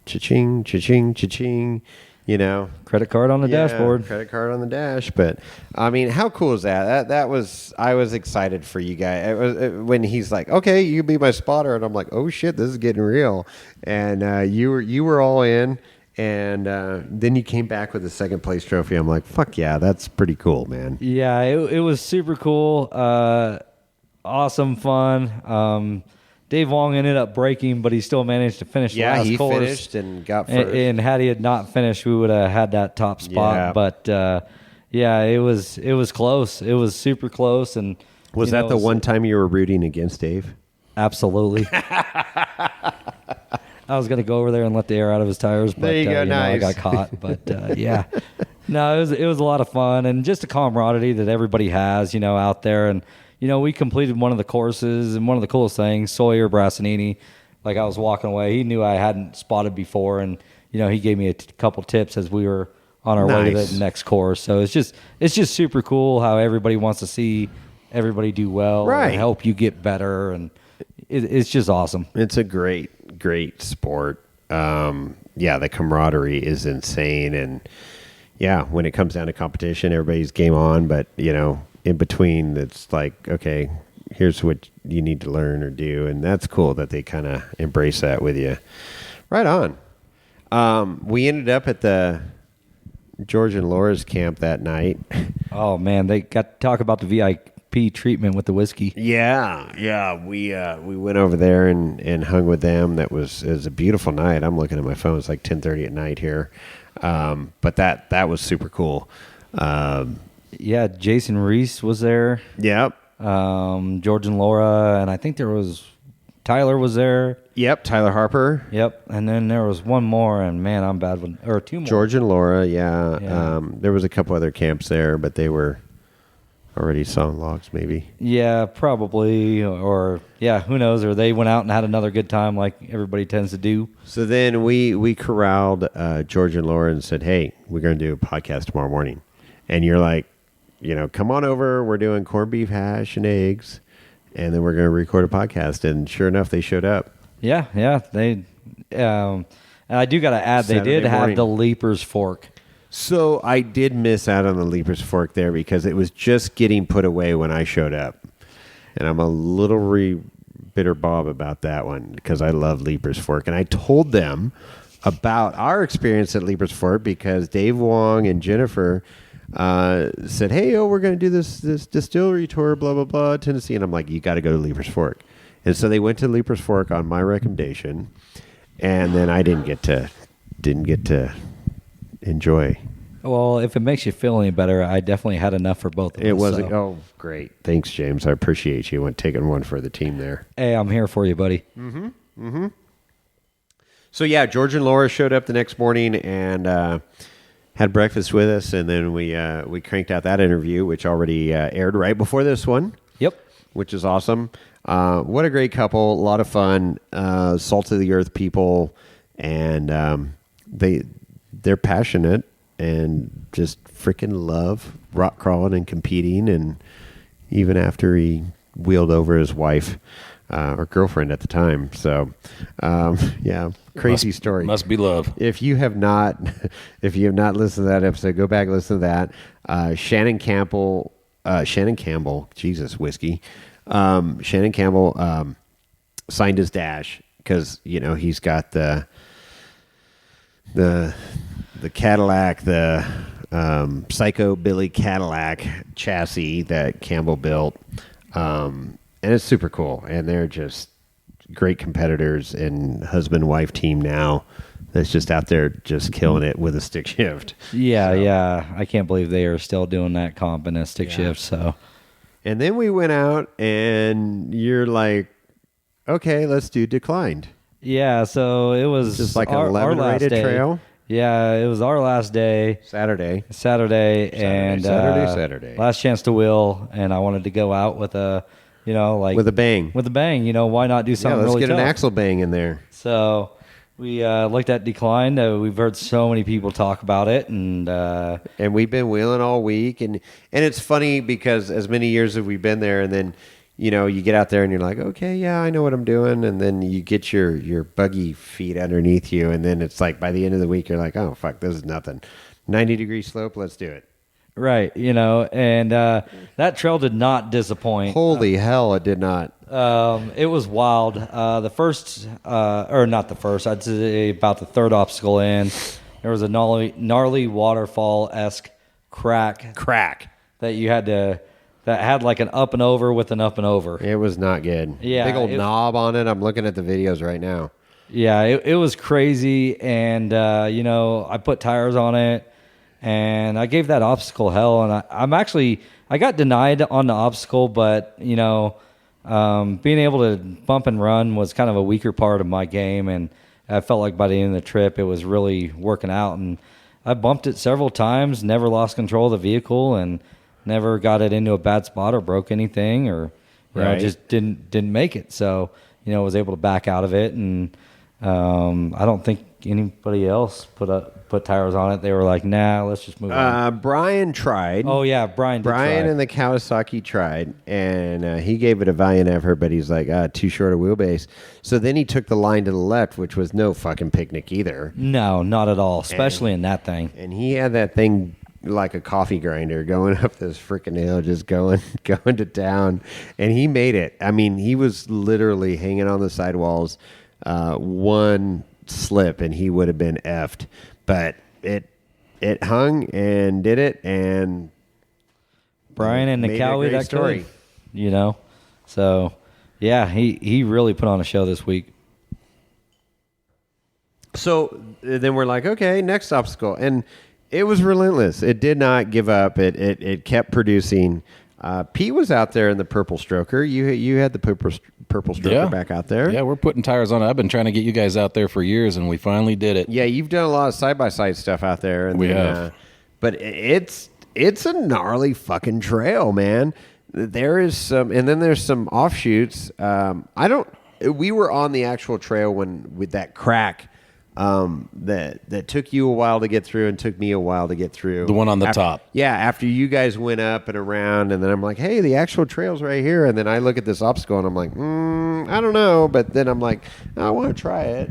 cha-ching, cha-ching, cha-ching. You know, credit card on the dashboard. Credit card on the dash. But I mean, how cool is that? That was. I was excited for you guys when he's like, "Okay, you be my spotter," and I'm like, "Oh shit, this is getting real." And you were all in, and then you came back with a second place trophy. I'm like, "Fuck yeah, that's pretty cool, man." Yeah, it was super cool. Awesome fun. Dave Wong ended up breaking, but he still managed to finish the last course. Finished and got first. And had he had not finished, we would have had that top spot. Yeah. But yeah, it was close. It was super close. And was that the one time you were rooting against Dave? Absolutely. I was going to go over there and let the air out of his tires, but there you go, nice. I got caught. But yeah, no, it was a lot of fun and just a camaraderie that everybody has, you know, out there. And you know, we completed one of the courses, and one of the coolest things, Sawyer Brassanini, like I was walking away, he knew I hadn't spotted before, and, you know, he gave me a couple tips as we were on our way to the next course. So it's just super cool how everybody wants to see everybody do well, right, and help you get better, and it's just awesome. It's a great sport. Yeah, the camaraderie is insane, and yeah, when it comes down to competition, everybody's game on, but, you know, in between, it's like, okay, here's what you need to learn or do. And that's cool that they kind of embrace that with you. Right on. We ended up at the George and Laura's camp that night. Oh, man, they got to talk about the VIP treatment with the whiskey. Yeah. We went over there and hung with them. It was a beautiful night. I'm looking at my phone. It's like 10:30 at night here. But that was super cool. Yeah, Jason Reese was there. Yep. George and Laura, and I think Tyler was there. Yep, Tyler Harper. Yep, and then there was one more, and man, I'm bad with, or two more. George and Laura, yeah. There was a couple other camps there, but they were already sawing logs, maybe. Yeah, probably, or yeah, who knows? Or they went out and had another good time, like everybody tends to do. So then we corralled George and Laura and said, "Hey, we're going to do a podcast tomorrow morning," and you're like, you know, come on over. We're doing corned beef hash and eggs, and then we're going to record a podcast. And sure enough, they showed up. Yeah. They, and I do got to add, they Saturday did have morning. the Leapers Fork. So I did miss out on the Leapers Fork there because it was just getting put away when I showed up. And I'm a little bitter Bob about that one because I love Leapers Fork. And I told them about our experience at Leapers Fork because Dave Wong and Jennifer said, hey, we're going to do this distillery tour, blah, blah, blah, Tennessee. And I'm like, you got to go to Leapers Fork. And so they went to Leapers Fork on my recommendation. And then I didn't get to enjoy. Well, if it makes you feel any better, I definitely had enough for both of us. It was so. oh great, thanks James, I appreciate you taking one for the team there. Hey, I'm here for you, buddy. So yeah, George and Laura showed up the next morning and had breakfast with us, and then we cranked out that interview, which already aired right before this one. Yep. Which is awesome. What a great couple, a lot of fun, salt of the earth people, and they're passionate and just freaking love rock crawling and competing. And even after he wheeled over his wife or girlfriend at the time. So, yeah, crazy story. Must be love. If you have not listened to that episode, go back and listen to that. Shannon Campbell, Jesus, whiskey. Shannon Campbell signed his dash because, he's got the Cadillac, the Psycho Billy Cadillac chassis that Campbell built. And it's super cool. And they're just great competitors and husband-wife team now that's just out there just killing it with a stick shift. Yeah. I can't believe they are still doing that comp and a stick shift. So, and then we went out and you're like, okay, let's do declined. yeah, so it was Just like an our 11 last rated day. trail. Yeah, it was our last day. Saturday. And Saturday. last chance to wheel, and I wanted to go out with a, With a bang. With a bang. Why not do Yeah, something let's really get tough? an axle bang in there. So we looked at decline. We've heard so many people talk about it, and we've been wheeling all week, and it's funny because as many years as we've been there, and then you get out there and you're like, okay, yeah, I know what I'm doing, and then you get your buggy feet underneath you, and then it's like by the end of the week you're like, oh fuck, this is nothing. 90-degree slope, let's do it. right, and that trail did not disappoint. Holy hell, it did not. It was wild. The first, or not the first, I'd say about the third obstacle in, there was a gnarly waterfall-esque crack that you had to, that had like an up and over with an up and over. It was not good. Yeah, big old knob on it. I'm looking at the videos right now. Yeah, it was crazy, and I put tires on it, and I gave that obstacle hell, and I got denied on the obstacle, but being able to bump and run was kind of a weaker part of my game, and I felt like by the end of the trip it was really working out, and I bumped it several times, never lost control of the vehicle, and never got it into a bad spot or broke anything, or just didn't make it. So was able to back out of it, and I don't think anybody else put tires on it. They were like, nah, let's just move on. Brian tried. Oh yeah, Brian and the Kawasaki tried, and he gave it a valiant effort, but he's like, too short a wheelbase. So then he took the line to the left, which was no fucking picnic either. No, not at all, especially in that thing. And he had that thing like a coffee grinder going up this freaking hill, just going to town, and he made it. I mean, he was literally hanging on the sidewalls. One slip and he would have been effed, but it hung and did it, and Brian and the Cowie, that story. So yeah, he really put on a show this week. So then we're like, okay, next obstacle, and it was relentless. It did not give up. It kept producing. Pete was out there in the purple stroker. You had the purple stroker back out there. Yeah, we're putting tires on it. I've been trying to get you guys out there for years, and we finally did it. Yeah, you've done a lot of side-by-side stuff out there. And we have. But it's a gnarly fucking trail, man. There is some, and then there's some offshoots. We were on the actual trail with that crack that took you a while to get through and took me a while to get through. The one on the top. Yeah, after you guys went up and around, and then I'm like, hey, the actual trail's right here. And then I look at this obstacle, and I'm like, I don't know. But then I'm like, I want to try it.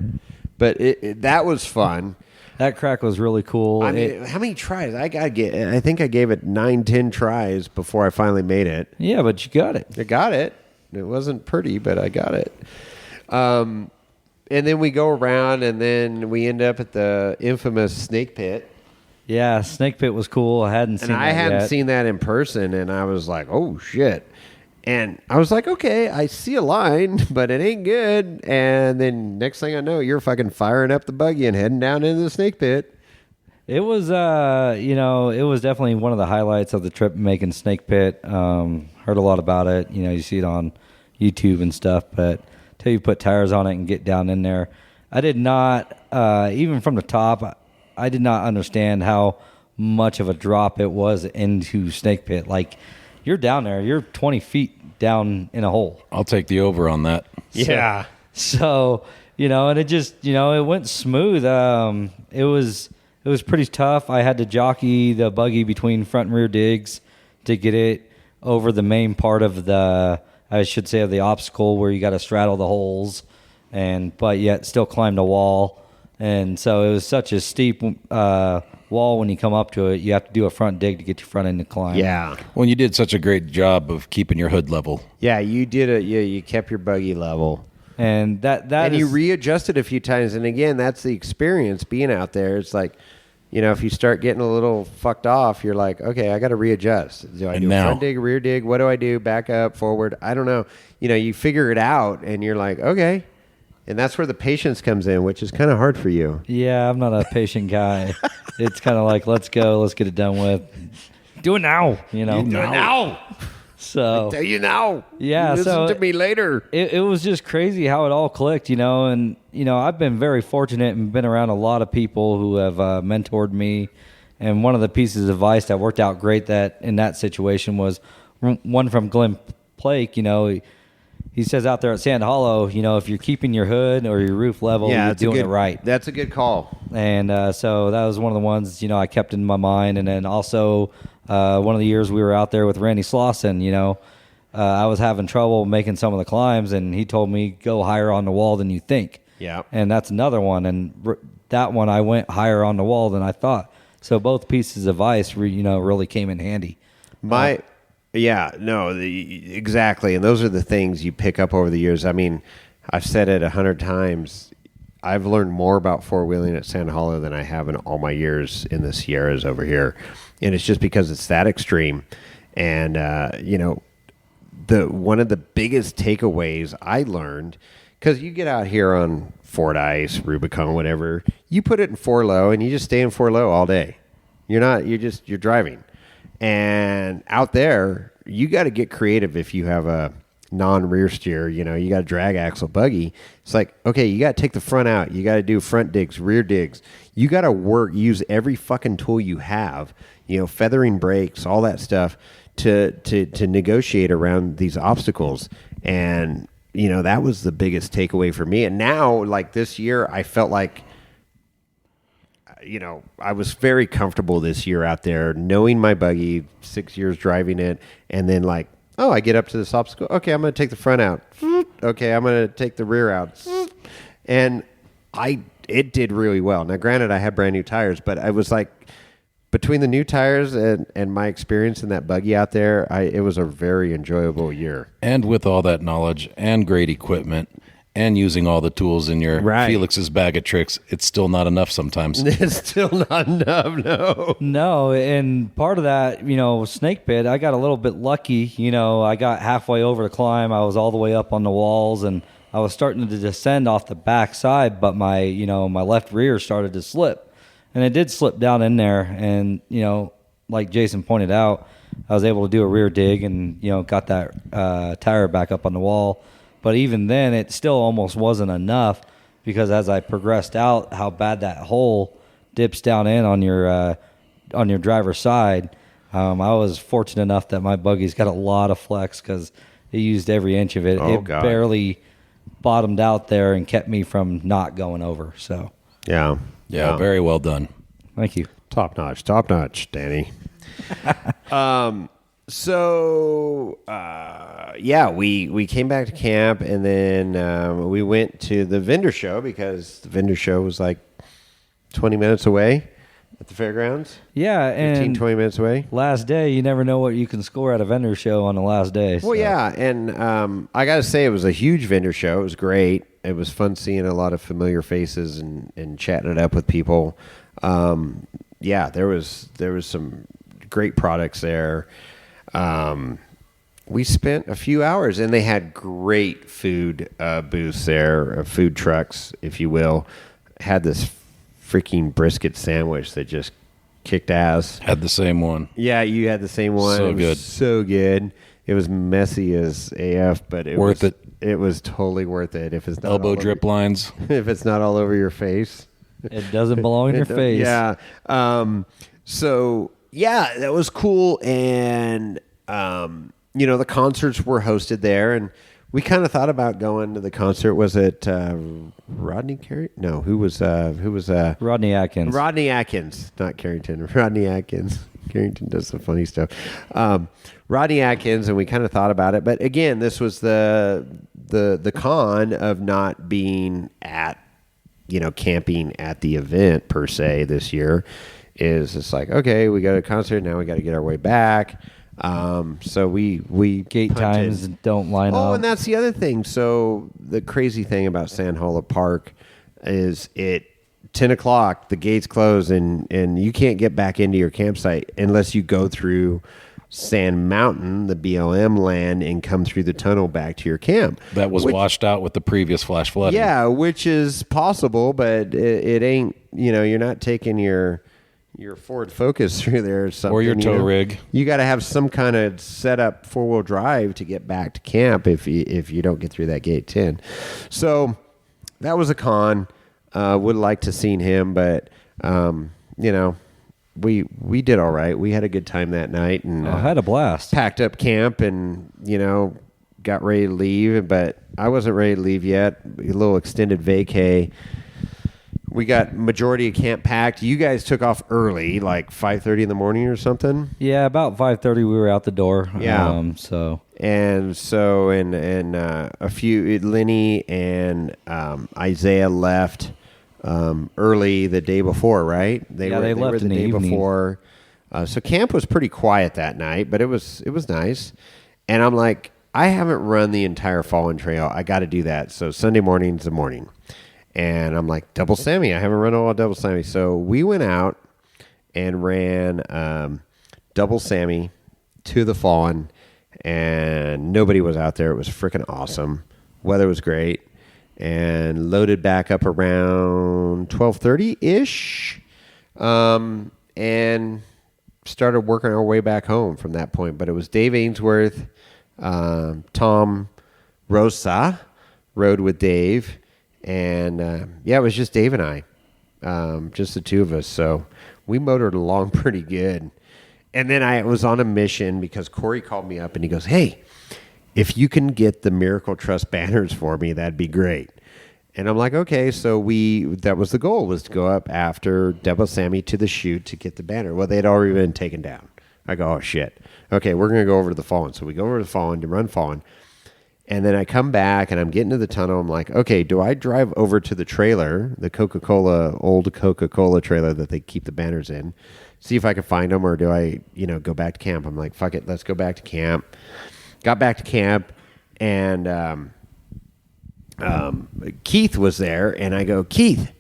But that was fun. That crack was really cool. I mean, how many tries? I think I gave it 9-10 tries before I finally made it. Yeah, but you got it. I got it. It wasn't pretty, but I got it. And then we go around, and then we end up at the infamous snake pit. Yeah, snake pit was cool. I hadn't seen that in person, and I was like, oh, shit. And I was like, okay, I see a line, but it ain't good. And then next thing I know, you're fucking firing up the buggy and heading down into the snake pit. It was, it was definitely one of the highlights of the trip, making snake pit. Heard a lot about it. You see it on YouTube and stuff, but till you put tires on it and get down in there, I did not, even from the top, I did not understand how much of a drop it was into snake pit. Like, you're down there, you're 20 feet down in a hole. I'll take the over on that. Yeah. So, and it just, it went smooth. It was pretty tough. I had to jockey the buggy between front and rear digs to get it over the main part of the obstacle where you got to straddle the holes, but yet still climb the wall. And so it was such a steep wall when you come up to it. You have to do a front dig to get your front end to climb. Yeah. Well, you did such a great job of keeping your hood level. Yeah, you did it. Yeah, you kept your buggy level. And you readjusted a few times. And again, that's the experience being out there. It's like, if you start getting a little fucked off, you're like, okay, I got to readjust. Do I do a front dig, rear dig? What do I do? Back up, forward? I don't know. You figure it out, and you're like, okay. And that's where the patience comes in, which is kind of hard for you. Yeah, I'm not a patient guy. It's kind of like, let's go, let's get it done with. Do it now, Do it now. So I tell you now. Yeah, listen to me later. It was just crazy how it all clicked, And I've been very fortunate and been around a lot of people who have mentored me. And one of the pieces of advice that worked out great in that situation was one from Glenn Plake. He says out there at Sand Hollow, if you're keeping your hood or your roof level, you're doing it right. That's a good call. And so that was one of the ones, I kept in my mind. And then also one of the years we were out there with Randy Slauson, I was having trouble making some of the climbs, and he told me, go higher on the wall than you think. Yeah. And that's another one. And that one, I went higher on the wall than I thought. So both pieces of advice, really came in handy. Exactly. And those are the things you pick up over the years. I mean, I've said it 100 times. I've learned more about four-wheeling at Sand Hollow than I have in all my years in the Sierras over here. And it's just because it's that extreme. And, one of the biggest takeaways I learned, because you get out here on Fordyce, Rubicon, whatever, you put it in 4-low and you just stay in 4-low all day. You're driving. And out there, you got to get creative if you have a non-rear steer. You got a drag axle buggy. It's like, okay, you got to take the front out. You got to do front digs, rear digs. You got to use every fucking tool you have, feathering brakes, all that stuff to negotiate around these obstacles. And, that was the biggest takeaway for me. And now, like this year, I felt like, I was very comfortable this year out there, knowing my buggy, 6 years driving it, and then like, oh, I get up to this obstacle. Okay, I'm going to take the front out. Okay, I'm going to take the rear out. And it did really well. Now, granted, I had brand new tires, but I was like, between the new tires and my experience in that buggy out there, it was a very enjoyable year. And with all that knowledge and great equipment, and using all the tools in your Felix's bag of tricks, it's still not enough sometimes. It's still not enough, no. No, and part of that, snake pit, I got a little bit lucky. I got halfway over the climb. I was all the way up on the walls, and I was starting to descend off the back side, but my left rear started to slip. And it did slip down in there, and, like Jason pointed out, I was able to do a rear dig and, got that tire back up on the wall. But even then, it still almost wasn't enough, because as I progressed out, how bad that hole dips down in on your driver's side. I was fortunate enough that my buggy's got a lot of flex, because it used every inch of it. Oh, it God. barely bottomed out there and kept me from not going over. So Yeah. Yeah, very well done. Thank you. Top notch, Danny. We came back to camp, and then we went to the vendor show because the vendor show was like 20 minutes away at the fairgrounds. Yeah, 15, and 20 minutes away. last day, you never know what you can score at a vendor show on the last day. Well, yeah, and I got to say, it was a huge vendor show. It was great. It was fun seeing a lot of familiar faces and chatting it up with people. There was some great products there. We spent a few hours, and they had great food booths there, food trucks, if you will. Had this freaking brisket sandwich that just kicked ass. Had the same one. Yeah, you had the same one. So it was good. So good. It was messy as AF, but it Worth was, it. It was totally worth it. If it's not Elbow all drip lines. if it's not all over your face. It doesn't belong in your face. Yeah. That was cool. And, the concerts were hosted there. And we kind of thought about going to the concert. Was it Rodney Carrington? No, who was Rodney Atkins. Rodney Atkins, not Carrington. Rodney Atkins. Carrington does some funny stuff. Rodney Atkins, and we kind of thought about it. But again, this was the con of not being at, camping at the event per se this year. Is it's like, okay, we got a concert, now we got to get our way back. So we Gate punted. times don't line up. Oh, and that's the other thing. So the crazy thing about Sand Hollow Park is 10 o'clock, the gates close, and you can't get back into your campsite unless you go through Sand Mountain, the BLM land, and come through the tunnel back to your camp. That was washed out with the previous flash flooding. Yeah, which is possible, but it ain't, you're not taking your Ford Focus through there or something. Or your tow rig. You got to have some kind of setup 4-wheel drive to get back to camp if you don't get through that gate 10. So that was a con. Would like to seen him, but we did all right. We had a good time that night, and I had a blast. Packed up camp, and got ready to leave, but I wasn't ready to leave yet. A little extended vacay. We got majority of camp packed. You guys took off early, like 5:30 in the morning or something. Yeah, about 5:30 we were out the door. Yeah. And a few, Lenny and Isaiah left early the day before, right? They left the day before. So camp was pretty quiet that night, but it was nice. And I'm like, I haven't run the entire Fallen Trail. I got to do that. So Sunday morning's the morning. And I'm like, Double Sammy. I haven't run all Double Sammy. So we went out and ran Double Sammy to the Fallen, and nobody was out there. It was freaking awesome. Weather was great, and loaded back up around 12:30-ish, and started working our way back home from that point. But it was Dave Ainsworth, Tom Rosa rode with Dave. And it was just Dave and I, just the two of us. So we motored along pretty good. And then I was on a mission because Corey called me up and he goes, "Hey, if you can get the Miracle Trust banners for me, that'd be great." And I'm like, okay. So that was the goal, was to go up after Double Sammy to the chute to get the banner. Well, they'd already been taken down. I go, oh shit. Okay, we're going to go over to the Fallen. So we go over to the Fallen to run Fallen. And then I come back and I'm getting to the tunnel. I'm like, okay, do I drive over to the trailer, the old Coca-Cola trailer that they keep the banners in, see if I can find them, or do I, go back to camp? I'm like, fuck it, let's go back to camp. Got back to camp, and Keith was there, and I go, Keith,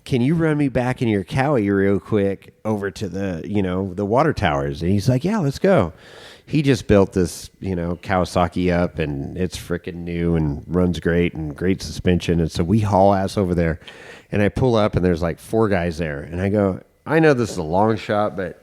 can you run me back in your Cowie real quick over to the, the water towers? And he's like, yeah, let's go. He just built this, Kawasaki up, and it's freaking new and runs great and great suspension. And so we haul ass over there, and I pull up, and there's like 4 guys there. And I go, I know this is a long shot, but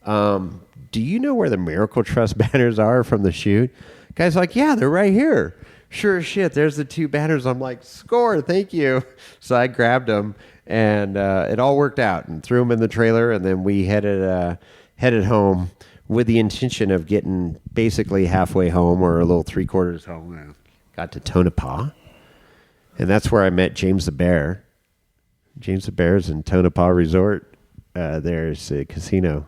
do you know where the Miracle Trust banners are from the chute? Guy's like, yeah, they're right here. Sure as shit, there's the 2 banners. I'm like, score, thank you. So I grabbed them, and it all worked out, and threw them in the trailer, and then we headed home with the intention of getting basically halfway home, or a little 3/4 home. Got to Tonopah, and that's where I met James the Bear, James the Bears and Tonopah Resort. There's a casino.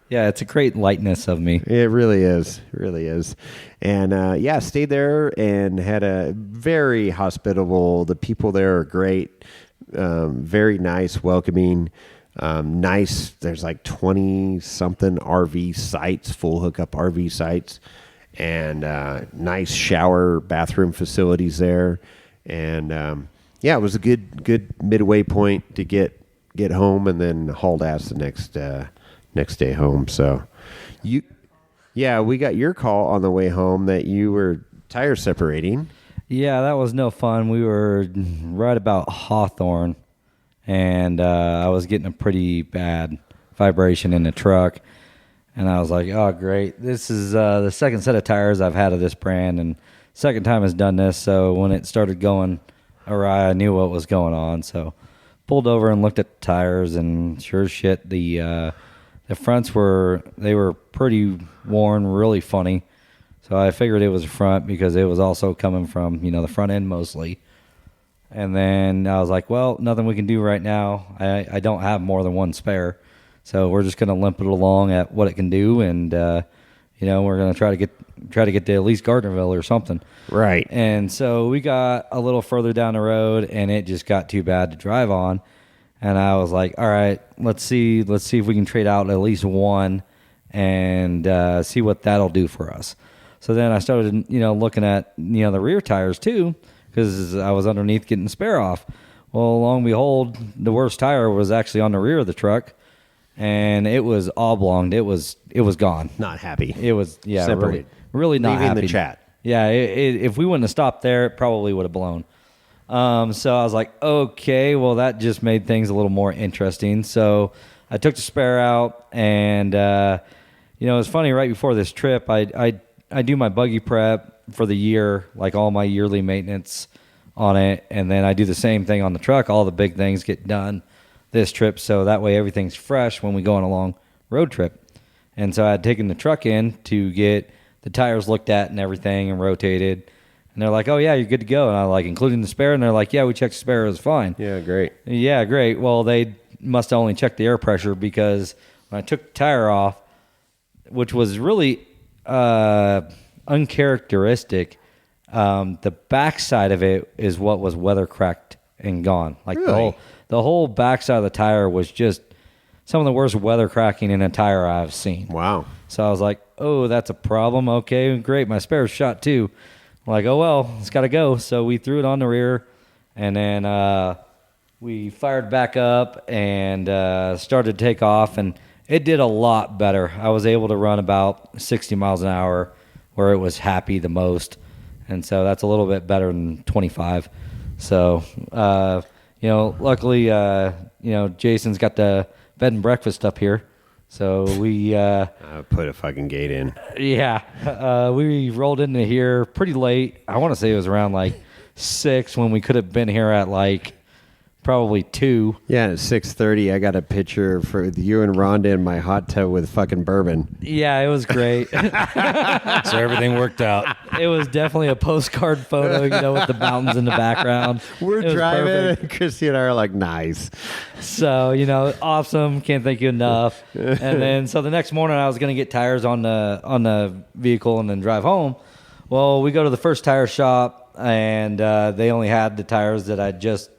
Yeah, it's a great lightness of me. It really is. It really is. And stayed there and had a very hospitable. The people there are great. Very nice, welcoming. Nice. There's like 20 something RV sites, full hookup RV sites, and nice shower bathroom facilities there. And it was a good midway point to get home, and then hauled ass the next day home. So we got your call on the way home that you were tire separating. Yeah, that was no fun. We were right about Hawthorne, and I was getting a pretty bad vibration in the truck. And I was like, oh, great. This is the second set of tires I've had of this brand, and second time has done this. So when it started going awry, I knew what was going on. So pulled over and looked at the tires, and sure as shit, the fronts were pretty worn, really funny. So I figured it was a front because it was also coming from, the front end mostly. And then I was like, well, nothing we can do right now. I don't have more than one spare. So we're just going to limp it along at what it can do. And, we're going to try to get to at least Gardnerville or something. Right. And so we got a little further down the road, and it just got too bad to drive on. And I was like, all right, let's see if we can trade out at least one and see what that'll do for us. So then I started, looking at, the rear tires too, because I was underneath getting the spare off. Well, lo and behold, the worst tire was actually on the rear of the truck, and it was oblonged. It was gone. Not happy. It was, separated. Really not Leaving happy. the chat. Yeah, if we wouldn't have stopped there, it probably would have blown. So I was like, okay, well, that just made things a little more interesting. So I took the spare out, and it's funny. Right before this trip, I do my buggy prep for the year, like all my yearly maintenance on it, and then I do the same thing on the truck. All the big things get done this trip, so that way everything's fresh when we go on a long road trip. And so I had taken the truck in to get the tires looked at and everything and rotated. And they're like, oh, yeah, you're good to go. And I like, including the spare. And they're like, yeah, we checked the spare. It was fine. Yeah, great. Yeah, great. Well, they must have only checked the air pressure, because when I took the tire off, which was really uncharacteristic, the backside of it is what was weather cracked and gone. Like really? the whole backside of the tire was just some of the worst weather cracking in a tire I've seen. Wow. So I was like, oh, that's a problem. Okay, great. My spare's shot too. I'm like, oh, well, it's got to go. So we threw it on the rear, and then we fired back up and started to take off, and it did a lot better. I was able to run about 60 miles an hour where it was happy the most. And so that's a little bit better than 25. So, luckily, Jason's got the bed and breakfast up here. So we I put a fucking gate in. Yeah. We rolled into here pretty late. I want to say it was around like 6 when we could have been here at like probably 2. Yeah, at 6:30, I got a picture for you and Rhonda in my hot tub with fucking bourbon. Yeah, it was great. So everything worked out. It was definitely a postcard photo, with the mountains in the background. We're It was driving, perfect. and Christy and I are like, nice. So, awesome. Can't thank you enough. And then, so the next morning I was going to get tires on the vehicle and then drive home. Well, we go to the first tire shop, and they only had the tires that I just,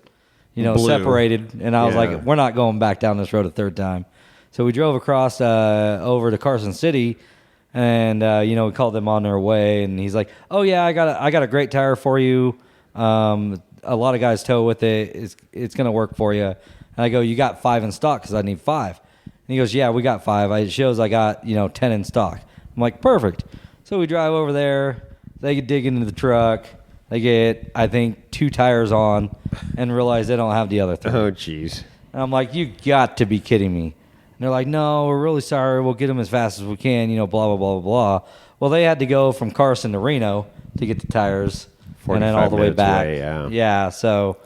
Blue. separated. And I was Yeah. like, we're not going back down this road a third time. So we drove across over to Carson City, and we called them on their way. And he's like, oh yeah, I got a great tire for you. A lot of guys tow with it. It's gonna work for you. And I go, you got 5 in stock? Because I need 5. And he goes, yeah, we got 5. It shows I got 10 in stock. I'm like, perfect. So we drive over there. They dig into the truck. They get, I think, 2 tires on and realize they don't have the other 3. Oh, jeez. And I'm like, you got to be kidding me. And they're like, no, we're really sorry. We'll get them as fast as we can, blah, blah, blah, blah, blah. Well, they had to go from Carson to Reno to get the tires and then all the way 45 back. minutes away, Yeah, so,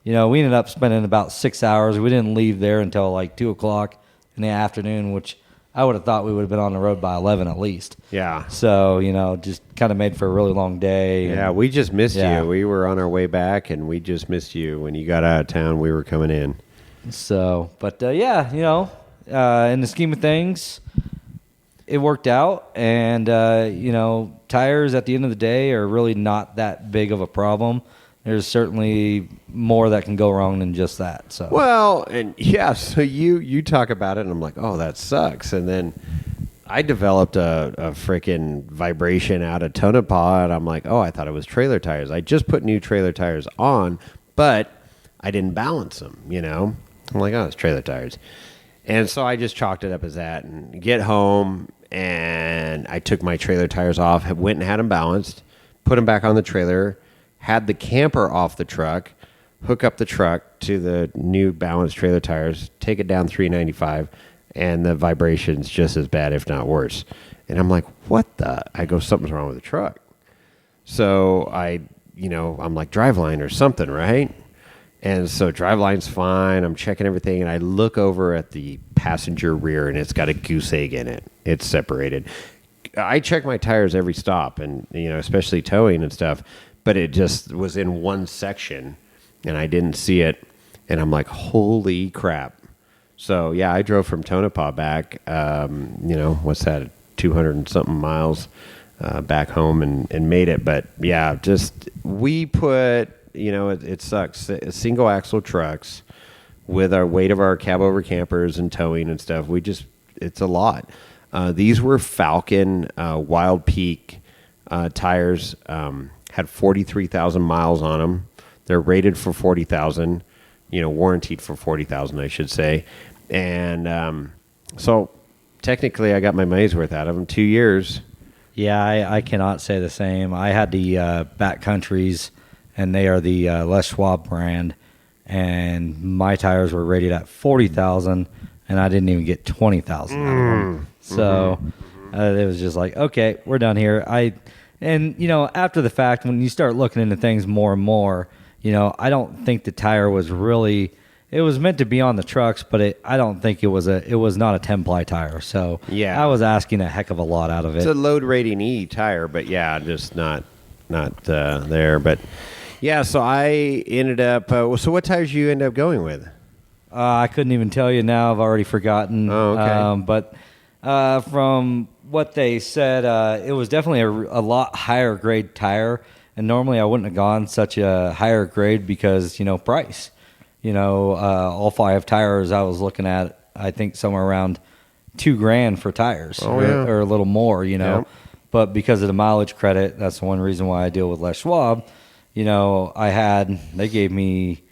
we ended up spending about 6 hours. We didn't leave there until like 2 o'clock in the afternoon, which I would have thought we would have been on the road by 11 at least. Yeah. So, just kind of made for a really long day. Yeah, we just missed Yeah. you. We were on our way back, and we just missed you. When you got out of town, we were coming in. So, but yeah, in the scheme of things, it worked out. And, tires at the end of the day are really not that big of a problem. There's certainly more that can go wrong than just that. So Well, and yeah, so you talk about it, and I'm like, oh, that sucks. And then I developed a freaking vibration out of Tonopah, and I'm like, oh, I thought it was trailer tires. I just put new trailer tires on, but I didn't balance them, I'm like, oh, it's trailer tires. And so I just chalked it up as that, and get home, and I took my trailer tires off, went and had them balanced, put them back on the trailer, had the camper off the truck, hook up the truck to the new balanced trailer tires, take it down 395, and the vibration's just as bad, if not worse. And I'm like, what the? I go, something's wrong with the truck. So I'm like, driveline or something, right? And so driveline's fine. I'm checking everything, and I look over at the passenger rear, and it's got a goose egg in it. It's separated. I check my tires every stop, and especially towing and stuff, but it just was in one section, and I didn't see it, and I'm like, holy crap. So yeah, I drove from Tonopah back, what's that, 200 and something miles back home, and made it. But yeah, just we put, it sucks, single axle trucks with our weight of our cab over campers and towing and stuff. It's a lot. These were Falcon Wild Peak tires, had 43,000 miles on them. They're rated for 40,000, warranted for 40,000, I should say. And so technically I got my money's worth out of them. 2 years. yeah, I cannot say the same. I had the Backcountries, and they are the Les Schwab brand, and my tires were rated at 40,000, and I didn't even get 20,000 out of them. So it was just like, okay, we're done here. After the fact, when you start looking into things more and more, I don't think the tire was really. It was meant to be on the trucks, but I don't think it was not a 10-ply tire. So yeah, I was asking a heck of a lot out of it. It's a load rating E tire, but yeah, just not there. But yeah, so I ended up. So what tires you end up going with? I couldn't even tell you now. I've already forgotten. Oh, okay. But from what they said, it was definitely a lot higher grade tire. And normally I wouldn't have gone such a higher grade because, price. All 5 tires I was looking at, I think somewhere around $2,000 for tires, or a little more, Yep. But because of the mileage credit, that's one reason why I deal with Les Schwab. They gave me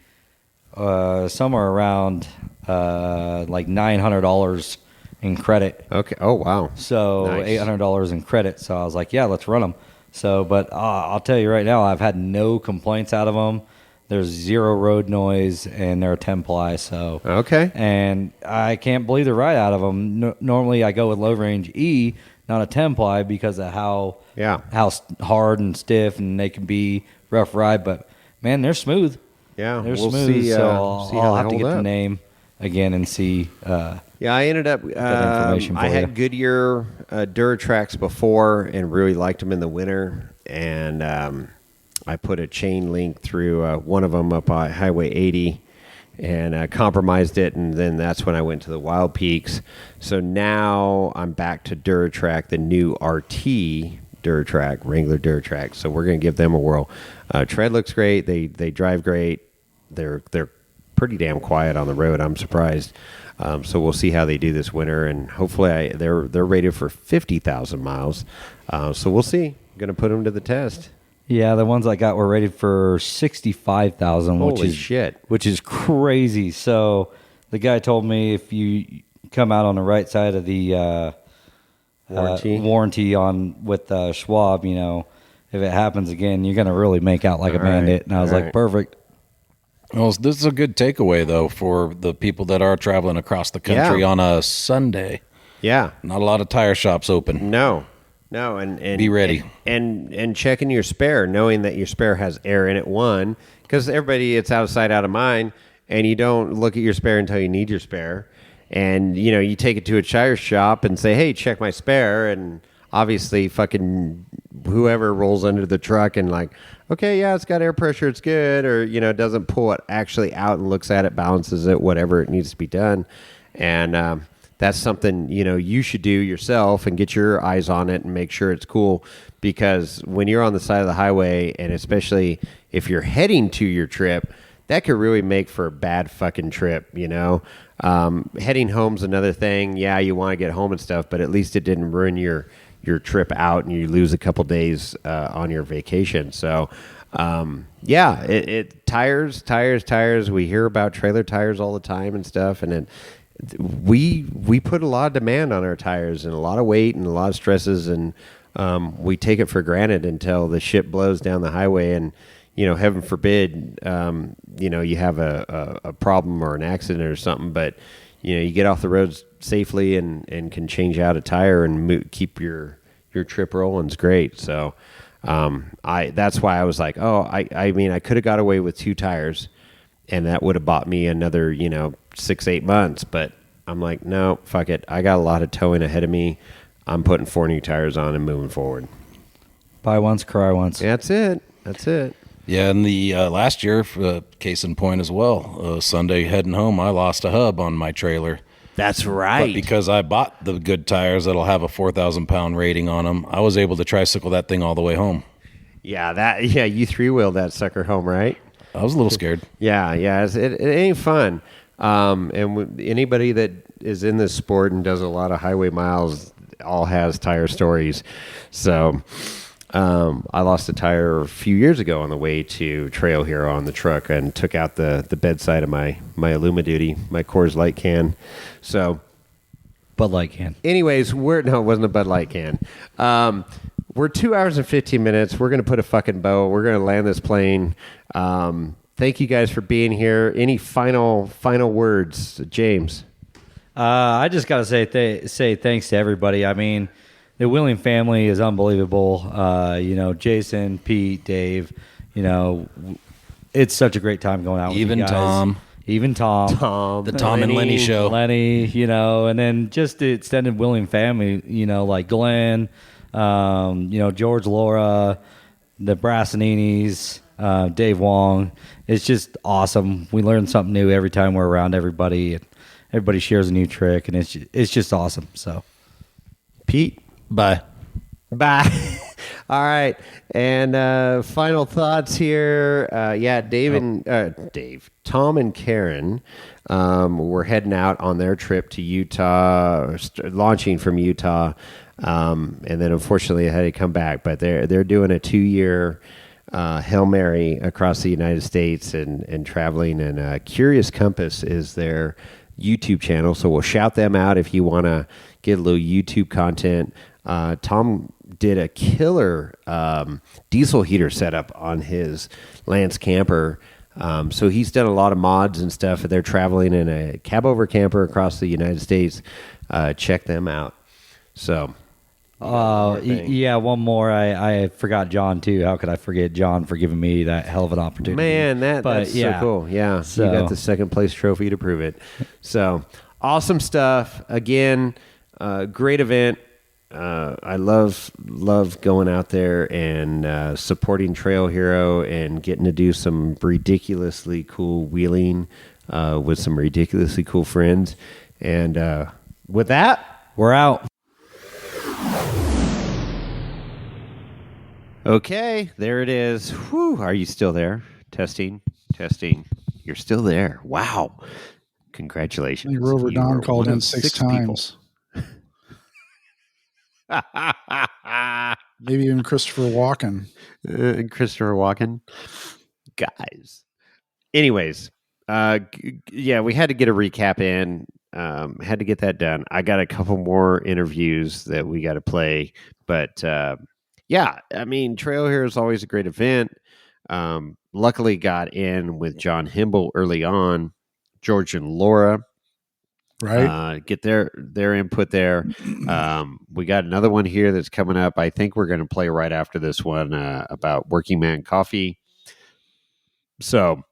somewhere around like $900 in credit. Okay. Oh, wow. So Nice. $800 in credit. So I was like, yeah, let's run them. So, but I'll tell you right now, I've had no complaints out of them. There's 0 road noise, and they're a 10-ply. So Okay. and I can't believe the ride out of them. Normally, I go with low range E, not a 10-ply, because of how hard and stiff and they can be rough ride. But man, they're smooth. Yeah, They're we'll smooth. see. So they I'll have to hold get up. the name again and see. Yeah, I ended up. that information I for had you. Goodyear Duratrax before, and really liked them in the winter. And I put a chain link through one of them up on Highway 80, and compromised it. And then that's when I went to the Wild Peaks. So now I'm back to Duratrack, the new RT Duratrack, Wrangler Duratrack. So we're going to give them a whirl. Tread looks great. They drive great. They're pretty damn quiet on the road. I'm surprised. So we'll see how they do this winter, and hopefully they're rated for 50,000 miles. So we'll see. I'm going to put them to the test. Yeah, the ones I got were rated for 65,000, Holy shit. which is crazy. So the guy told me if you come out on the right side of the warranty on with Schwab, if it happens again, you're going to really make out like a bandit. And I was like, perfect. Well, this is a good takeaway, though, for the people that are traveling across the country on a Sunday. Yeah. Not a lot of tire shops open. No, and Be ready. And checking your spare, knowing that your spare has air in it. One, because everybody, it's outside, out of mind, and you don't look at your spare until you need your spare. And you take it to a tire shop and say, "Hey, check my spare," and obviously, fucking whoever rolls under the truck and like, okay, yeah, it's got air pressure, it's good, or doesn't pull it actually out and looks at it, balances it, whatever it needs to be done, and that's something you should do yourself and get your eyes on it and make sure it's cool, because when you're on the side of the highway, and especially if you're heading to your trip, that could really make for a bad fucking trip. Heading home's another thing. Yeah, you want to get home and stuff, but at least it didn't ruin your trip out and you lose a couple days on your vacation. So tires. We hear about trailer tires all the time and stuff, and we put a lot of demand on our tires and a lot of weight and a lot of stresses, and we take it for granted until the shit blows down the highway, and heaven forbid you have a problem or an accident or something, but you get off the roads safely and can change out a tire and keep your trip rolling. It's great. So that's why I was like, I mean, I could have got away with 2 tires and that would have bought me another 6-8 months, but I'm like, no, fuck it, I got a lot of towing ahead of me. I'm putting 4 new tires on and moving forward. Buy once, cry once. That's it. Yeah, and the last year, case in point as well, Sunday heading home, I lost a hub on my trailer. That's right. But because I bought the good tires that'll have a 4,000-pound rating on them, I was able to tricycle that thing all the way home. Yeah, you 3-wheeled that sucker home, right? I was a little scared. Yeah, it ain't fun. And anybody that is in this sport and does a lot of highway miles all has tire stories. So I lost a tire a few years ago on the way to Trail Hero on the truck and took out the bedside of my Illuma-Duty, my Coors Light can. So Bud Light can. Anyways, no, it wasn't a Bud Light can. We're 2 hours and 15 minutes. We're going to put a fucking bow. We're going to land this plane. Thank you guys for being here. Any final words, James? I just got to say thanks to everybody. I mean, the Wheeling family is unbelievable. Jason, Pete, Dave, it's such a great time going out with you guys. Even Tom. The Tom and Lenny show. Lenny, and then just the extended Wheeling family, like Glenn, George, Laura, the Brassaninis, Dave Wong. It's just awesome. We learn something new every time we're around everybody. Everybody shares a new trick, and it's just awesome. So, Pete, bye. All right, and final thoughts here. Tom and Karen were heading out on their trip to Utah, launching from Utah, and then unfortunately they had to come back. But they're doing a 2-year Hail Mary across the United States and traveling. And Curious Compass is their YouTube channel, so we'll shout them out if you want to get a little YouTube content. Tom did a killer diesel heater setup on his Lance camper. So he's done a lot of mods and stuff. They're traveling in a cab-over camper across the United States. Check them out. So, one more. I forgot John, too. How could I forget John for giving me that hell of an opportunity? Man, that's so cool. Yeah, so, you got the second-place trophy to prove it. So, awesome stuff. Again, great event. I love going out there and supporting Trail Hero and getting to do some ridiculously cool wheeling with some ridiculously cool friends. And with that, we're out. Okay, there it is. Whew, are you still there? Testing. You're still there. Wow. Congratulations. Rover Don called in 6 times. Maybe even Christopher Walken. Guys. Anyways, we had to get a recap in. Had to get that done. I got a couple more interviews that we got to play. But, Trail Hero is always a great event. Luckily got in with John Himble early on. George and Laura. Right. Get their input there. We got another one here that's coming up. I think we're going to play right after this one about Working Man Coffee. So,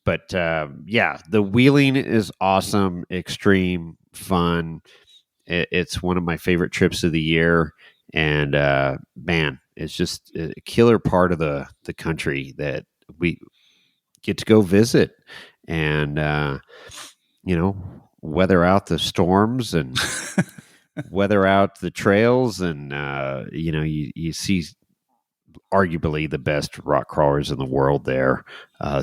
but the wheeling is awesome, extreme, fun. It's one of my favorite trips of the year. And man, It's just a killer part of the country that we get to go visit and, weather out the storms and weather out the trails. And, you see arguably the best rock crawlers in the world there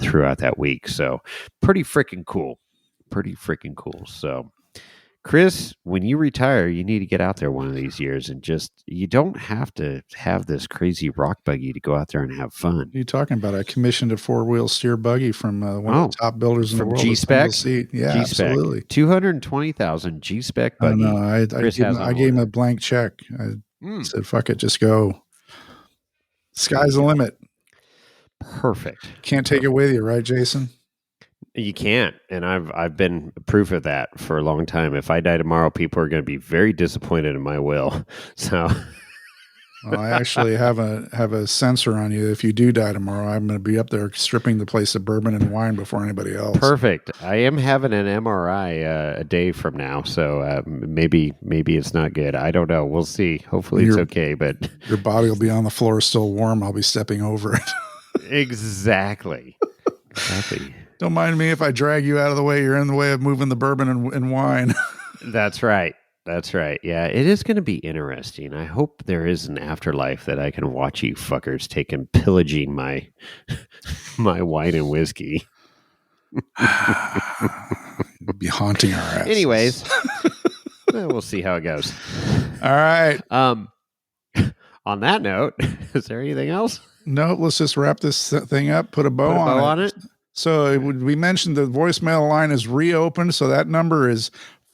throughout that week. So pretty freaking cool. So, Chris, when you retire, you need to get out there one of these years and you don't have to have this crazy rock buggy to go out there and have fun. What are you talking about? I commissioned a 4-wheel steer buggy from one of the top builders in the world. G-Spec? Yeah, G-Spec. Absolutely. 220,000 G-Spec buggy. I gave him a blank check. I said, fuck it, just go. Sky's the limit. Perfect. Can't take it with you, right, Jason? You can't, and I've been proof of that for a long time. If I die tomorrow, people are going to be very disappointed in my will. So, well, I actually have a sensor on you. If you do die tomorrow, I'm going to be up there stripping the place of bourbon and wine before anybody else. Perfect. I am having an MRI a day from now, so maybe it's not good. I don't know. We'll see. Hopefully, it's okay. But your body will be on the floor, still warm. I'll be stepping over it. Exactly. Don't mind me if I drag you out of the way. You're in the way of moving the bourbon and wine. That's right. Yeah, it is going to be interesting. I hope there is an afterlife that I can watch you fuckers pillaging my wine and whiskey. You'll be haunting our asses. Anyways, we'll see how it goes. All right. On that note, is there anything else? No, let's just wrap this thing up. Put a bow on it. So we mentioned the voicemail line is reopened. So that number is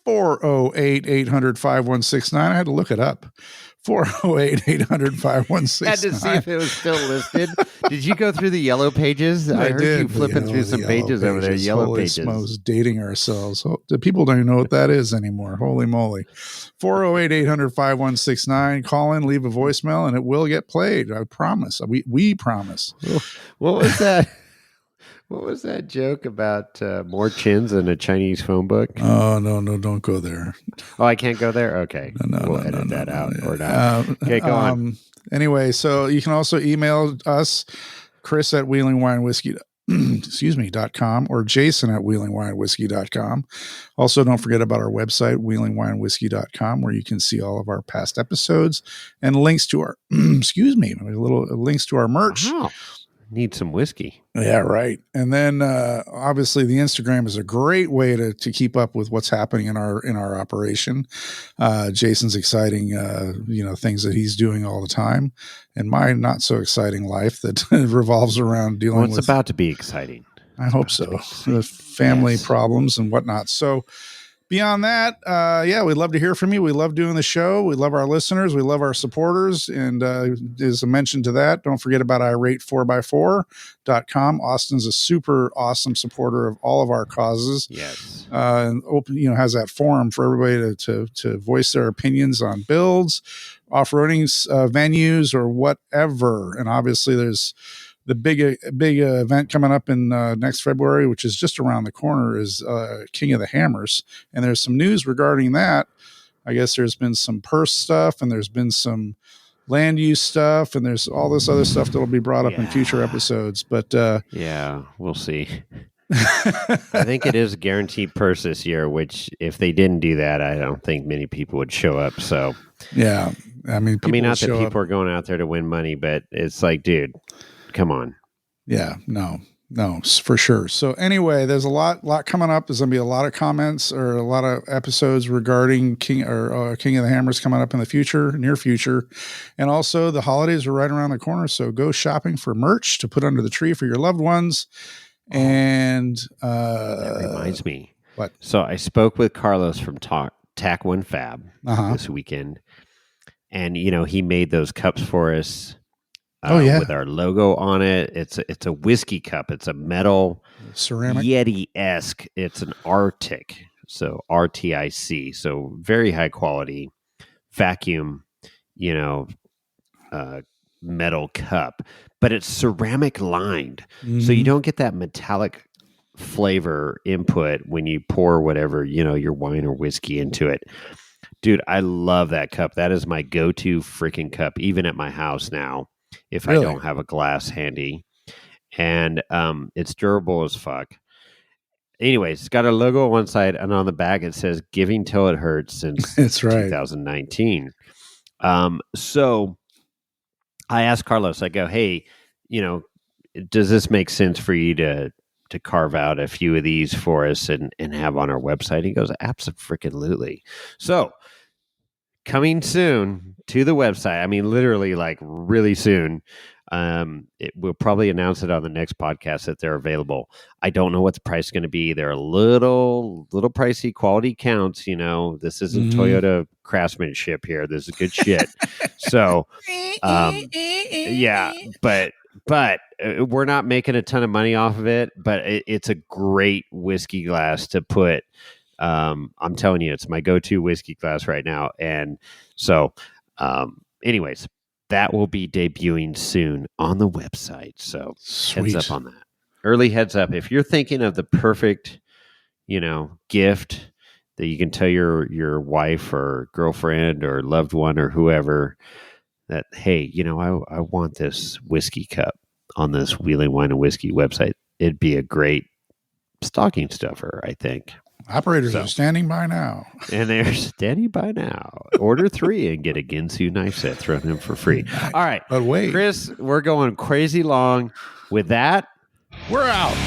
408-800-5169. I had to look it up. 408-800-5169. Had to see if it was still listed. Did you go through the yellow pages? I heard you flipping through some pages over there. Yellow Holy pages. Smokes, dating ourselves. The people don't even know what that is anymore. Holy moly. 408-800-5169. Call in, leave a voicemail, and it will get played. I promise. We promise. What was that? What was that joke about more chins than a Chinese phone book? Oh, no, don't go there. Oh, I can't go there? Okay. We'll edit that out or not. Okay, go on. Anyway, so you can also email us, Chris at wheelingwinewhiskey.com or Jason at wheelingwinewhiskey.com. Also, don't forget about our website, wheelingwinewhiskey.com, where you can see all of our past episodes and links to our, links to our merch. Wow. Need some whiskey. Yeah, right. And then obviously the Instagram is a great way to keep up with what's happening in our operation. Jason's exciting things that he's doing all the time, and my not so exciting life that revolves around dealing with. It's about to be exciting. I hope so. The family problems and whatnot. So beyond that, we'd love to hear from you. We love doing the show. We love our listeners. We love our supporters. And as a mention to that, don't forget about irate4x4.com. Austin's a super awesome supporter of all of our causes. Yes. And has that forum for everybody to voice their opinions on builds, off-roading venues, or whatever. And obviously there's the big event coming up in next February, which is just around the corner, is King of the Hammers. And there's some news regarding that. I guess there's been some purse stuff, and there's been some land use stuff, and there's all this other stuff that will be brought up in future episodes. But we'll see. I think it is a guaranteed purse this year, which if they didn't do that, I don't think many people would show up. So yeah, I mean, not that people are going out there to win money, but it's like, dude, come on. Yeah, no, for sure. So anyway, there's a lot coming up. There's going to be a lot of comments or a lot of episodes regarding King of the Hammers coming up in the near future. And also the holidays are right around the corner. So go shopping for merch to put under the tree for your loved ones. And that reminds me. What? So I spoke with Carlos from Tack One Fab this weekend, and he made those cups for us. With our logo on it. It's a whiskey cup. It's a metal ceramic Yeti-esque. It's an Arctic, so RTIC. So very high quality vacuum, metal cup, but it's ceramic lined, so you don't get that metallic flavor input when you pour whatever your wine or whiskey into it. Dude, I love that cup. That is my go-to freaking cup, even at my house now. if Really? I don't have a glass handy. And it's durable as fuck. Anyways, it's got a logo on one side, and on the back it says "Giving Till It Hurts" since That's right. 2019. So I asked Carlos, I go, hey, does this make sense for you to carve out a few of these for us and have on our website? He goes, absolutely. So coming soon to the website. I mean, literally like really soon. We'll probably announce it on the next podcast that they're available. I don't know what the price is going to be. They're a little pricey. Quality counts. This isn't Toyota craftsmanship here. This is good shit. So, yeah, but we're not making a ton of money off of it. But it's a great whiskey glass to put. I'm telling you, it's my go-to whiskey glass right now. And so, anyways, that will be debuting soon on the website. So Sweet. Heads up on that. Early heads up. If you're thinking of the perfect, gift that you can tell your wife or girlfriend or loved one or whoever that, hey, I want this whiskey cup on this Wheeling Wine and Whiskey website, it'd be a great stocking stuffer, I think. Operators are standing by now. And they're standing by now. Order 3 and get a Ginsu knife set thrown in for free. All right. But wait. Chris, we're going crazy long. With that, we're out.